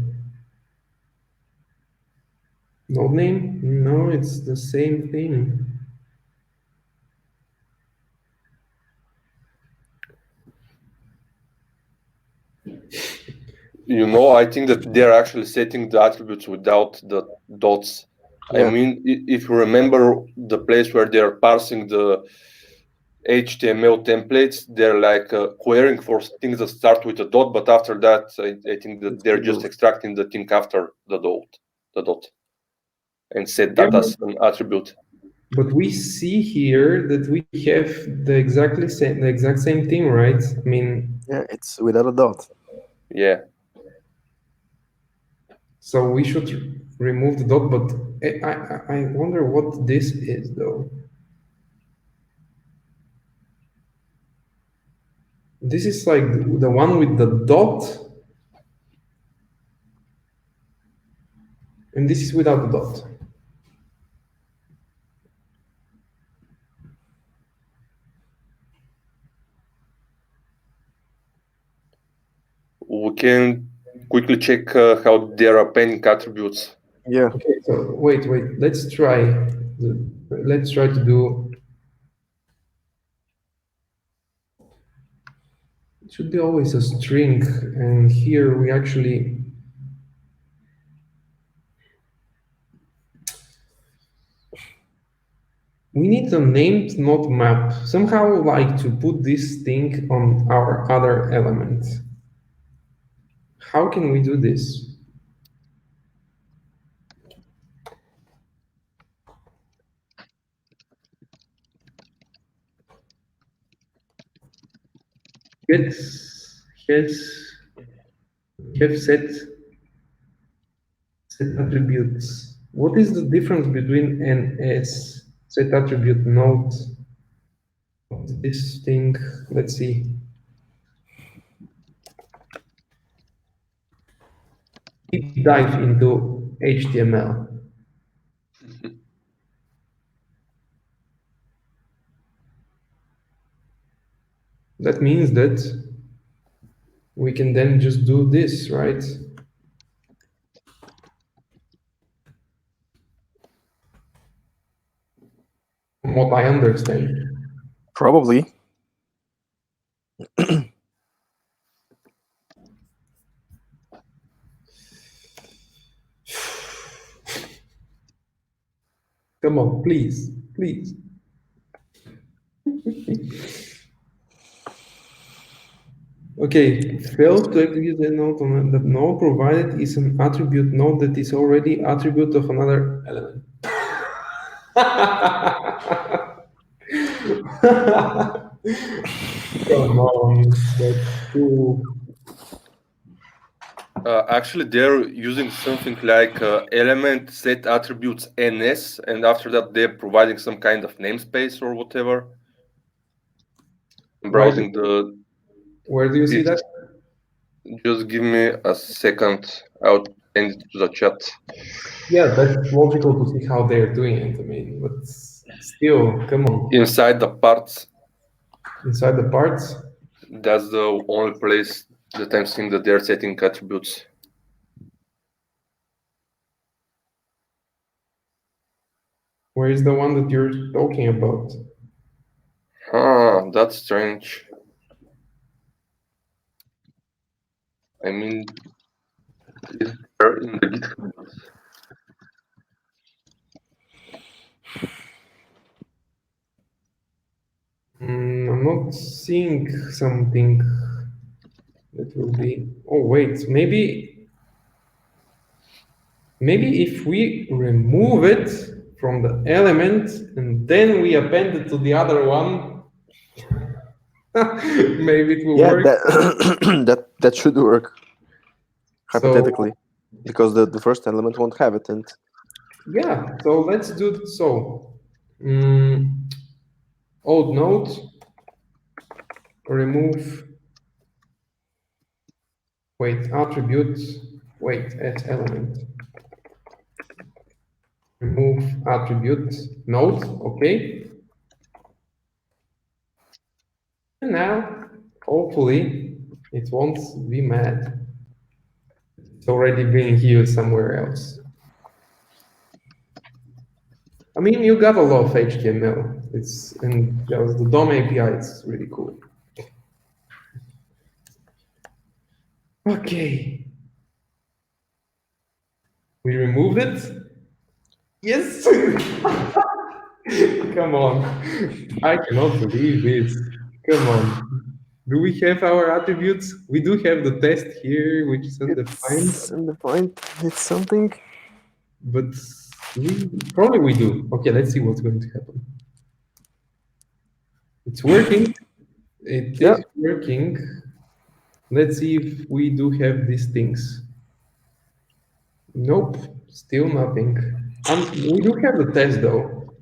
node name. No, it's the same thing. I think that they're actually setting the attributes without the dots. Yeah. I mean, if you remember the place where they're parsing the HTML templates, they're like querying for things that start with a dot, but after that, I think that they're just extracting the thing after the dot. and set that as an attribute. But we see here that we have the exact same thing, right? I mean, Yeah, it's without a dot. Yeah. So we should remove the dot, but I wonder what this is though. This is like the one with the dot, and this is without the dot. We can quickly check how there are pending attributes. Yeah. Okay, so wait. Let's try to do. It should be always a string, and here we actually. We need a named not map. Somehow like to put this thing on our other element. How can we do this? Get have set attributes. What is the difference between an s set attribute node? This thing, let's see. Deep dive into HTML. That means that we can then just do this, right? From what I understand. Probably. Come on, please. Okay, failed to execute a node on the node provided is an attribute node that is already attribute of another element. Come on, that's too. Actually, they're using something like element set attributes ns, and after that they're providing some kind of namespace or whatever. I'm browsing the. Where do you see that? Just give me a second. I'll send it to the chat. Yeah, that's logical to see how they're doing it. I mean, but still, come on. Inside the parts. Inside the parts? That's the only place that I'm seeing that they're setting attributes. Where is the one that you're talking about? That's strange. I mean, it's there in the GitHub. I'm not seeing something that will be. Oh wait, maybe if we remove it from the element and then we append it to the other one, maybe it will work. that should work hypothetically, because the first element won't have it. And yeah, so let's do it. So old node, remove attribute, at element, remove attribute node, okay. And now, hopefully, it won't be mad. It's already being used somewhere else. I mean, you got a lot of HTML. And the DOM API is really cool. Okay. We removed it. Yes. Come on. I cannot believe this. Come on. Do we have our attributes? We do have the test here, which is undefined. it's undefined. It's something. But Probably we do. Okay, let's see what's going to happen. It's working. It is working. Let's see if we do have these things. Nope, still nothing. We do have the test though.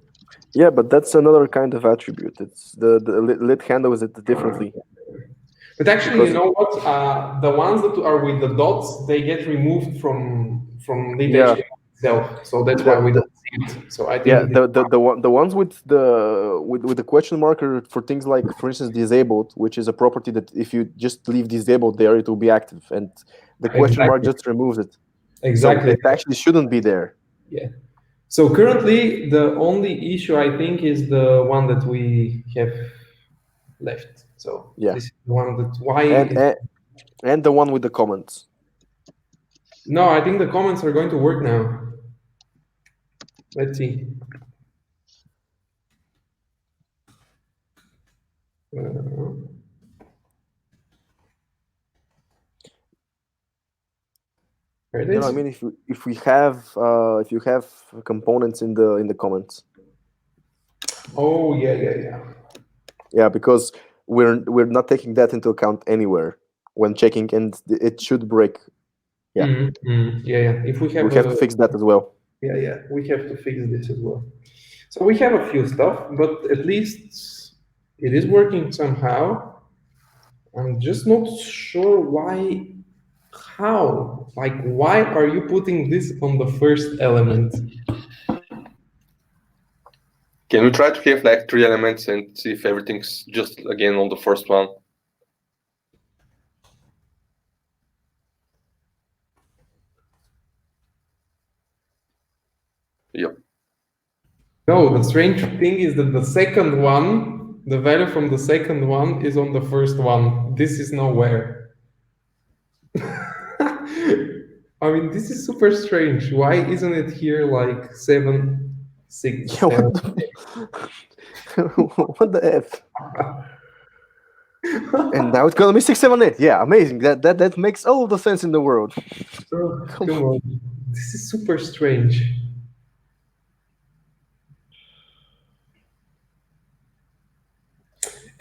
Yeah, but that's another kind of attribute. It's the lit handles it differently. But actually, you know what? The ones that are with the dots, they get removed from lit HTML itself. So that's why we don't see it. So I think the ones with the question marker for things like, for instance, disabled, which is a property that if you just leave disabled there, it will be active, and the question mark just removes it. Exactly. So it actually shouldn't be there. Yeah. So currently, the only issue I think is the one that we have left. So this is the one that and the one with the comments. No, I think the comments are going to work now. Let's see. I mean, if you have components in the comments. Oh yeah. Yeah, because we're not taking that into account anywhere when checking, and it should break. Yeah. Yeah. If we have to fix that as well. Yeah. We have to fix this as well. So we have a few stuff, but at least it is working somehow. I'm just not sure why. How? Like, why are you putting this on the first element? Can we try to have like 3 elements and see if everything's just again on the first one? Yep. No, the strange thing is that the second one, the value from the second one is on the first one. This is nowhere. I mean, this is super strange. Why isn't it here like 7, 6, 7? What the F? And now it's gonna be 6, 7, 8. Yeah, amazing. That makes all the sense in the world. Oh, come on. This is super strange.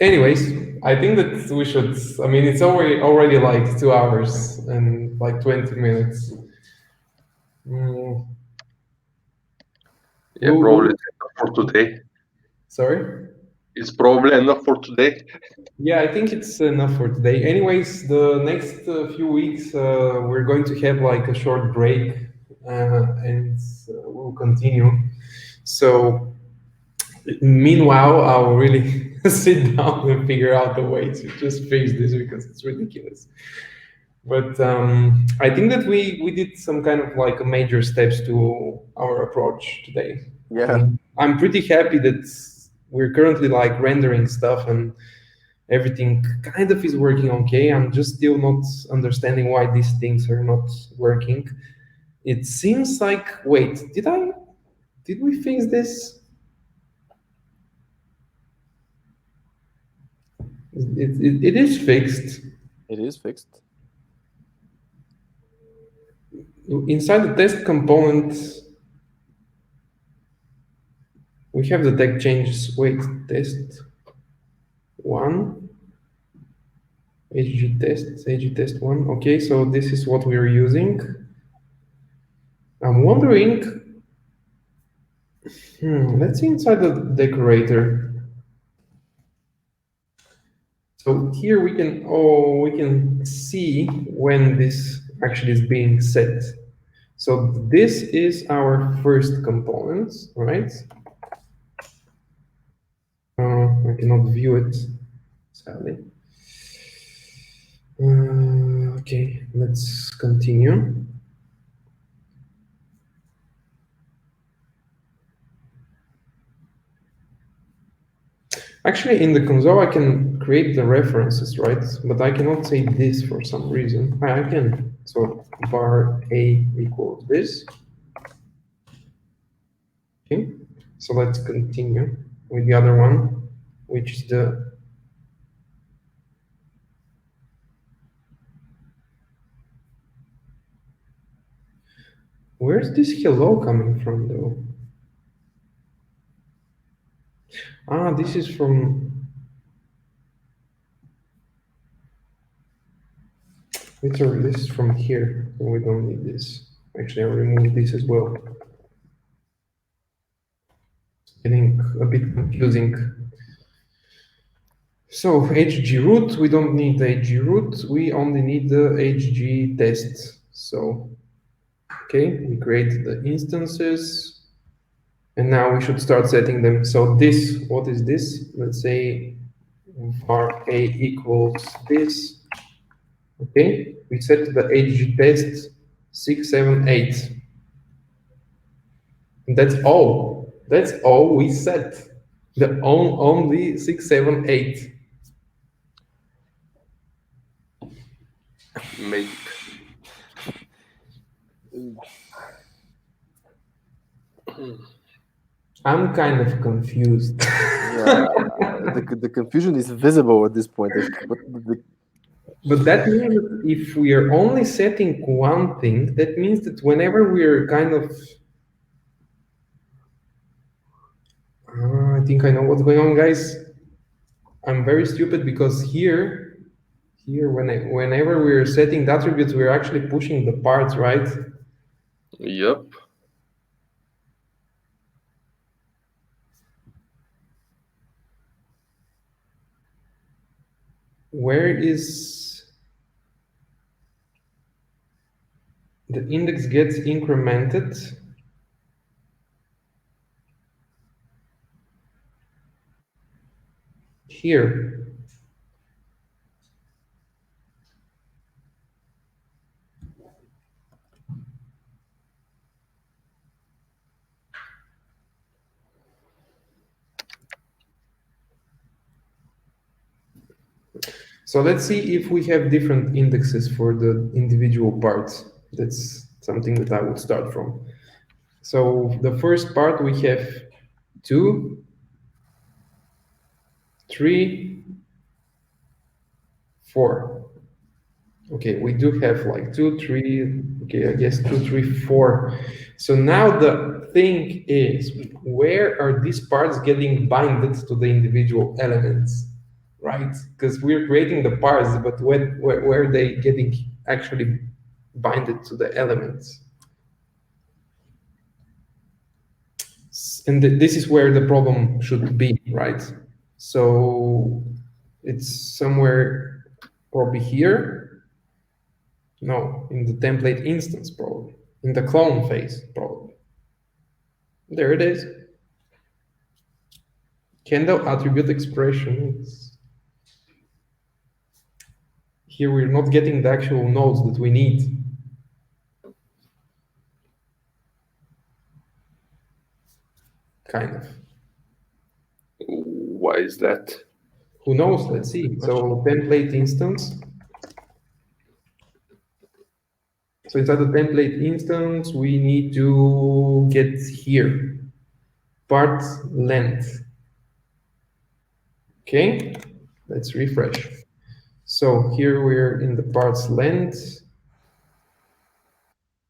Anyways, I think that we should. I mean, it's already like 2 hours and like 20 minutes. Yeah, probably enough for today. Sorry? It's probably enough for today. Yeah, I think it's enough for today. Anyways, the next few weeks we're going to have like a short break and we'll continue. So meanwhile, I'll really sit down and figure out a way to just fix this because it's ridiculous. But I think that we did some kind of like a major steps to our approach today. Yeah. I'm pretty happy that we're currently like rendering stuff and everything kind of is working okay. I'm just still not understanding why these things are not working. It seems like, wait, did we fix this? It is fixed. It is fixed. Inside the test component, we have the tag changes. Wait, test 1, HG test 1. Okay, so this is what we're using. I'm wondering, let's see inside the decorator. So here we can see when this actually is being set. So this is our first component, right? I cannot view it, sadly. Okay, let's continue. Actually, in the console, I can create the references, right? But I cannot say this for some reason. I can. So var a equals this. Okay. So let's continue with the other one, which is the Where's this hello coming from, though? Ah, this is from... Literally, this is from here, so we don't need this. Actually, I'll remove this as well. It's getting a bit confusing. So HG root, we don't need the HG root, we only need the HG test. So, okay, we create the instances, and now we should start setting them. So this, what is this? Let's say var a equals this. Okay, we set the HG test 6, 7, 8. And that's all. That's all we set. The only 6, 7, 8. Magic. I'm kind of confused. Yeah, the confusion is visible at this point. But that means that if we are only setting one thing, that means that whenever we're kind of... I think I know what's going on, guys. I'm very stupid because here, whenever we're setting the attributes, we're actually pushing the parts, right? Yep. Where is the index gets incremented? Here. So let's see if we have different indexes for the individual parts. That's something that I would start from. So the first part we have 2, 3, 4. Okay, we do have like 2, 3, okay, I guess 2, 3, 4. So now the thing is, where are these parts getting binded to the individual elements? Right? Because we're creating the parts, but where are they getting actually binded to the elements? And this is where the problem should be, right? So it's somewhere probably here. No, in the template instance, probably. In the clone phase, probably. There it is. Handle attribute expressions. Here we're not getting the actual nodes that we need. Kind of. Why is that? Who knows? Let's see. So template instance. So inside the template instance, we need to get here, part length. Okay, let's refresh. So here we're in the parts length.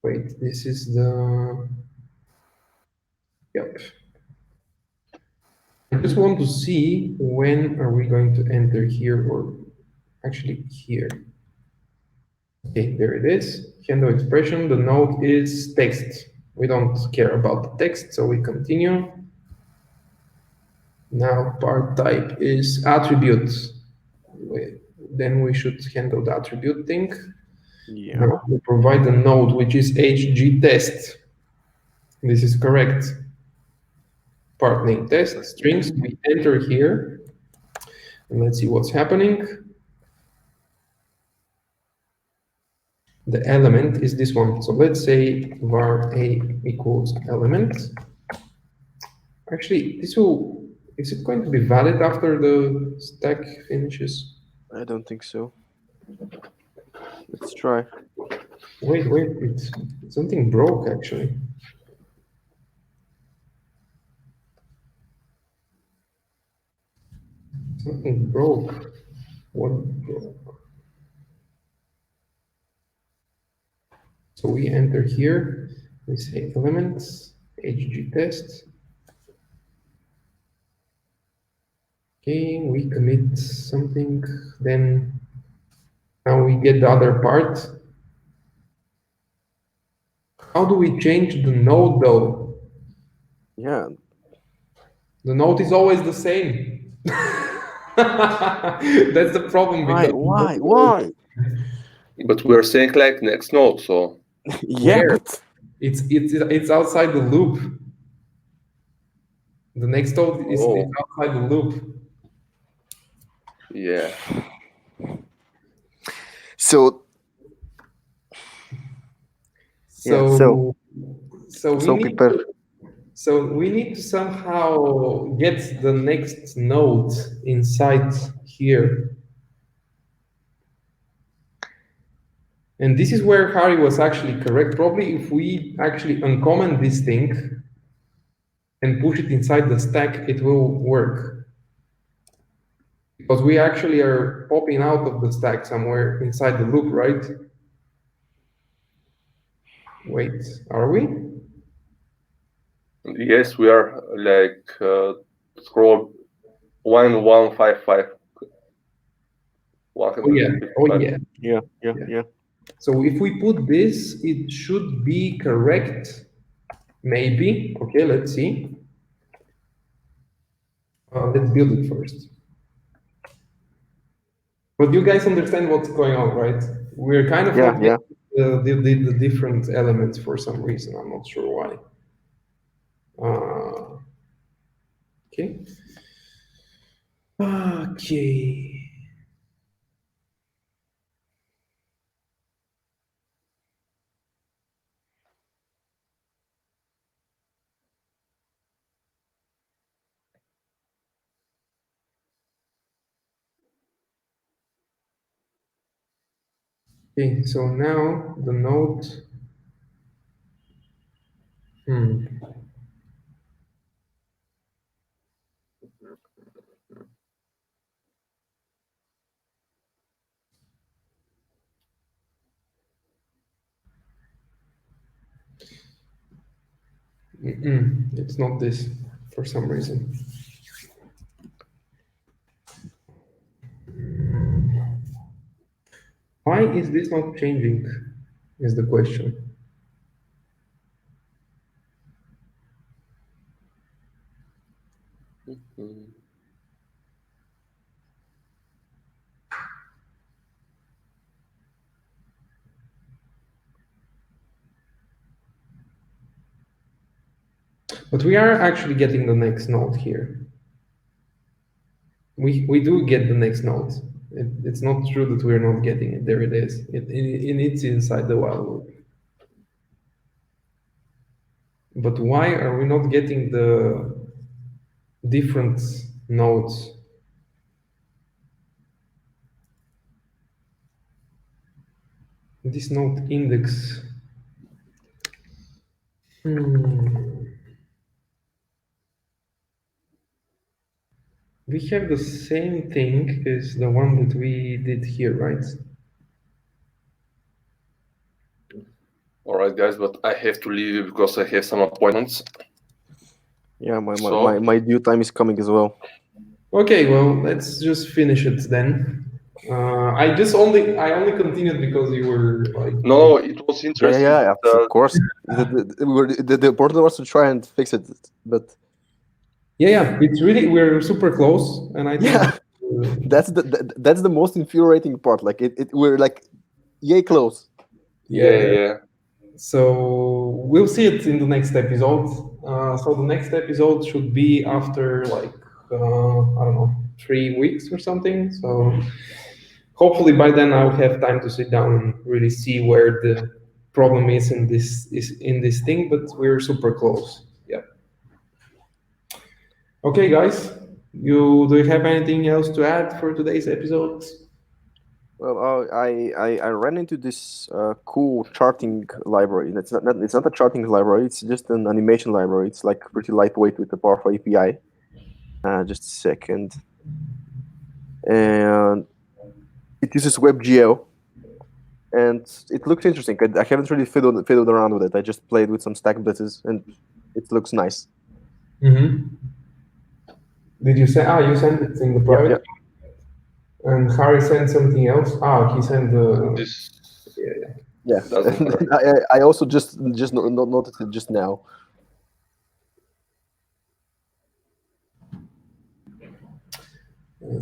Wait, this is the, yep. I just want to see when are we going to enter here, or actually here. Okay, there it is. Handle expression, the node is text. We don't care about the text, so we continue. Now part type is attribute. Then we should handle the attribute thing. Yeah. Now we provide a node which is HG test. This is correct. Part name test strings. We enter here, and let's see what's happening. The element is this one. So let's say var a equals element. Actually, this will, is it going to be valid after the stack finishes? I don't think so. Let's try. Wait, something broke actually. Something broke. What broke? So we enter here, We say elements, hg test. Okay, we commit something, then now we get the other part. How do we change the node though? Yeah. The node is always the same. That's the problem. Why? But we're saying like next node, so Yeah, Where? but It's outside the loop. The next node is Oh. outside the loop. yeah. so So so people. we need to somehow get the next node inside here. And this is where Harry was actually correct. Probably if we actually uncomment this thing and push it inside the stack, it will work. Because we actually are popping out of the stack somewhere inside the loop, right? Wait, are we? Yes, we are like scroll 1155. Oh yeah. Yeah. So if we put this, it should be correct. Maybe. Okay, let's see. Let's build it first. But you guys understand what's going on, right? We're kind of the different elements for some reason. I'm not sure why. Okay. Okay. Okay, so now the node. It's not this for some reason. Why is this not changing? Is the question. But we are actually getting the next node here. We do get the next node. It's not true that we're not getting it. There it is. It's inside the while loop. But why are we not getting the different nodes? This node index. We have the same thing as the one that we did here, right? All right, guys, but I have to leave because I have some appointments. Yeah, my due time is coming as well. Okay, well, let's just finish it then. I only continued because you were like. No, it was interesting. Yeah, of course. The important was to try and fix it, but. Yeah, it's really we're super close, and I think that's the most infuriating part. Like we're like, yay close. Yeah. So we'll see it in the next episode. So the next episode should be after like I don't know 3 weeks or something. So hopefully by then I'll have time to sit down and really see where the problem is in this thing. But we're super close. Yeah. Okay, guys. Do you have anything else to add for today's episode? Well, I ran into this cool charting library. It's not a charting library. It's just an animation library. It's like pretty lightweight with a powerful API. Just a second. And it uses WebGL. and it looks interesting. I haven't really fiddled around with it. I just played with some stack blitzes, and it looks nice. Did you send? You sent it in the private. Yeah. And Harry sent something else. He sent the. This Yeah. doesn't work. I also just noticed it just now.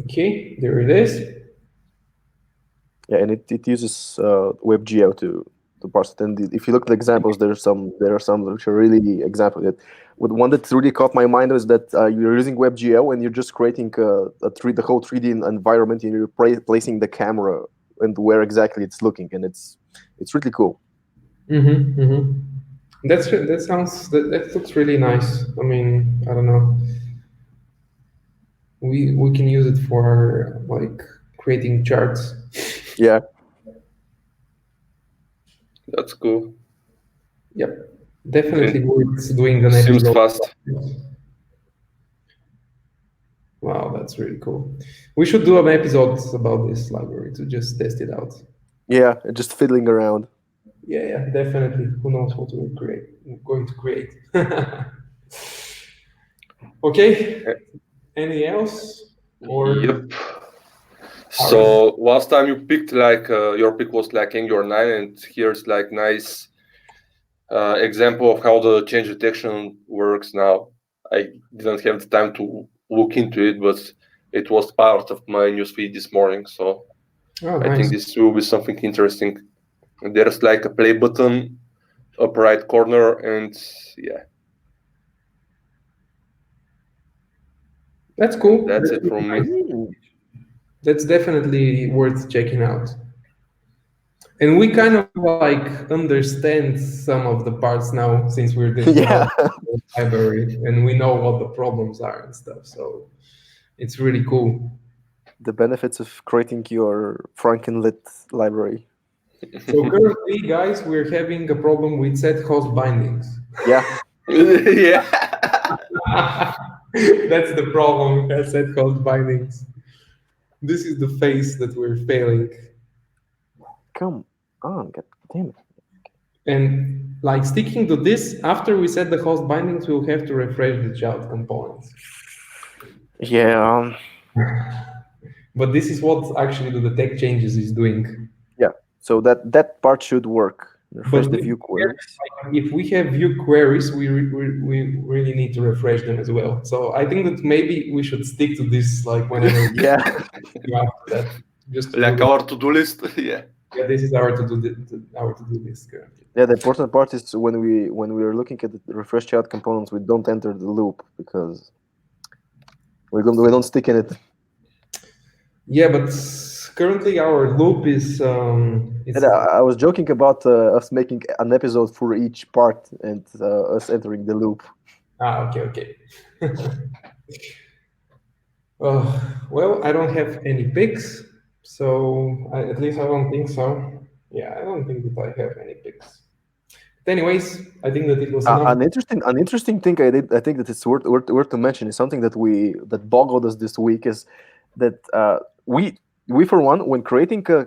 Okay, there it is. Yeah, and it uses WebGL to parse it. And if you look at the examples, there are some which are really examples. That one that really caught my mind was that you're using WebGL and you're just creating the whole 3D environment, and you're placing the camera and where exactly it's looking, and it's really cool. That looks really nice. I mean, I don't know. We can use it for like creating charts. Yeah. That's cool. Yep. Definitely worth doing an Seems episode. fast. Wow, that's really cool. We should do an episode about this library to just test it out. Yeah, just fiddling around. Yeah, definitely. Who knows what we're going to create. Okay. Anything else? Yep. So last time you picked your pick was like Angular 9, and here's like nice example of how the change detection works now. I didn't have the time to look into it, but it was part of my newsfeed this morning. So I think this will be something interesting. There's like a play button upper right corner, and yeah. That's cool. That's it from me. That's definitely worth checking out. And we kind of like understand some of the parts now since we're doing the library, and we know what the problems are and stuff. So it's really cool. The benefits of creating your Frankenlit library. So currently, guys, we're having a problem with set host bindings. Yeah. Yeah. That's the problem. Set host bindings. This is the phase that we're failing. Come on, god damn it. And like sticking to this, after we set the host bindings, we'll have to refresh the child components. Yeah. But this is what actually the detect changes is doing. Yeah. So that part should work. Refresh the view queries. If we have view queries, we really need to refresh them as well. So I think that maybe we should stick to this, like whenever. Yeah. That, just like our to-do list. Yeah. Yeah, this is our to-do list currently. Yeah, the important part is when we are looking at the refresh child components, we don't enter the loop because we don't stick in it. Yeah, but currently our loop is. I was joking about us making an episode for each part and us entering the loop. Okay. Well, I don't have any picks, so at least I don't think so. Yeah, I don't think that I have any picks. But anyways, I think that it was enough. An interesting thing I think that it's worth to mention is something that boggled us this week is that we for one, when creating a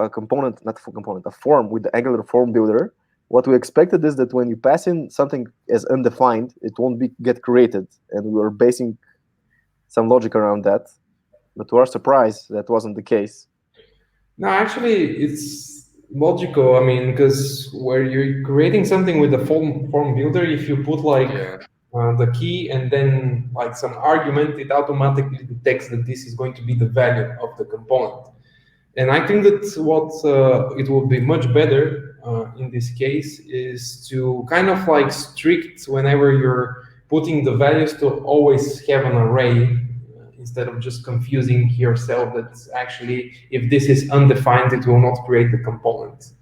component, not a component, a form with the Angular form builder, what we expected is that when you pass in something as undefined, it won't get created, and we were basing some logic around that. But to our surprise, that wasn't the case. No, actually, it's logical. I mean, because where you're creating something with the form builder, if you put like the key and then like some argument, it automatically detects that this is going to be the value of the component. And I think that what it will be much better in this case is to kind of like strict whenever you're putting the values to always have an array instead of just confusing yourself that actually if this is undefined, it will not create the component.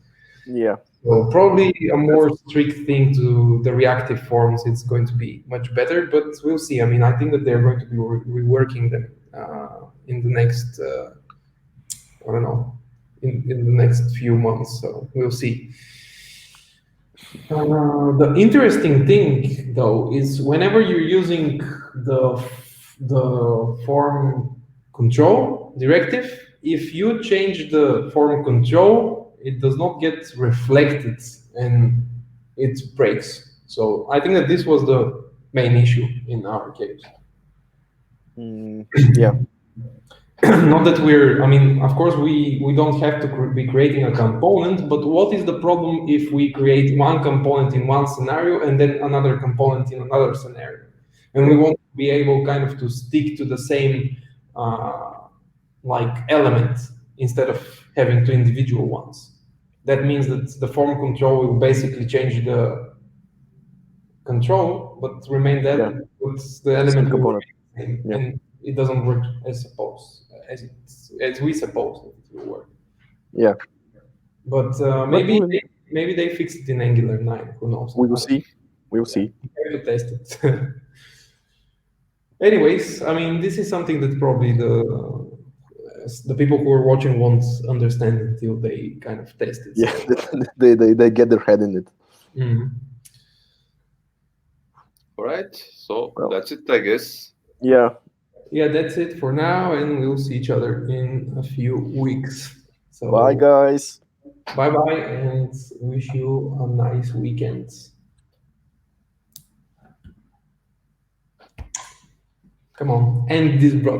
Yeah. So probably a more strict thing to the reactive forms, it's going to be much better, but we'll see. I mean, I think that they're going to be reworking them in the next, I don't know, in the next few months. So we'll see. The interesting thing, though, is whenever you're using the form control directive, if you change the form control, it does not get reflected and it breaks. So I think that this was the main issue in our case. Yeah. Not that I mean, of course, we don't have to be creating a component, but what is the problem if we create one component in one scenario and then another component in another scenario? And we want to be able kind of to stick to the same like element instead of having two individual ones. That means that the form control will basically change the control, but remain that, but the element will remain the same, and it doesn't work as we suppose that it will work. Yeah. But maybe they fixed it in Angular 9. Who knows? We will see. We will see. We have to test it. Anyways, I mean, this is something that probably the people who are watching won't understand until they kind of test it. Yeah, they get their head in it. All right, so that's it, I guess. Yeah. Yeah, that's it for now, and we'll see each other in a few weeks. So bye, guys. Bye-bye, and wish you a nice weekend. Come on, end this, bro.